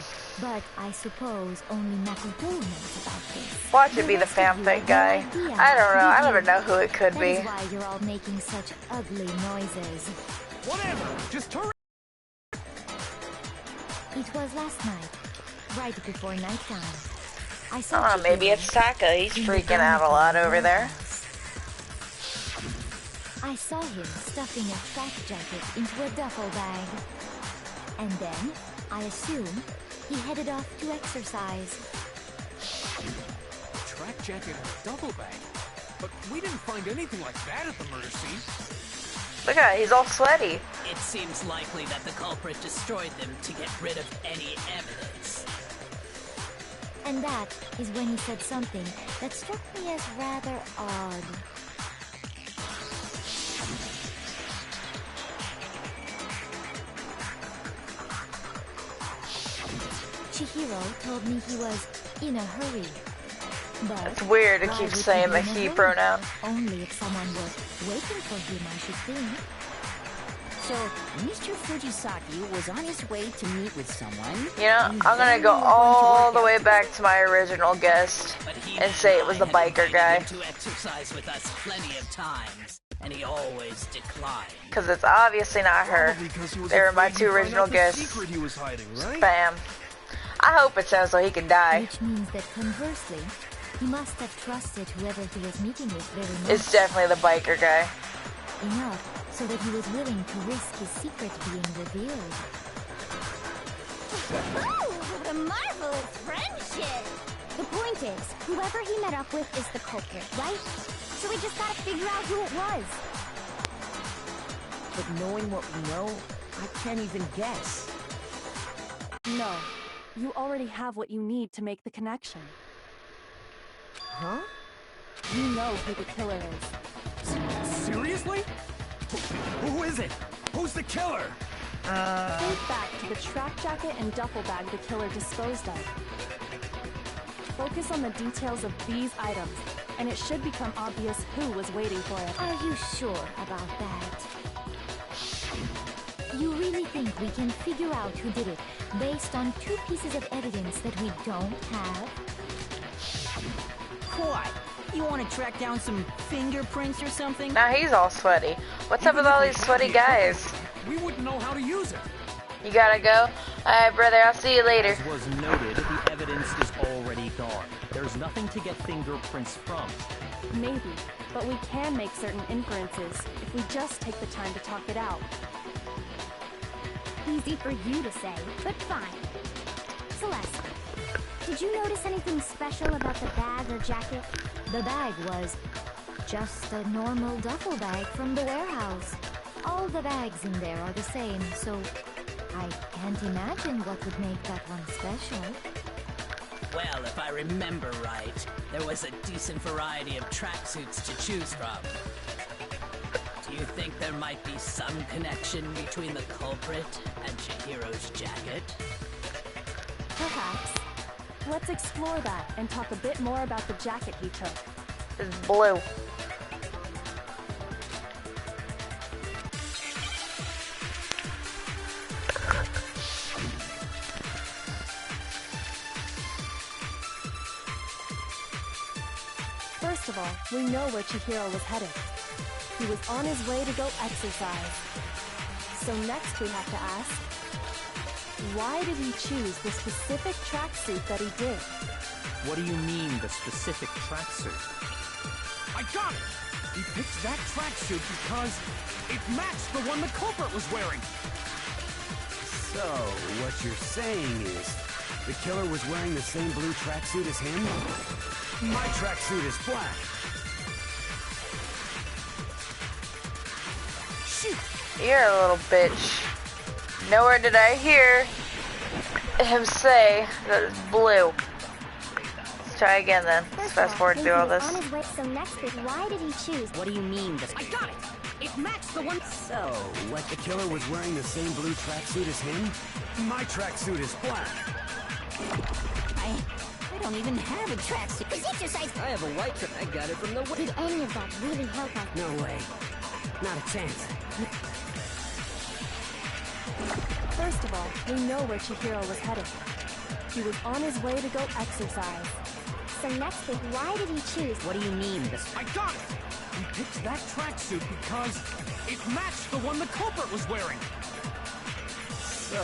but I suppose only Makoto knows about this. Watch it be the fanfic guy. I don't know. I never know who it could be. That is why you're all making such ugly noises. Whatever. Just hurry. It was last night, right before nighttime. I saw Oh, maybe it's Taka. He's freaking out a lot over there. I saw him stuffing a track jacket into a duffel bag. And then, I assume, he headed off to exercise. A track jacket and a duffel bag? But we didn't find anything like that at the murder scene. Look at it, he's all sweaty. It seems likely that the culprit destroyed them to get rid of any evidence. And that is when he said something that struck me as rather odd. Chihiro told me he was in a hurry. But it's weird to keep saying the he pronoun. Only if someone were waiting for him, I should think. So, Mr. Fujisaki was on his way to meet with someone. You know, I'm gonna go all the way back to my original guest and say it was the biker guy. To exercise with us plenty of times, and he always declined. Because it's obviously not her. They were my two original guests. Spam. I hope it sounds so he can die. Which means that conversely, he must have trusted whoever he was meeting with very much. It's definitely the biker guy. Enough so that he was willing to risk his secret being revealed. What a marvelous friendship! The point is, whoever he met up with is the culprit, right? So we just gotta figure out who it was. But knowing what we know, I can't even guess. No. You already have what you need to make the connection. Huh? You know who the killer is. Seriously? Who is it? Who's the killer? Think back to the track jacket and duffel bag the killer disposed of. Focus on the details of these items, and it should become obvious who was waiting for it. Are you sure about that? You really think we can figure out who did it based on 2 pieces of evidence that we don't have? What? You want to track down some fingerprints or something? Now he's all sweaty. What's up with all these sweaty guys? We wouldn't know how to use it. You gotta go? Alright, brother, I'll see you later. As was noted, the evidence is already gone. There's nothing to get fingerprints from. Maybe, but we can make certain inferences if we just take the time to talk it out. Easy for you to say, but fine. Celeste, did you notice anything special about the bag or jacket? The bag was just a normal duffel bag from the warehouse. All the bags in there are the same, so I can't imagine what would make that one special. Well, if I remember right, there was a decent variety of tracksuits to choose from. Do you think there might be some connection between the culprit and Chihiro's jacket? Perhaps. Let's explore that and talk a bit more about the jacket he took. It's blue. First of all, we know where Chihiro was headed. He was on his way to go exercise. So next we have to ask, why did he choose the specific tracksuit that he did? What do you mean, the specific tracksuit? I got it! He picked that tracksuit because it matched the one the culprit was wearing. So, what you're saying is, the killer was wearing the same blue tracksuit as him? My tracksuit is black. Shoot! You're a little bitch. Nowhere did I hear him say that it's blue. Let's try again then. Let's fast forward through all this. On his way, so next is why did he choose? What do you mean this? I got it! It matched the one... So, what, the killer was wearing the same blue tracksuit as him? My tracksuit is black. I don't even have a tracksuit. Cause exercise. I have a white track. I got it from the... Did any of that really help us? No way. Not a chance. First of all, we know where Chihiro was headed. He was on his way to go exercise. So next is why did he choose? What do you mean this? I got it! He picked that tracksuit because it matched the one the culprit was wearing. So,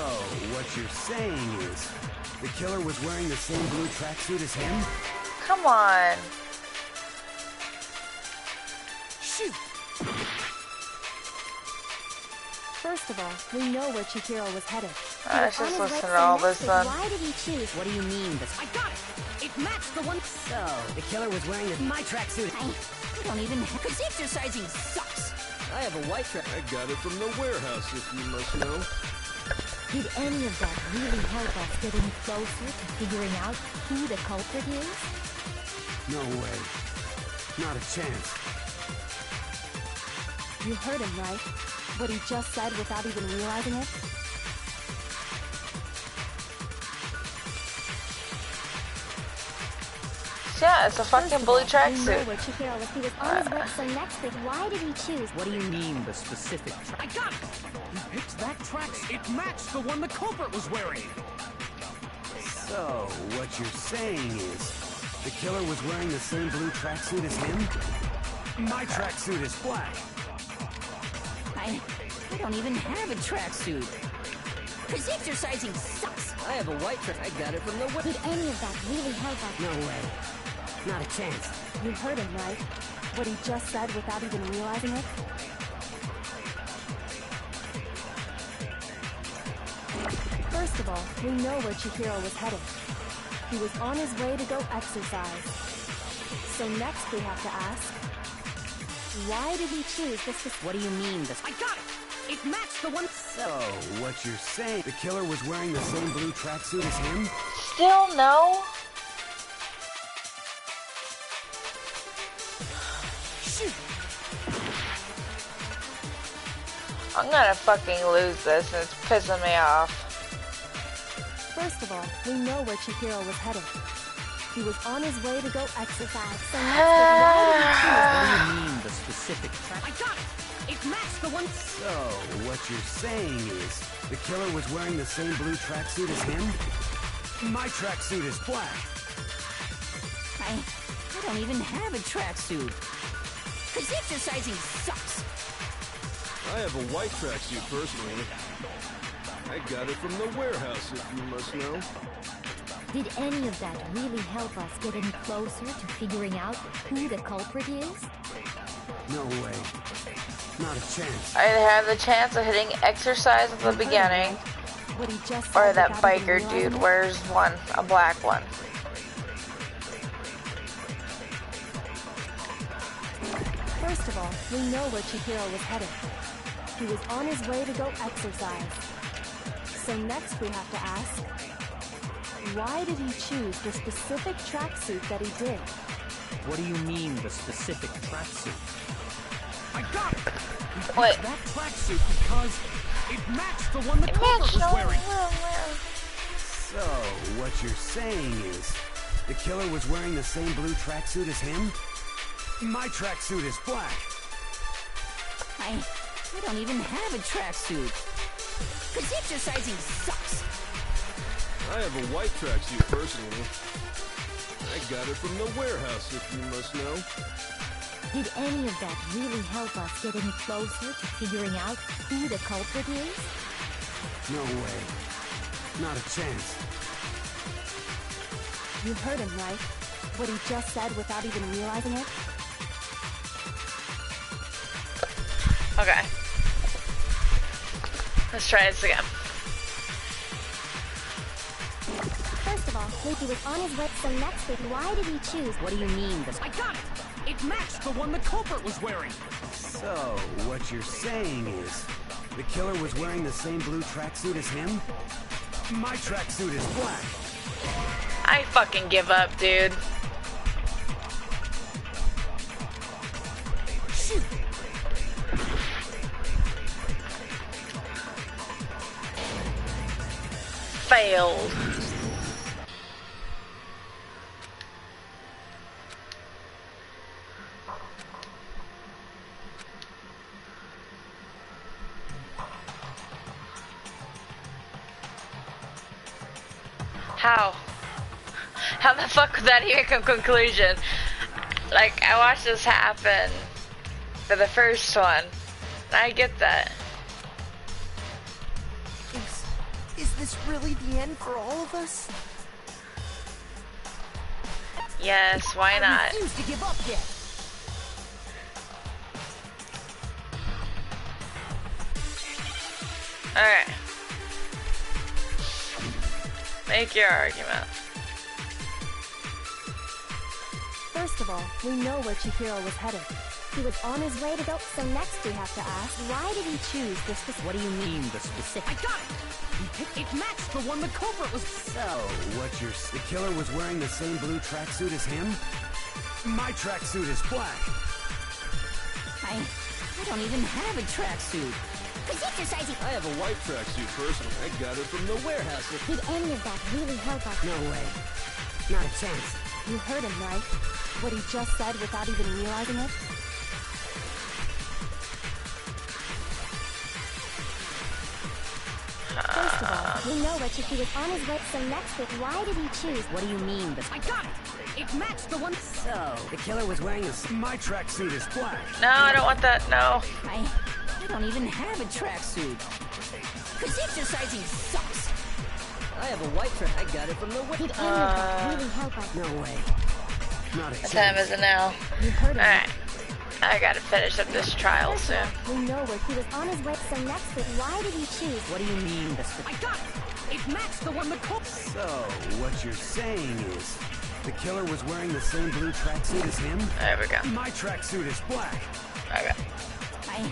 what you're saying is, the killer was wearing the same blue tracksuit as him? Come on. Shoot! First of all, we know where Chihiro was headed. Let's just listen to all this then. Why did he choose? What do you mean this? I got it! It matched the one... So, the killer was wearing my tracksuit. I don't even have... Because exercising sucks. I have a white track. I got it from the warehouse, if you must know. Did any of that really help us get any closer to figuring out who the culprit is? No way. Not a chance. You heard him, right? What he just said without even realizing it? Yeah, it's a fucking blue We know tracksuit. where Chihiro was. He was on his way. So next is why did he choose? What do you mean, the specific I got it! He picked that tracksuit. It matched the one the culprit was wearing. So, what you're saying is, the killer was wearing the same blue tracksuit as him? My tracksuit is black. I don't even have a tracksuit. Because exercising sucks. I have a white track. I got it from the... Did any of that really help us? No way. Not a chance. You heard him, right? What he just said without even realizing it? First of all, we know where Chihiro was headed. He was on his way to go exercise. So next we have to ask, why did he choose this? What do you mean, this? I got it! It matched the one. So, what you're saying, the killer was wearing the same blue tracksuit as him? Still no? Shoot! I'm gonna fucking lose this and it's pissing me off. First of all, we know where Chihiro was headed. He was on his way to go exercise. So next, why did he choose? What do you mean, the specific track? I got it! It matched the one. So, what you're saying is, the killer was wearing the same blue tracksuit as him? My tracksuit is black. I don't even have a tracksuit. Cause exercising sucks. I have a white tracksuit personally. I got it from the warehouse, if you must know. Did any of that really help us get any closer to figuring out who the culprit is? No way. Not a chance. I had the chance of hitting exercise at the beginning, What he just or said that without even biker realizing dude it? wears one, a black one. First of all, we know where Chihiro was headed. He was on his way to go exercise. So next we have to ask, why did he choose the specific tracksuit that he did? What do you mean, the specific tracksuit? I got it! He picked What? that tracksuit because it matched the one the culprit was wearing. So, what you're saying is, the killer was wearing the same blue tracksuit as him? My tracksuit is black. I don't even have a tracksuit. Cause exercising sucks. I have a white tracksuit personally. I got it from the warehouse, if you must know. Did any of that really help us get any closer to figuring out who the culprit is? No way. Not a chance. You heard him, right? What he just said without even realizing it? Okay. Let's try this again. First of all, Luffy was on his way, so next week, why did he choose? What do you mean, this? I got it! It matched the one the culprit was wearing. So, what you're saying is, the killer was wearing the same blue tracksuit as him? My tracksuit is black. I fucking give up, dude. Shoot! Failed. How? How the fuck would that even come conclusion? Like, I watched this happen for the first one, and I get that. Is this really the end for all of us? Yes, why not? I refuse to give up yet. Alright. Make your argument. First of all, we know where Chihiro was headed. He was on his way to go, so next we have to ask, why did he choose this specific... What do you mean, the specific? I got it! It matched the one the culprit was... So, what you're... The killer was wearing the same blue tracksuit as him? My tracksuit is black. I don't even have a tracksuit. Cause exercising... I have a white tracksuit personally. I got it from the warehouse. Did any of that really help us? No way. Not a chance. You heard him, right? What he just said without even realizing it? First of all, we know Richard, he was on his way, so next week, why did he choose? What do you mean, this? I got it! It matched the one... So, the killer was wearing a... My tracksuit is black. No, I don't want that, no. I don't even have a tracksuit. Cause exercising sucks. I have a white track. I got it from the... Did any of that really help us? No way. Not a What chance. time is it now? You heard him. Alright. I gotta finish up this trial soon. We know where he was on his way, so next week, why did he choose? What do you mean, this? I got it! It matched the one the So, what you're saying is, the killer was wearing the same blue tracksuit as him? There we go. My tracksuit is black. Okay. I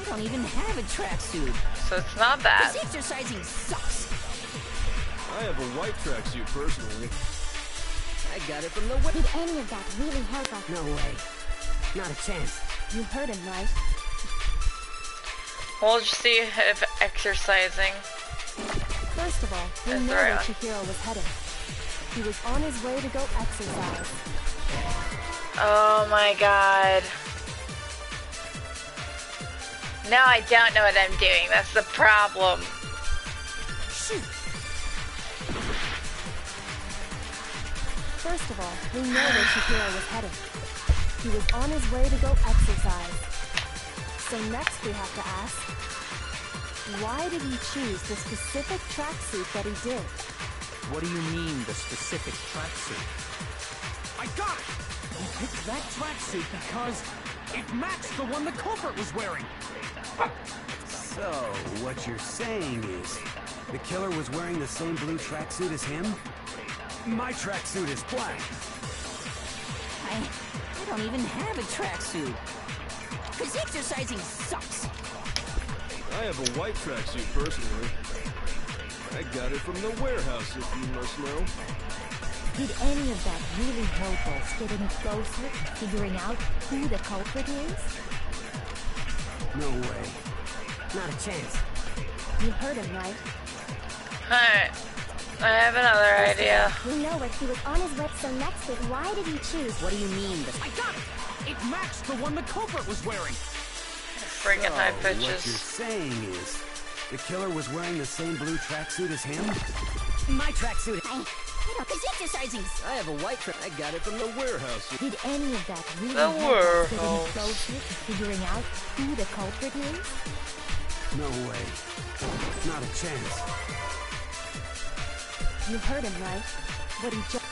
don't even have a tracksuit. So it's not that. This exercising sucks. I have a white tracksuit personally. I got it from the Did any of that really help us? No way. Not a chance. You heard him, right? We'll just see if exercising. First of all, we That's know right. where Chihiro was heading. He was on his way to go exercise. Oh my god. Now I don't know what I'm doing. That's the problem. Shoot! First of all, we know where Chihiro was heading. He was on his way to go exercise. So next we have to ask, why did he choose the specific tracksuit that he did? What do you mean, the specific tracksuit? I got it! He picked that tracksuit because it matched the one the culprit was wearing. So, what you're saying is, the killer was wearing the same blue tracksuit as him? My tracksuit is black. I don't even have a tracksuit. Cause exercising sucks. I have a white tracksuit personally. I got it from the warehouse, if you must know. Did any of that really help us get any closer to figuring out who the culprit is? No way. Not a chance. You heard him, right? Alright. I have another idea. We know where he was on his way, so next is why did he choose? What do you mean? I got it! It matched the one the culprit was wearing. Freaking high What you're pitches. saying is, the killer was wearing the same blue tracksuit as him? My tracksuit. Cause exercising. I have a white track. I got it from the warehouse. Did any of that really The help us get any warehouse. closer to figuring out who the culprit is? No way. Not a chance. You heard him, right? What he just...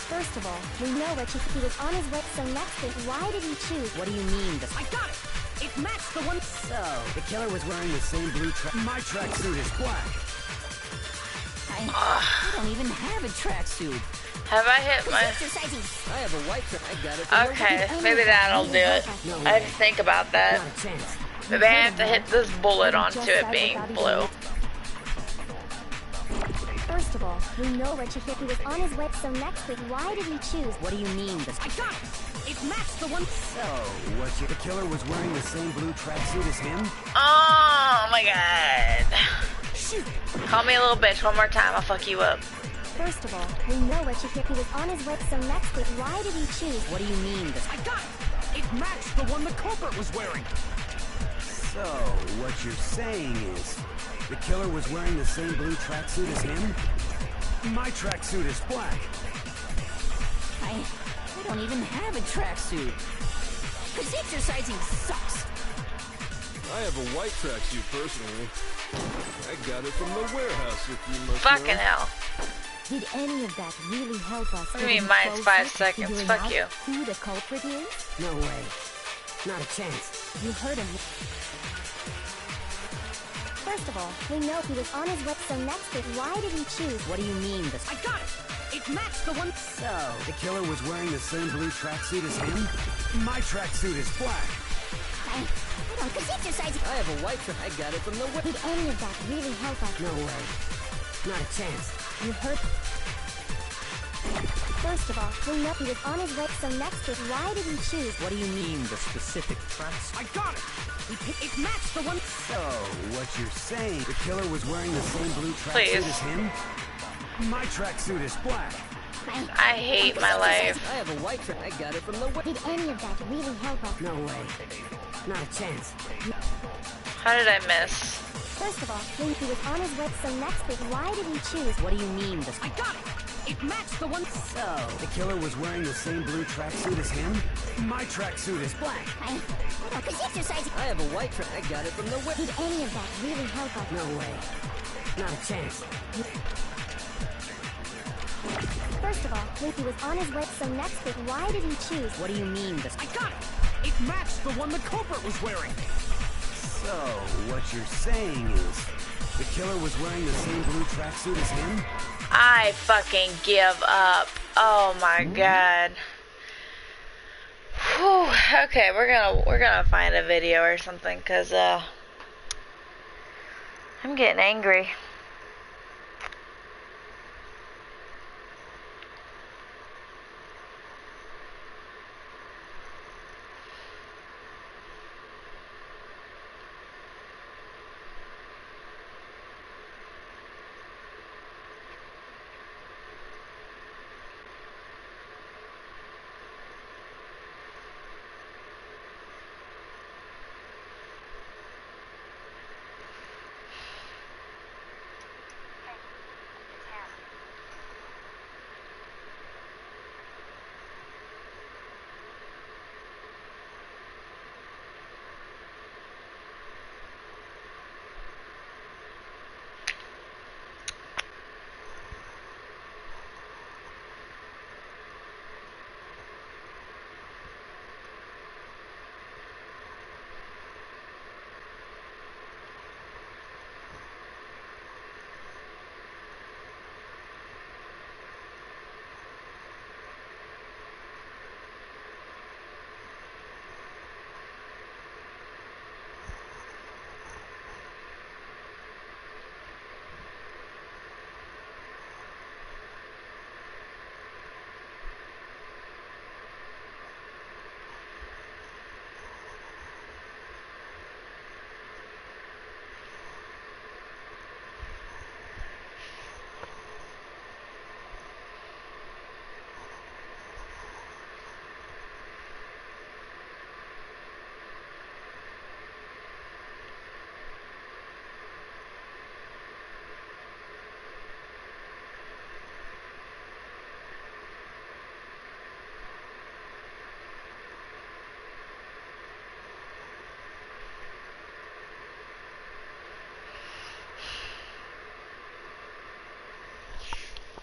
First of all, We know where he was on his way, so next is why did he choose? What do you mean? I got it! It matched the one. So, the killer was wearing the same blue My tracksuit is black. I don't even have a tracksuit. Have I hit my... Exercising. I have a white track. I got it from Okay, maybe that'll do it. I didn't think about that. Not a chance. Maybe I have to hit this bullet onto it being blue. First of all, we know where he was on his way, so next is why did he choose? What do you mean? I got it! It matched the one. So, the killer was wearing the same blue tracksuit as him? Oh my god. Shoot! Call me a little bitch one more time, I'll fuck you up. First of all, we know where he was on his way, so next is why did he choose? What do you mean? I got it! It matched the one the culprit was wearing. So, what you're saying is, the killer was wearing the same blue tracksuit as him? My tracksuit is black. I don't even have a tracksuit. Cause exercising sucks. I have a white tracksuit personally. I got it from the warehouse, if you must Fucking know. hell. Did any of that really help us What do get you mean, any minus closer 5 to seconds? figuring Fuck out you. who the culprit is? No way. Not a chance. You heard him. First of all, we know he was on his way, so next is why did he choose? What do you mean? I got it! It matched the one. So, the killer was wearing the same blue tracksuit as him? My tracksuit is black. Cause exercising. I have a white track. I got it from the Did any of that really help us? No way. Not a chance. You heard... First of all, we know he was on his way, so next is why did he choose? What do you mean, the specific tracksuit? I got it! It matched the one. So, what you're saying, the killer was wearing the same blue Please. tracksuit as him? My tracksuit is black. I hate my life. I have a white track. I got it from the Did any of that really help us? No way. Not a chance. How did I miss? First of all, when he was on his way, so next is why did he choose? What do you mean? I got it! It matched the one. So, the killer was wearing the same blue tracksuit as him? My tracksuit is black. Cause exercising. I have a white track. I got it from the Did any of that really help us? No way. Not a chance. First of all, when he was on his way, so next is why did he choose? What do you mean? I got it! It matched the one the culprit was wearing. So, what you're saying is, the killer was wearing the same blue tracksuit as him? I fucking give up. Oh my god. Whew. Okay, we're gonna find a video or something, cause I'm getting angry.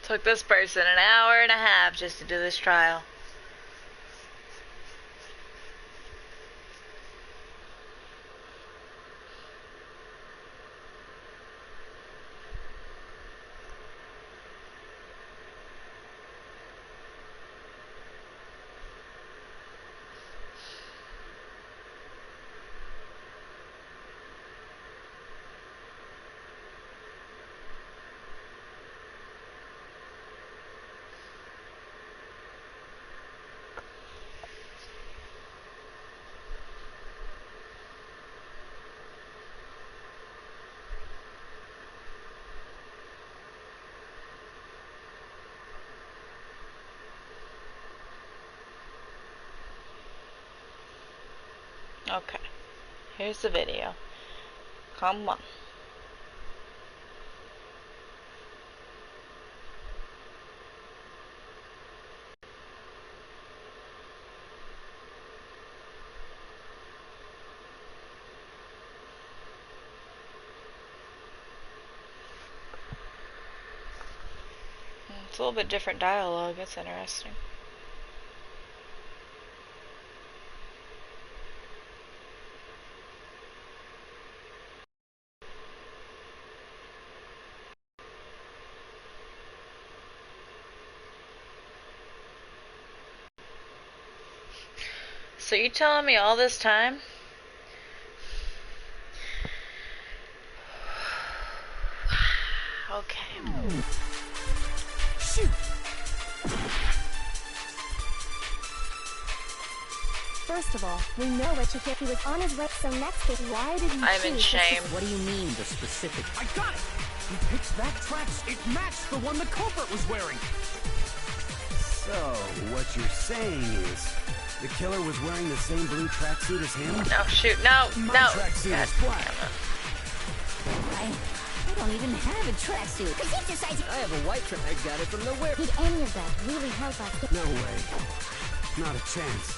Took this person an hour and a half just to do this trial. Okay, here's the video. Come on. It's a little bit different dialogue. It's interesting. So you telling me all this time? Okay. Shoot! First of all, we know what you he was on his way, so next week, why did you I'm in shame. What do you mean, the specific? I got it! He picked that tracks. It matched the one the culprit was wearing. So, what you're saying is, the killer was wearing the same blue tracksuit as him? No, shoot, no, My no. tracksuit is black. I don't even have a tracksuit. I have a white track. I got it from the wear. Did any of that really help us? No way. Not a chance.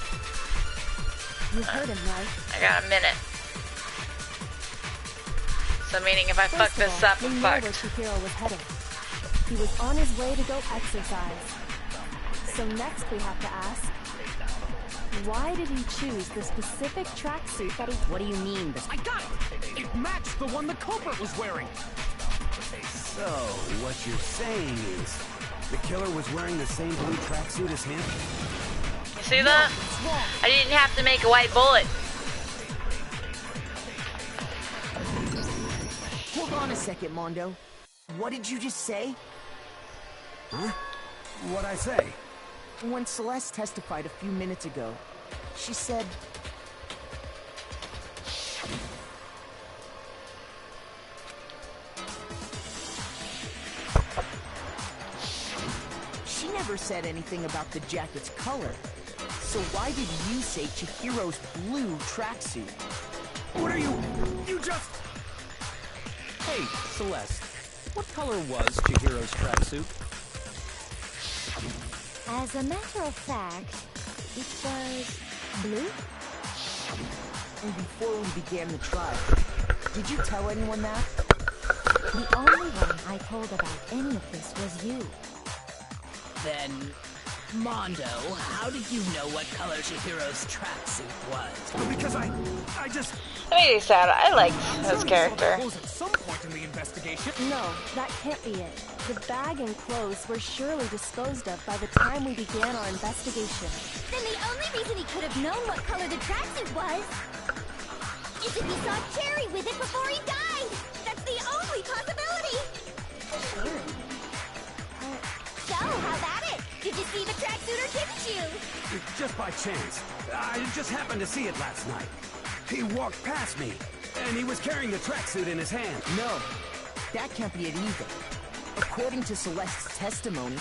You heard him, right? I got a minute. So meaning if I fuck this up, I'm we know where fucked. Chihiro was heading. He was on his way to go exercise. So next we have to ask, Why did he choose the specific tracksuit that he... What do you mean? I got it! It matched the one the culprit was wearing! So, what you're saying is, the killer was wearing the same blue tracksuit as him? You see that? I didn't have to make a white bullet. Hold on a second, Mondo. What did you just say? Huh? What'd I say? When Celeste testified a few minutes ago, she said... She never said anything about the jacket's color. So why did you say Chihiro's blue tracksuit? What are you... You just... Hey, Celeste, what color was Chihiro's tracksuit? As a matter of fact, it was blue. And before we began the trial, did you tell anyone that? The only one I told about any of this was you. Then, Mondo, how did you know what color Chihiro's tracksuit was? Because I just... That made me sad. I liked his character. At some point in the investigation. No, that can't be it. The bag and clothes were surely disposed of by the time we began our investigation. Then the only reason he could have known what color the tracksuit was is if he saw Cherry with it before he died. That's the only possibility. Cherry? So, how about it? Did you see the tracksuit or didn't you? Just by chance. I just happened to see it last night. He walked past me, and he was carrying the tracksuit in his hand. No, that can't be it either. According to Celeste's testimony,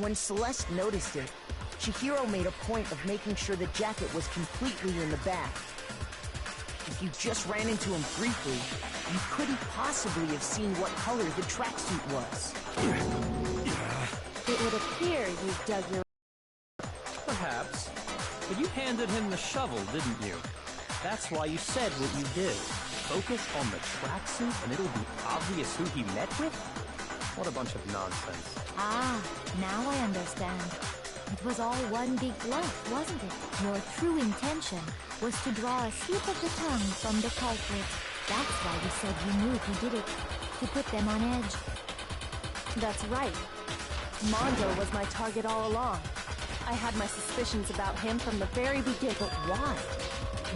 when Celeste noticed it, Chihiro made a point of making sure the jacket was completely in the bag. If you just ran into him briefly, you couldn't possibly have seen what color the tracksuit was. It would appear you dug your... Perhaps. But you handed him the shovel, didn't you? That's why you said what you did. Focus on the tracksuit and it'll be obvious who he met with? What a bunch of nonsense. Ah, now I understand. It was all one big bluff, wasn't it? Your true intention was to draw a slip of the tongue from the culprit. That's why you said you knew who did it, to put them on edge. That's right. Mondo was my target all along. I had my suspicions about him from the very beginning. But why?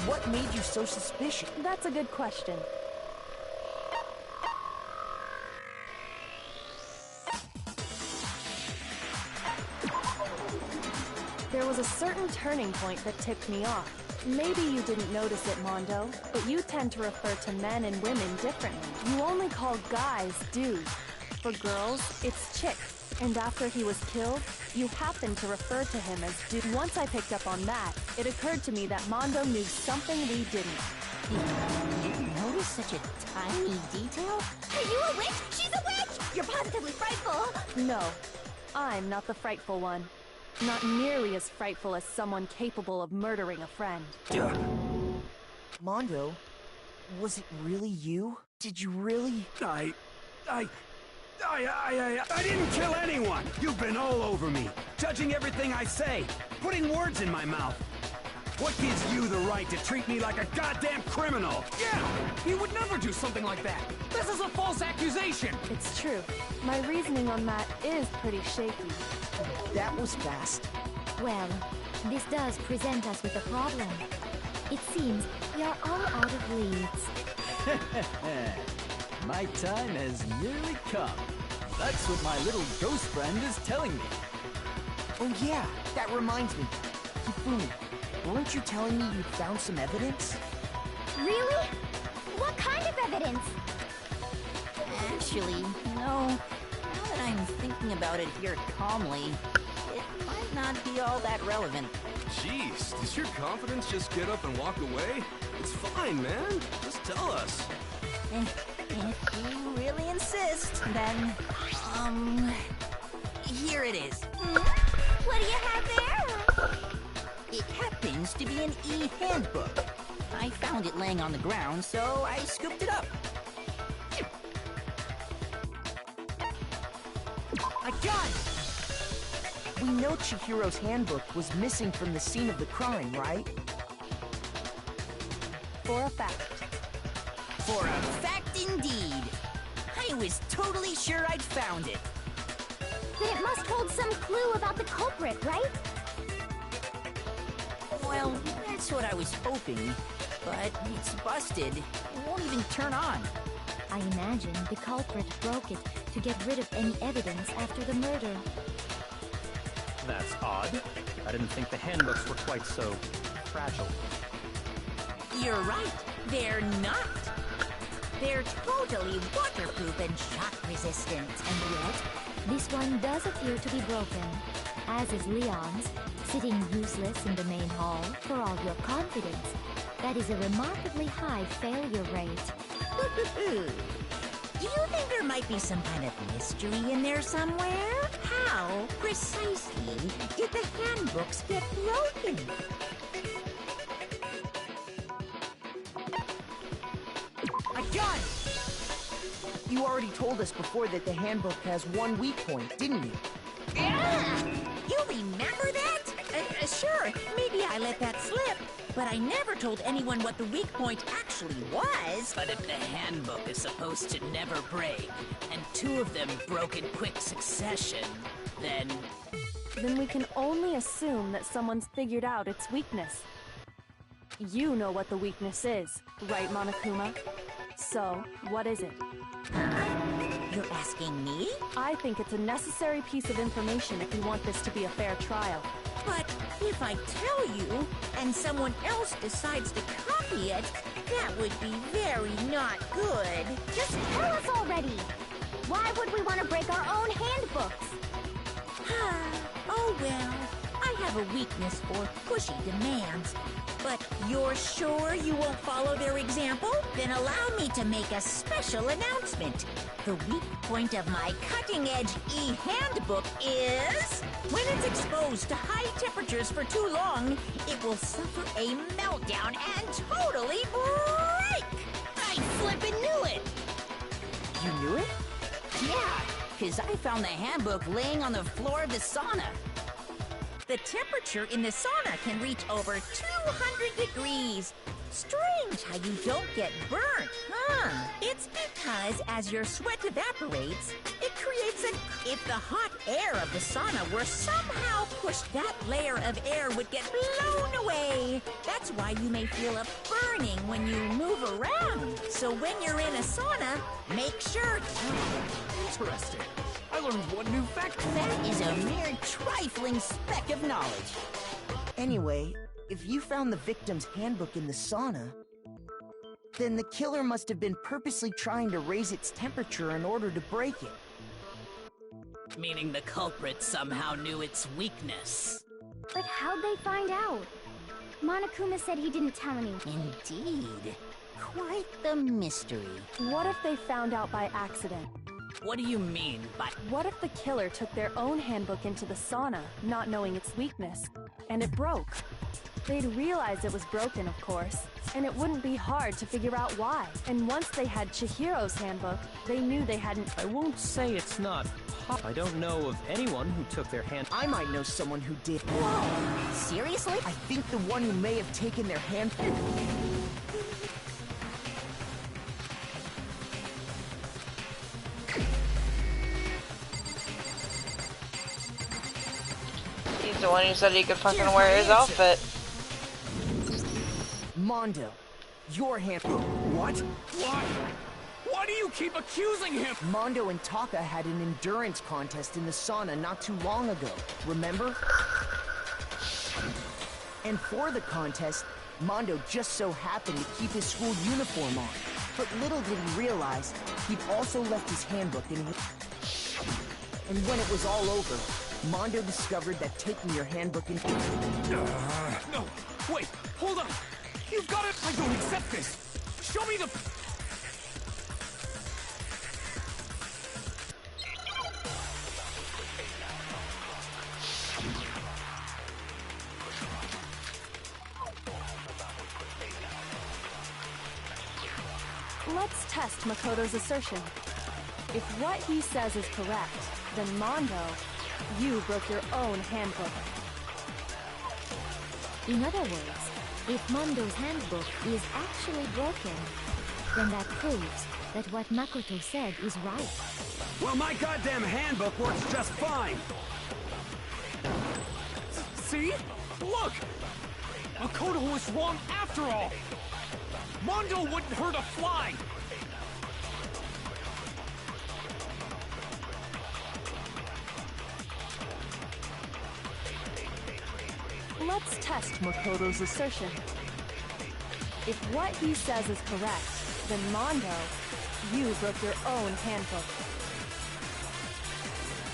What made you so suspicious? That's a good question. There was a certain turning point that tipped me off. Maybe you didn't notice it, Mondo, but you tend to refer to men and women differently. You only call guys dudes. For girls, it's chicks. And after he was killed, you happened to refer to him as dude. Once I picked up on that, it occurred to me that Mondo knew something we didn't. You notice such a tiny detail? Are you a witch? She's a witch! You're positively frightful! No, I'm not the frightful one. Not nearly as frightful as someone capable of murdering a friend. Mondo, was it really you? Did you really? I didn't kill anyone! You've been all over me, judging everything I say, putting words in my mouth. What gives you the right to treat me like a goddamn criminal? Yeah! He would never do something like that! This is a false accusation! It's true. My reasoning on that is pretty shaky. That was fast. Well, this does present us with a problem. It seems we are all out of leads. My time has nearly come. That's what my little ghost friend is telling me. Oh yeah, that reminds me. Hifumi, weren't you telling me you found some evidence? Really? What kind of evidence? Actually, no. Now that I'm thinking about it here calmly, it might not be all that relevant. Jeez, does your confidence just get up and walk away? It's fine, man. Just tell us. If you really insist, then, here it is. What do you have there? It happens to be an e-handbook. I found it laying on the ground, so I scooped it up. I got it! We know Chihiro's handbook was missing from the scene of the crime, right? For a fact. For a fact indeed. I was totally sure I'd found it. Then it must hold some clue about the culprit, right? Well, that's what I was hoping. But it's busted. It won't even turn on. I imagine the culprit broke it to get rid of any evidence after the murder. That's odd. I didn't think the handbooks were quite so fragile. You're right. They're not. They're totally waterproof and shock resistant. And yet, this one does appear to be broken, as is Leon's, sitting useless in the main hall for all your confidence. That is a remarkably high failure rate. Do you think there might be some kind of mystery in there somewhere? How precisely did the handbooks get broken? I got it! You already told us before that the handbook has one weak point, didn't you? Yeah! You remember that? Sure, maybe I let that slip. But I never told anyone what the weak point actually was. But if the handbook is supposed to never break, and two of them broke in quick succession, then we can only assume that someone's figured out its weakness. You know what the weakness is, right, Monokuma? So, what is it? You're asking me? I think it's a necessary piece of information if you want this to be a fair trial. But if I tell you, and someone else decides to copy it, that would be very not good. Just tell us already! Why would we want to break our own handbooks? Oh well, I have a weakness for pushy demands. But you're sure you won't follow their example? Then allow me to make a special announcement. The weak point of my cutting-edge e-handbook is... when it's exposed to high temperatures for too long, it will suffer a meltdown and totally break! I flippin' knew it! You knew it? Yeah, because I found the handbook laying on the floor of the sauna. The temperature in the sauna can reach over 200 degrees. Strange how you don't get burnt, huh? It's because as your sweat evaporates, it creates a... If the hot air of the sauna were somehow pushed, that layer of air would get blown away. That's why you may feel a burning when you move around. So when you're in a sauna, make sure... Interesting. I learned one new fact. That is a mere trifling speck of knowledge. Anyway, if you found the victim's handbook in the sauna, then the killer must have been purposely trying to raise its temperature in order to break it. meaning the culprit somehow knew its weakness. But how'd they find out? Monokuma said he didn't tell anyone. Indeed. Quite the mystery. What if they found out by accident? What do you mean by... What if the killer took their own handbook into the sauna, not knowing its weakness, and it broke? They'd realize it was broken, of course, and it wouldn't be hard to figure out why. And once they had Chihiro's handbook, they knew they hadn't... I won't say it's not possible. I don't know of anyone who took their hand... I might know someone who did. Whoa! Seriously? I think the one who may have taken their handbook... He's the one who said he could fucking wear his outfit. Mondo, your handbook. What? Why? Why do you keep accusing him? Mondo and Taka had an endurance contest in the sauna not too long ago, remember? And for the contest, Mondo just so happened to keep his school uniform on. But little did he realize, he'd also left his handbook in his... And when it was all over, Mondo discovered that taking your handbook in... No, wait, hold on. You've got it. I don't accept this. Show me the... Let's test Makoto's assertion. If what he says is correct, then Mondo, you broke your own handbook. In other words, if Mondo's handbook is actually broken, then that proves that what Makoto said is right. Well, my goddamn handbook works just fine. See? Look! Makoto was wrong after all! Mondo wouldn't hurt a fly! Let's test Makoto's assertion. If what he says is correct, then Mondo, you broke your own handbook.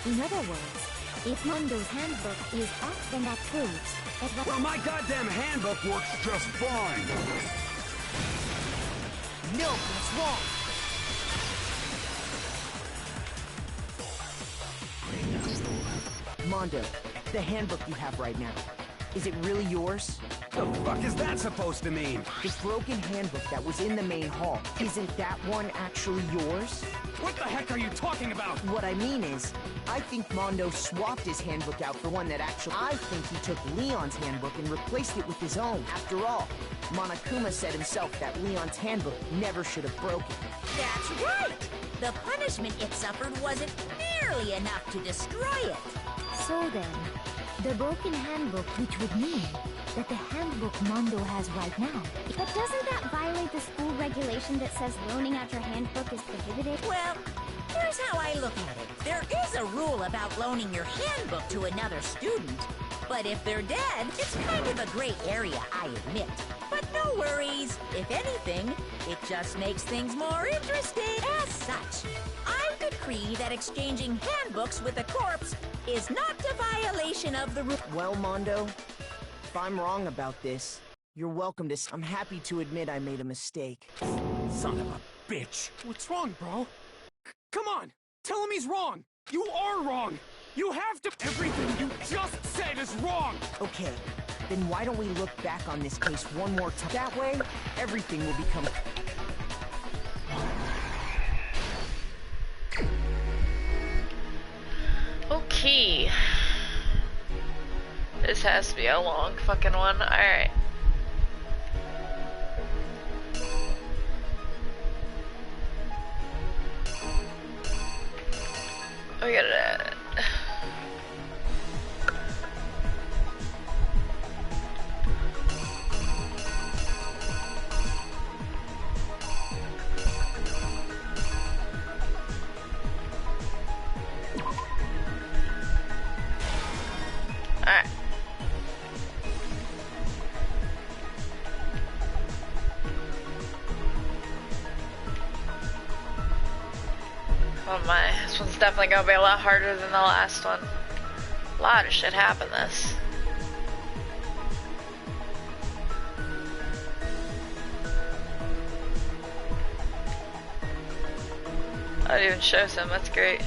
In other words, if Mondo's handbook is off, then that proves that what— Well, my goddamn handbook works just fine. No, that's wrong. Mondo, the handbook you have right now, is it really yours? The fuck is that supposed to mean? The broken handbook that was in the main hall, isn't that one actually yours? What the heck are you talking about? What I mean is, I think Mondo swapped his handbook out for one that actually— I think he took Leon's handbook and replaced it with his own. After all, Monokuma said himself that Leon's handbook never should have broken. That's right! The punishment it suffered wasn't nearly enough to destroy it. So then, the broken handbook, which would mean that the handbook Mondo has right now— But doesn't that violate the school regulation that says loaning out your handbook is prohibited? Well, here's how I look at it. There is a rule about loaning your handbook to another student. But if they're dead, it's kind of a gray area, I admit. But no worries. If anything, it just makes things more interesting. As such, I decree that exchanging handbooks with a corpse is not a violation of the rule. Well, Mondo, if I'm wrong about this, you're welcome to— I'm happy to admit I made a mistake. Son of a bitch. What's wrong, bro? Come on! Tell him he's wrong! You are wrong! You have to— Everything you just said is wrong! Okay, then why don't we look back on this case one more time? That way, everything will become— Okay. This has to be a long fucking one. Alright. We gotta... Alright. Oh my, this one's definitely gonna be a lot harder than the last one. A lot of shit happened this. Oh, it even shows him, that's great.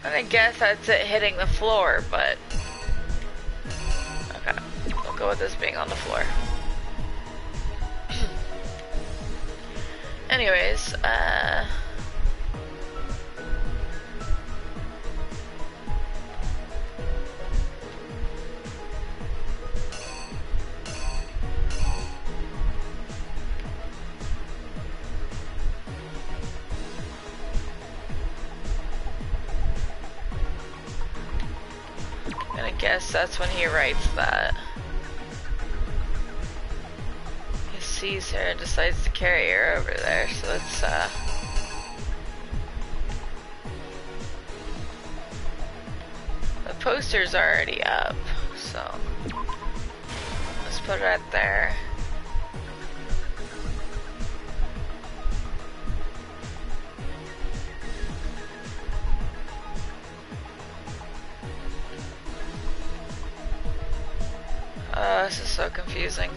I guess that's it hitting the floor, but okay, we'll go with this being on the floor. Anyways, and I guess that's when he writes that. He sees her and decides to carry her over there, so let's the poster's already up, so let's put it right there. This is so confusing.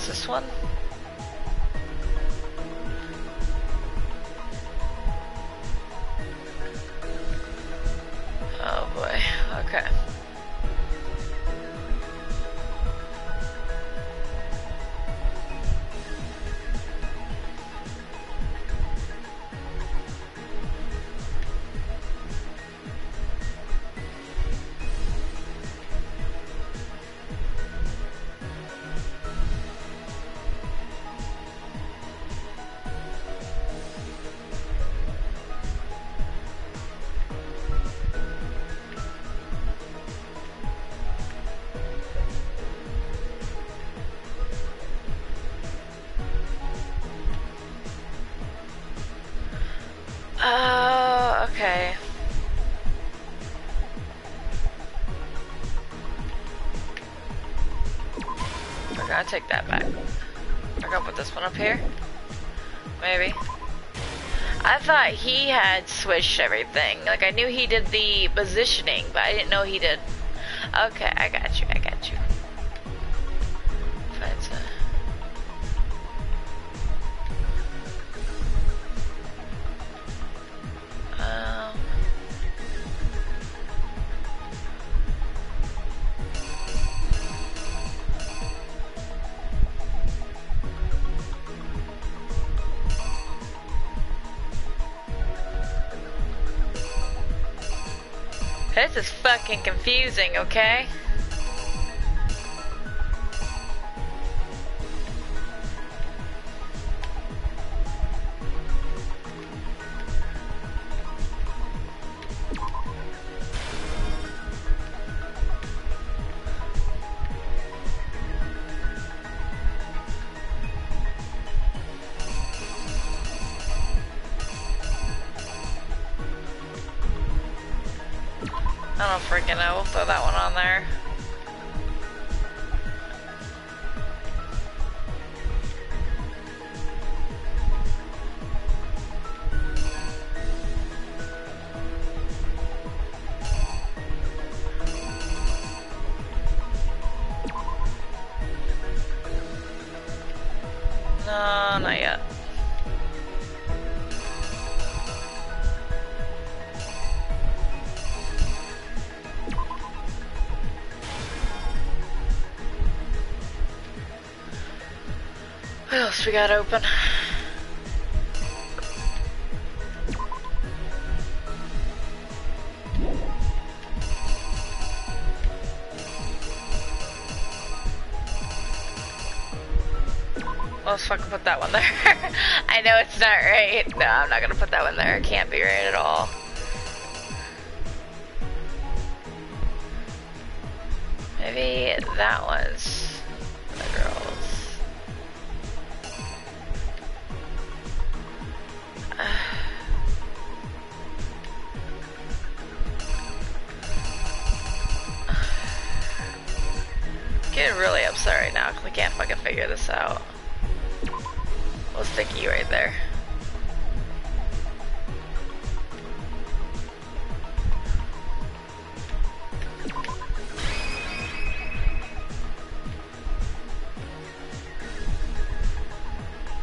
What's this one? Oh boy, okay. Oh, okay. We're gonna take that back. We're gonna put this one up here. Maybe. I thought he had switched everything. Like, I knew he did the positioning, but I didn't know he did. Okay, I got you, I got you. That's This is fucking confusing, okay? I don't freaking know. We'll throw that one on there. No, not yet. What else we got open? Let's fucking put that one there. I know it's not right. No, I'm not gonna put that one there. It can't be right at all. Maybe that one's the girls. Getting really upset right now because I can't fucking figure this out. We'll stick you right there.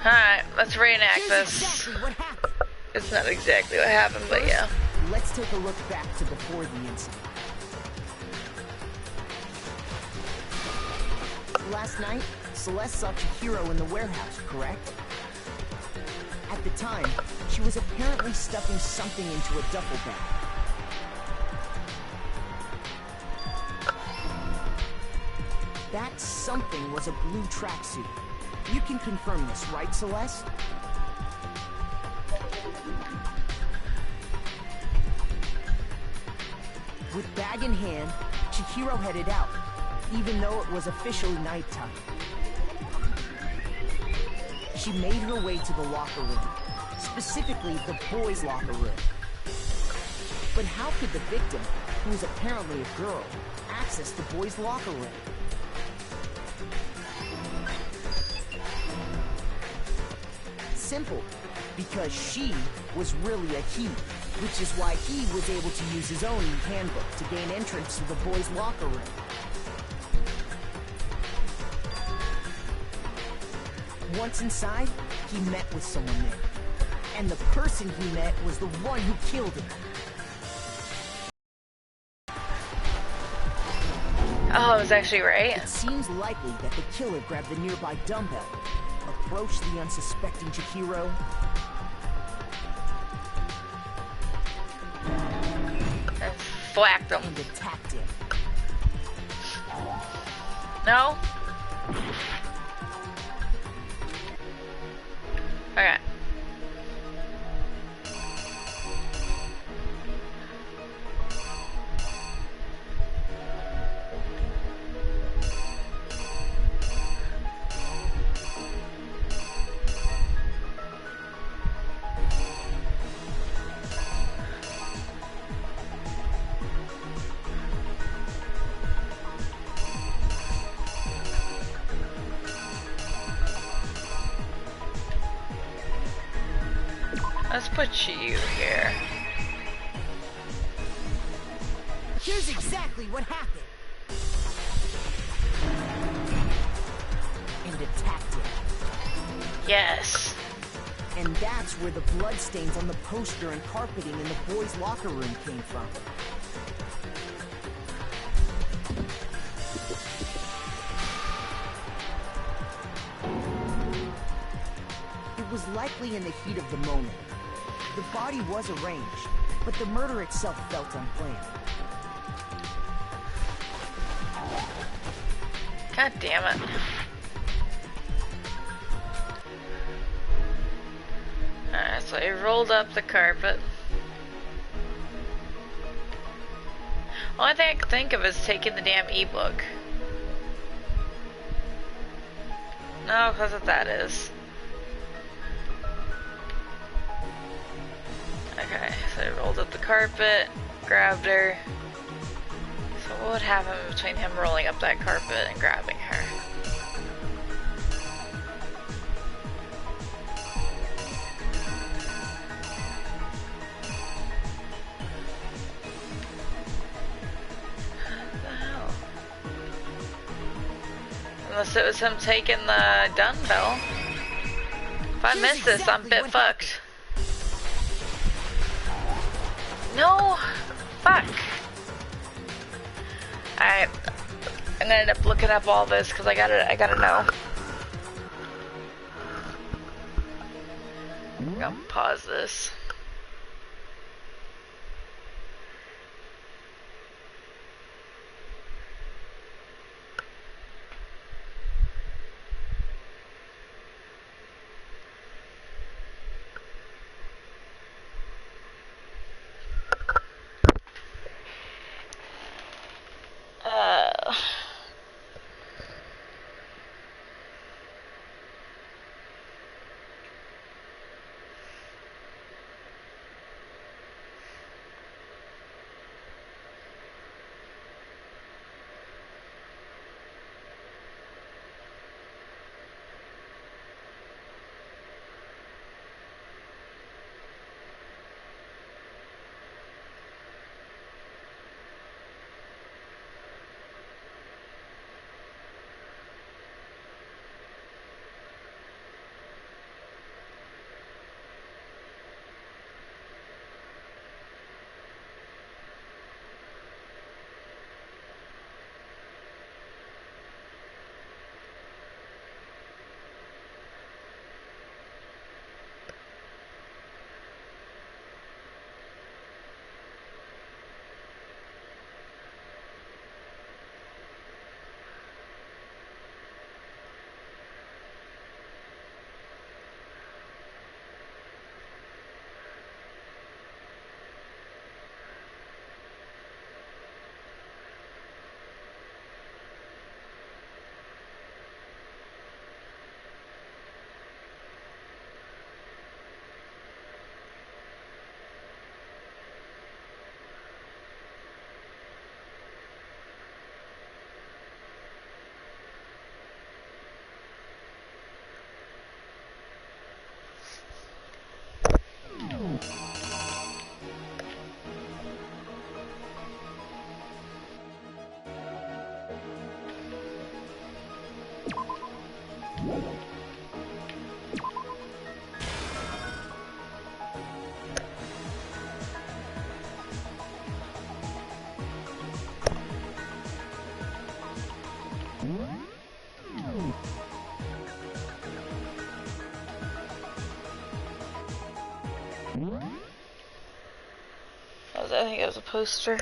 Alright, let's reenact this. Exactly what happened. It's not exactly what happened, but yeah. Let's take a look back to before the incident. Last night, Celeste saw Chihiro in the warehouse, correct? At the time, she was apparently stuffing something into a duffel bag. That something was a blue tracksuit. You can confirm this, right, Celeste? With bag in hand, Chihiro headed out, even though it was officially nighttime. She made her way to the locker room, specifically the boys' locker room. But how could the victim, who was apparently a girl, access the boys' locker room? Simple, because she was really a he, which is why he was able to use his own handbook to gain entrance to the boys' locker room. Once inside, he met with someone there. And the person he met was the one who killed him. Oh, I was actually right. It seems likely that the killer grabbed the nearby dumbbell, approached the unsuspecting Chihiro, and thwacked him. And attacked him. No? Okay. Let's put you here. Here's exactly what happened. And attacked him. Yes. And that's where the bloodstains on the poster and carpeting in the boys' locker room came from. It was likely in the heat of the moment. The body was arranged, but the murder itself felt unplanned. God damn it. Alright, so he rolled up the carpet. Only thing I can think of is taking the damn ebook. No, because what that is. Okay, so he rolled up the carpet, grabbed her. So what would happen between him rolling up that carpet and grabbing her? What the hell? Unless it was him taking the dumbbell. If I miss this, I'm bit fucked. No! Fuck! Alright. I'm gonna end up looking up all this because I gotta know. I'm gonna pause this. I think it was a poster.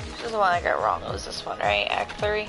This is the one I got wrong. It was this one, right? Act 3.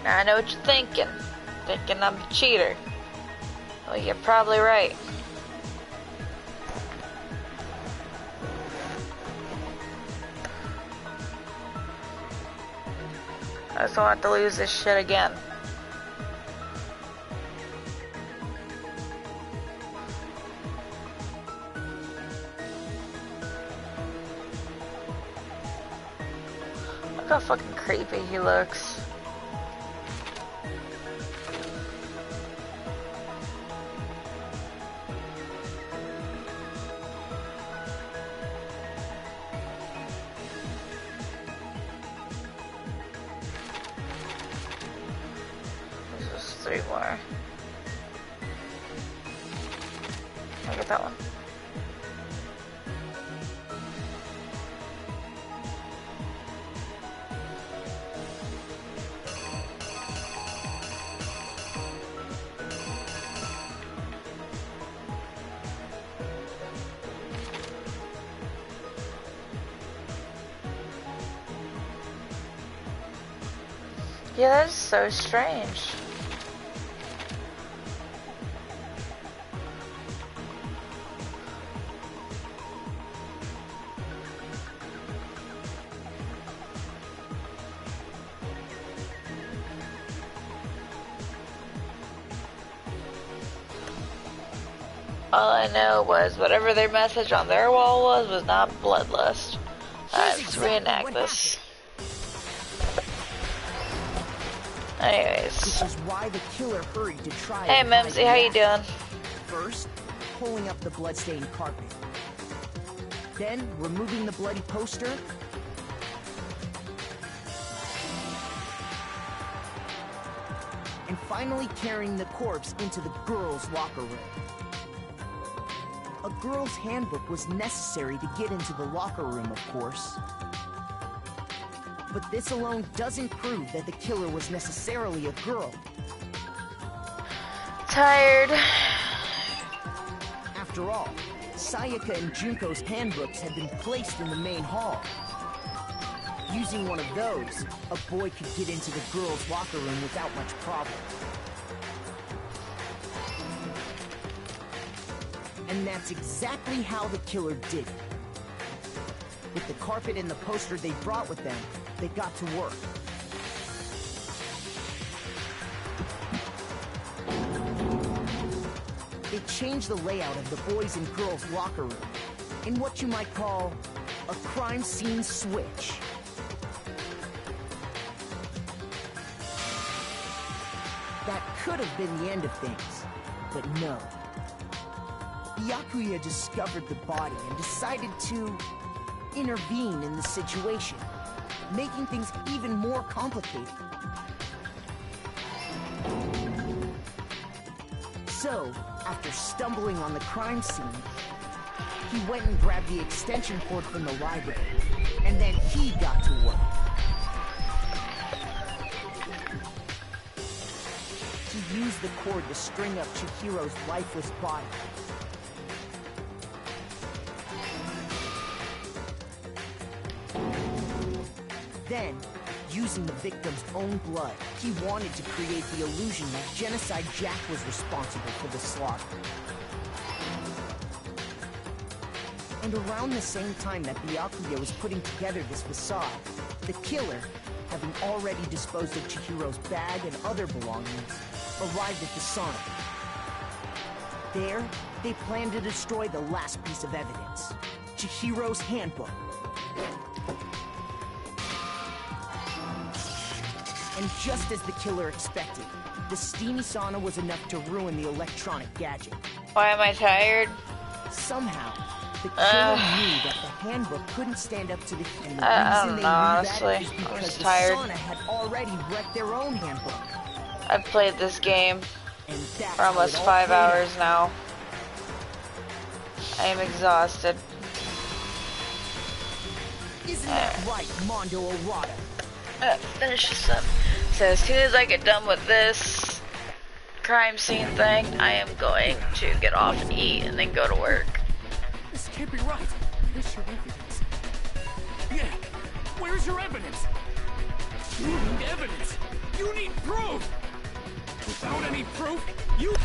Now I know what you're thinking. Thinking I'm a cheater. Well, you're probably right. I just don't want to lose this shit again. Look how fucking creepy he looks. Three more. I'll get that one. Yeah, that is so strange. All I know was whatever their message on their wall was not bloodlust. Alright, let's reenact this. Anyways. This is why the killer hurried to try. Hey Mimsy, how you doing? First, pulling up the bloodstained carpet. Then, removing the bloody poster. And finally carrying the corpse into the girls' locker room. A girl's handbook was necessary to get into the locker room, of course. But this alone doesn't prove that the killer was necessarily a girl. Tired. After all, Sayaka and Junko's handbooks had been placed in the main hall. Using one of those, a boy could get into the girls' locker room without much problem. And that's exactly how the killer did it. With the carpet and the poster they brought with them, they got to work. They changed the layout of the boys' and girls' locker room in what you might call a crime scene switch. That could have been the end of things, but no. Byakuya discovered the body and decided to intervene in the situation, making things even more complicated. So, after stumbling on the crime scene, he went and grabbed the extension cord from the library, and then he got to work. He used the cord to string up Chihiro's lifeless body. Then, using the victim's own blood, he wanted to create the illusion that Genocide Jack was responsible for the slaughter. And around the same time that Byakuya was putting together this facade, the killer, having already disposed of Chihiro's bag and other belongings, arrived at the sauna. There, they planned to destroy the last piece of evidence, Chihiro's handbook. And just as the killer expected, the steamy sauna was enough to ruin the electronic gadget. Why am I tired? Somehow, the killer knew that the handbook couldn't stand up to the heat. And the reason they knew that is because the sauna had already wrecked their own handbook. I've played this game for almost 5 hours now. I am exhausted. Isn't that right, Mondo Arata? Finish this up. So as soon as I get done with this crime scene thing, I am going to get off and eat and then go to work. This can't be right. Where's your evidence? Yeah, where's your evidence? You need evidence. You need proof. Without any proof, you...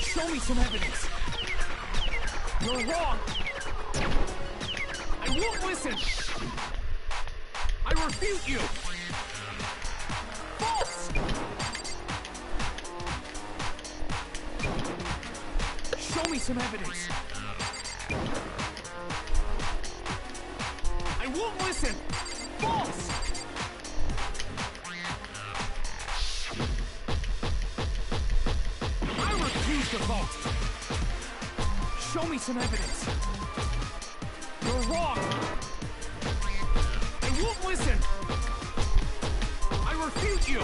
Show me some evidence. You're wrong. I won't listen. I refute you. False. Show me some evidence. I won't listen. False. To vote. Show me some evidence. You're wrong. I won't listen. I refute you.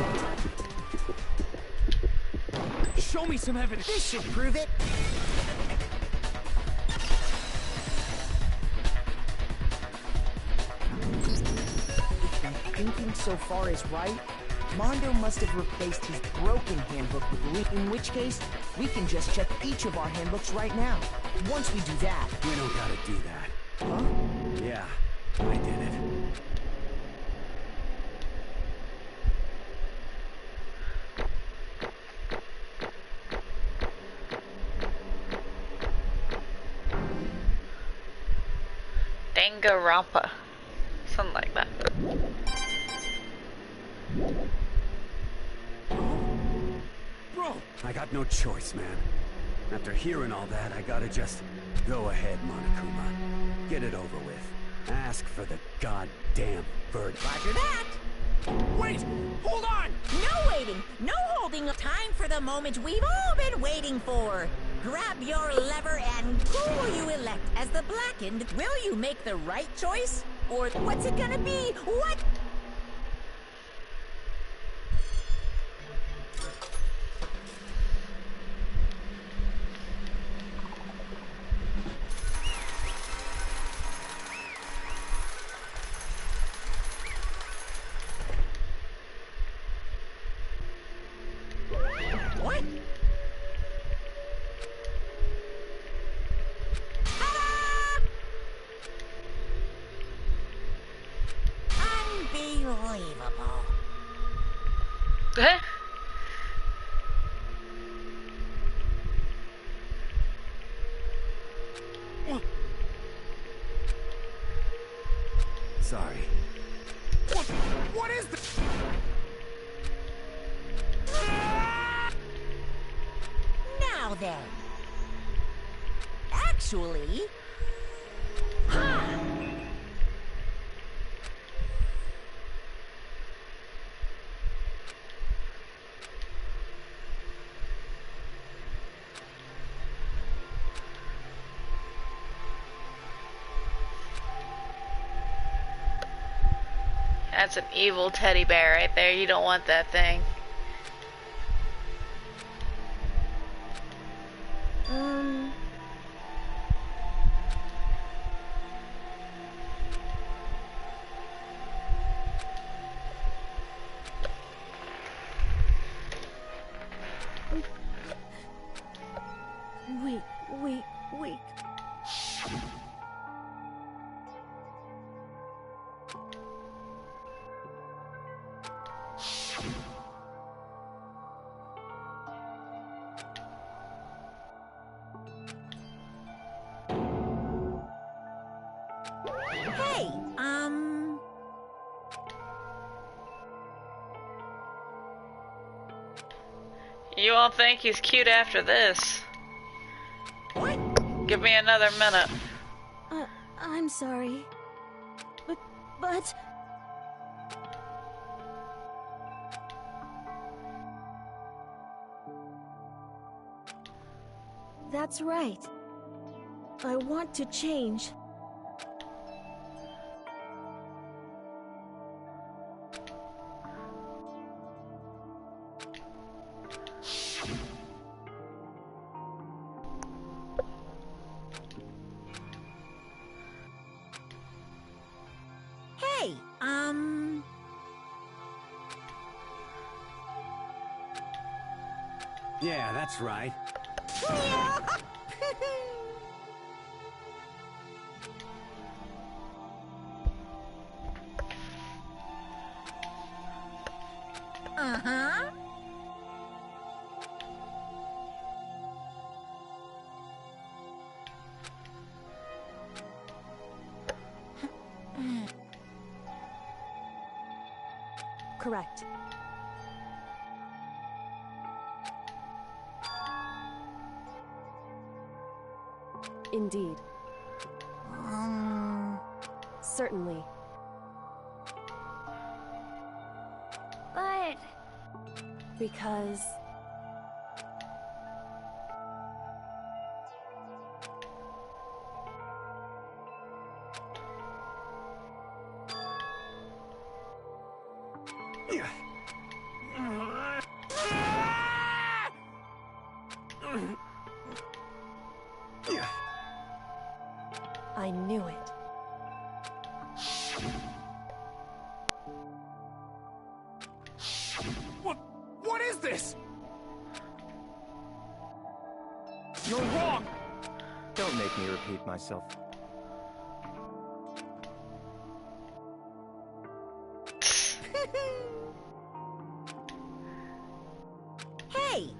Show me some evidence. This should prove it. If my thinking so far is right, Mondo must have replaced his broken handbook with Leap, in which case, we can just check each of our handbooks right now. Once we do that... We don't gotta do that. Huh? Yeah, I did it. Danganronpa. Something like that. Bro, I got no choice, man. After hearing all that, I gotta just... Go ahead, Monokuma. Get it over with. Ask for the goddamn verdict. Roger that! Wait! Hold on! No waiting! No holding! Time for the moment we've all been waiting for! Grab your lever and who will you elect as the Blackened? Will you make the right choice? Or what's it gonna be? What? What? Unbelievable. Sorry. What is this? Now then. Actually... Ha! That's an evil teddy bear right there. You don't want that thing. Weak. Hey, You won't think he's cute after this. What? Give me another minute. I'm sorry. But... That's right. I want to change. Hey, Yeah, that's right. Uh-huh. Correct. Indeed. Certainly. But... Because... I knew it. What is this? You're wrong! Don't make me repeat myself. Hey,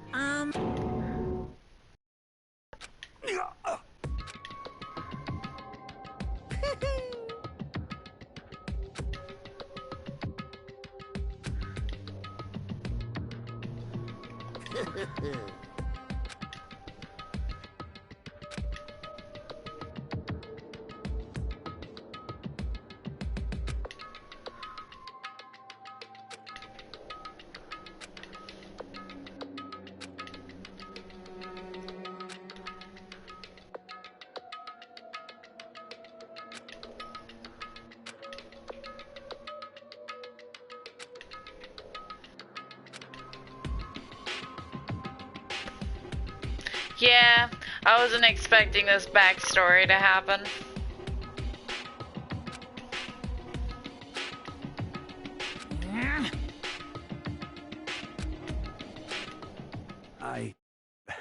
Yeah, I wasn't expecting this backstory to happen.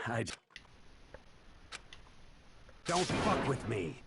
I don't fuck with me.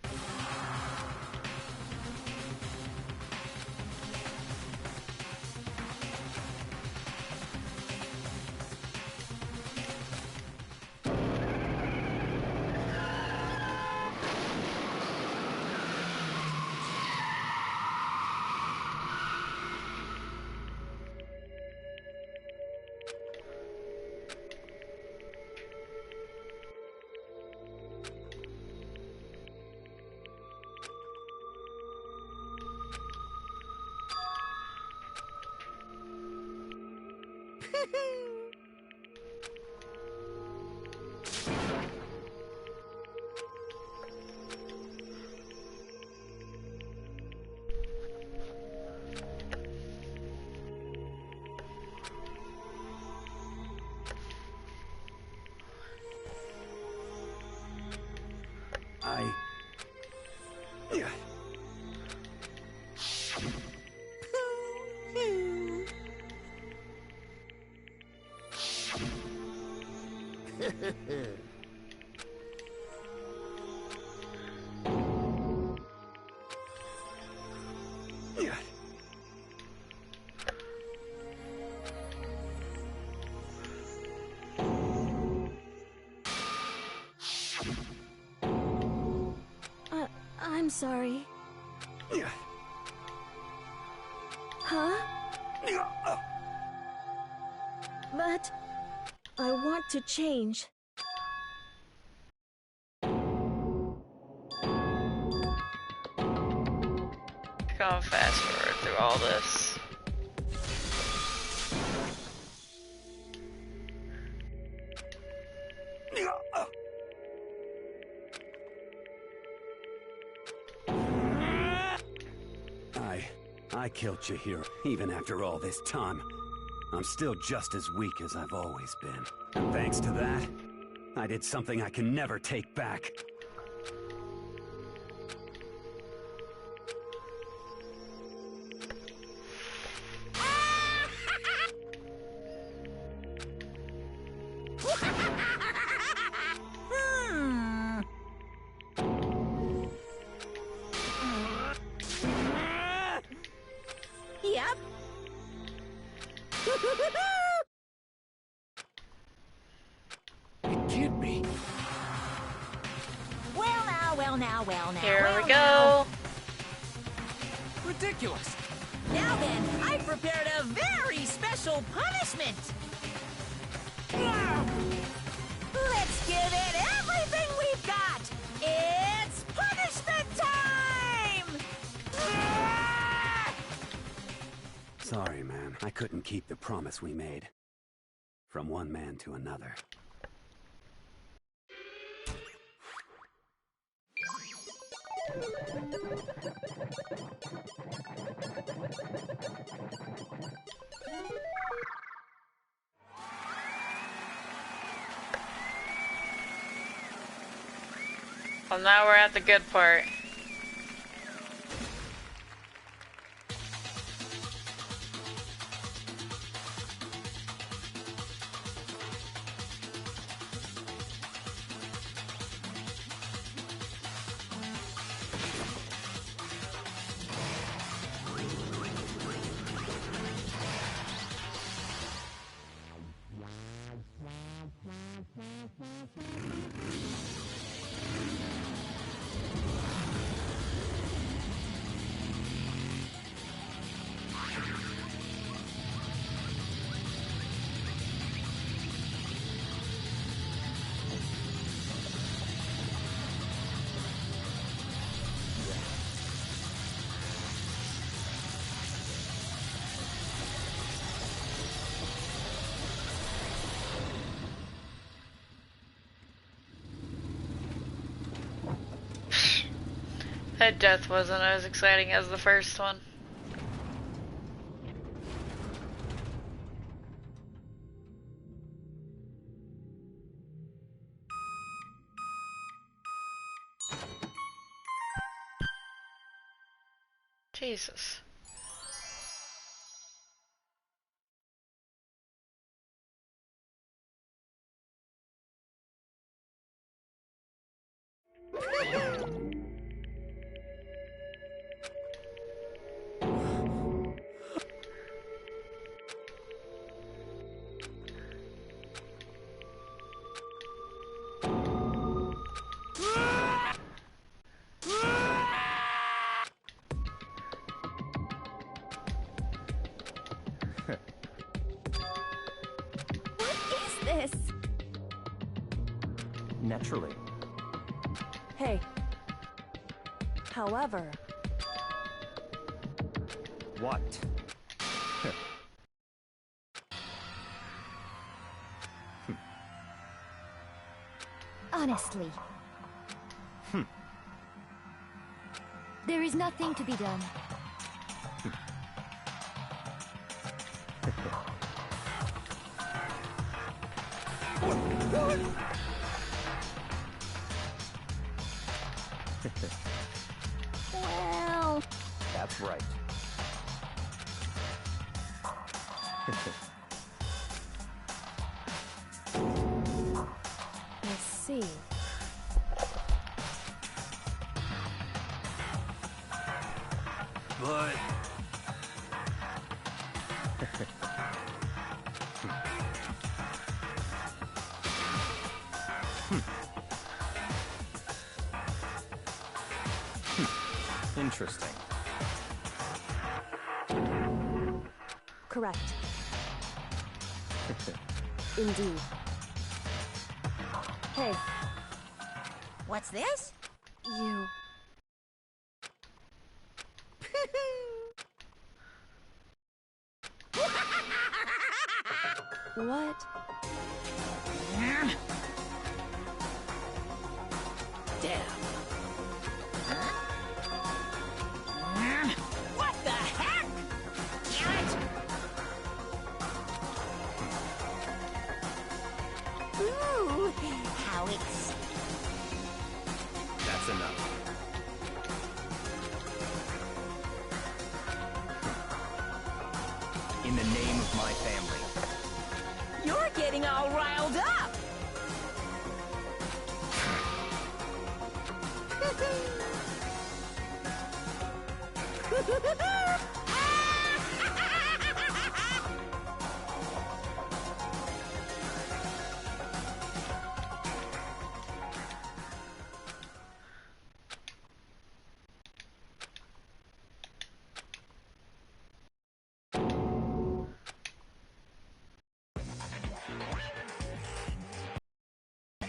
I'm sorry. Huh? But I want to change. Going fast forward through all this. I killed Chihiro, even after all this time. I'm still just as weak as I've always been. And thanks to that, I did something I can never take back. Here we go. Ridiculous. Now then, I prepared a very special punishment. Let's give it everything we've got. It's punishment time! Sorry, man. I couldn't keep the promise we made. From one man to another. Well, now we're at the good part. That death wasn't as exciting as the first one. Jesus. What is this? Naturally. Hey. However, What? Honestly. There is nothing to be done. Well... That's right. I see. But... Interesting. Correct. Indeed. Hey, What's this? you... What? Damn. What the heck? Damn it! Ooh, how it's... That's enough. In the name of my family. You're getting all riled up!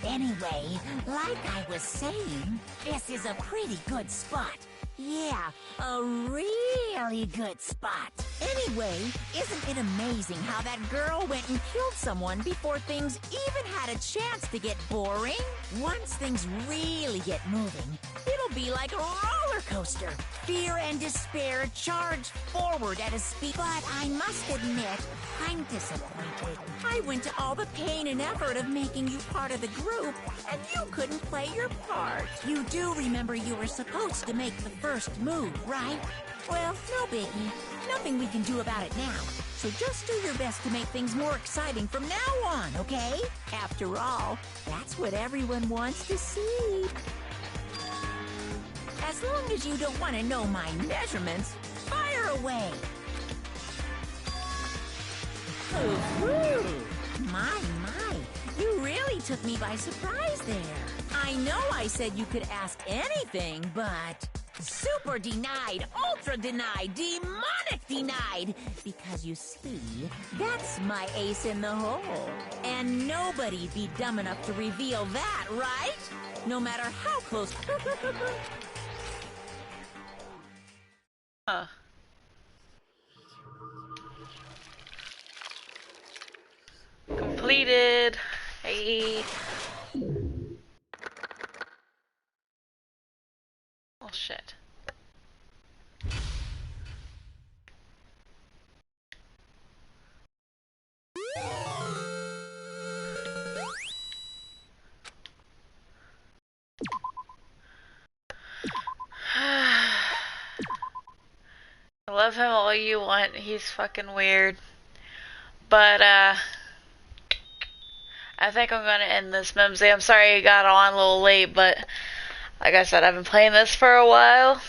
Anyway, like I was saying, this is a pretty good spot. Yeah, a really good spot. Anyway, isn't it amazing how that girl went and killed someone before things even had a chance to get boring? Once things really get moving, it'll be like a roller coaster. Fear and despair charge forward at a speed. But I must admit, I'm disappointed. I went to all the pain and effort of making you part of the group, and you couldn't play your part. You do remember you were supposed to make the first move, right? Well, no biggie. Nothing we can do about it now. So just do your best to make things more exciting from now on, okay? After all, that's what everyone wants to see. As long as you don't want to know my measurements, fire away. My, you really took me by surprise there. I know I said you could ask anything, but... Super denied, ultra denied, demonic denied. Because you see, that's my ace in the hole. And nobody'd be dumb enough to reveal that, right? No matter how close... Huh. Completed. Hey. Oh shit. Love him all you want. He's fucking weird. But, I think I'm gonna end this, Mimsy. I'm sorry you got on a little late, but like I said, I've been playing this for a while.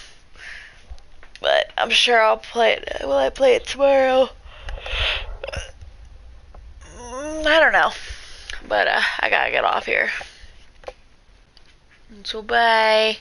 But I'm sure I'll play it. Will I play it tomorrow? I don't know. But I gotta get off here. So bye.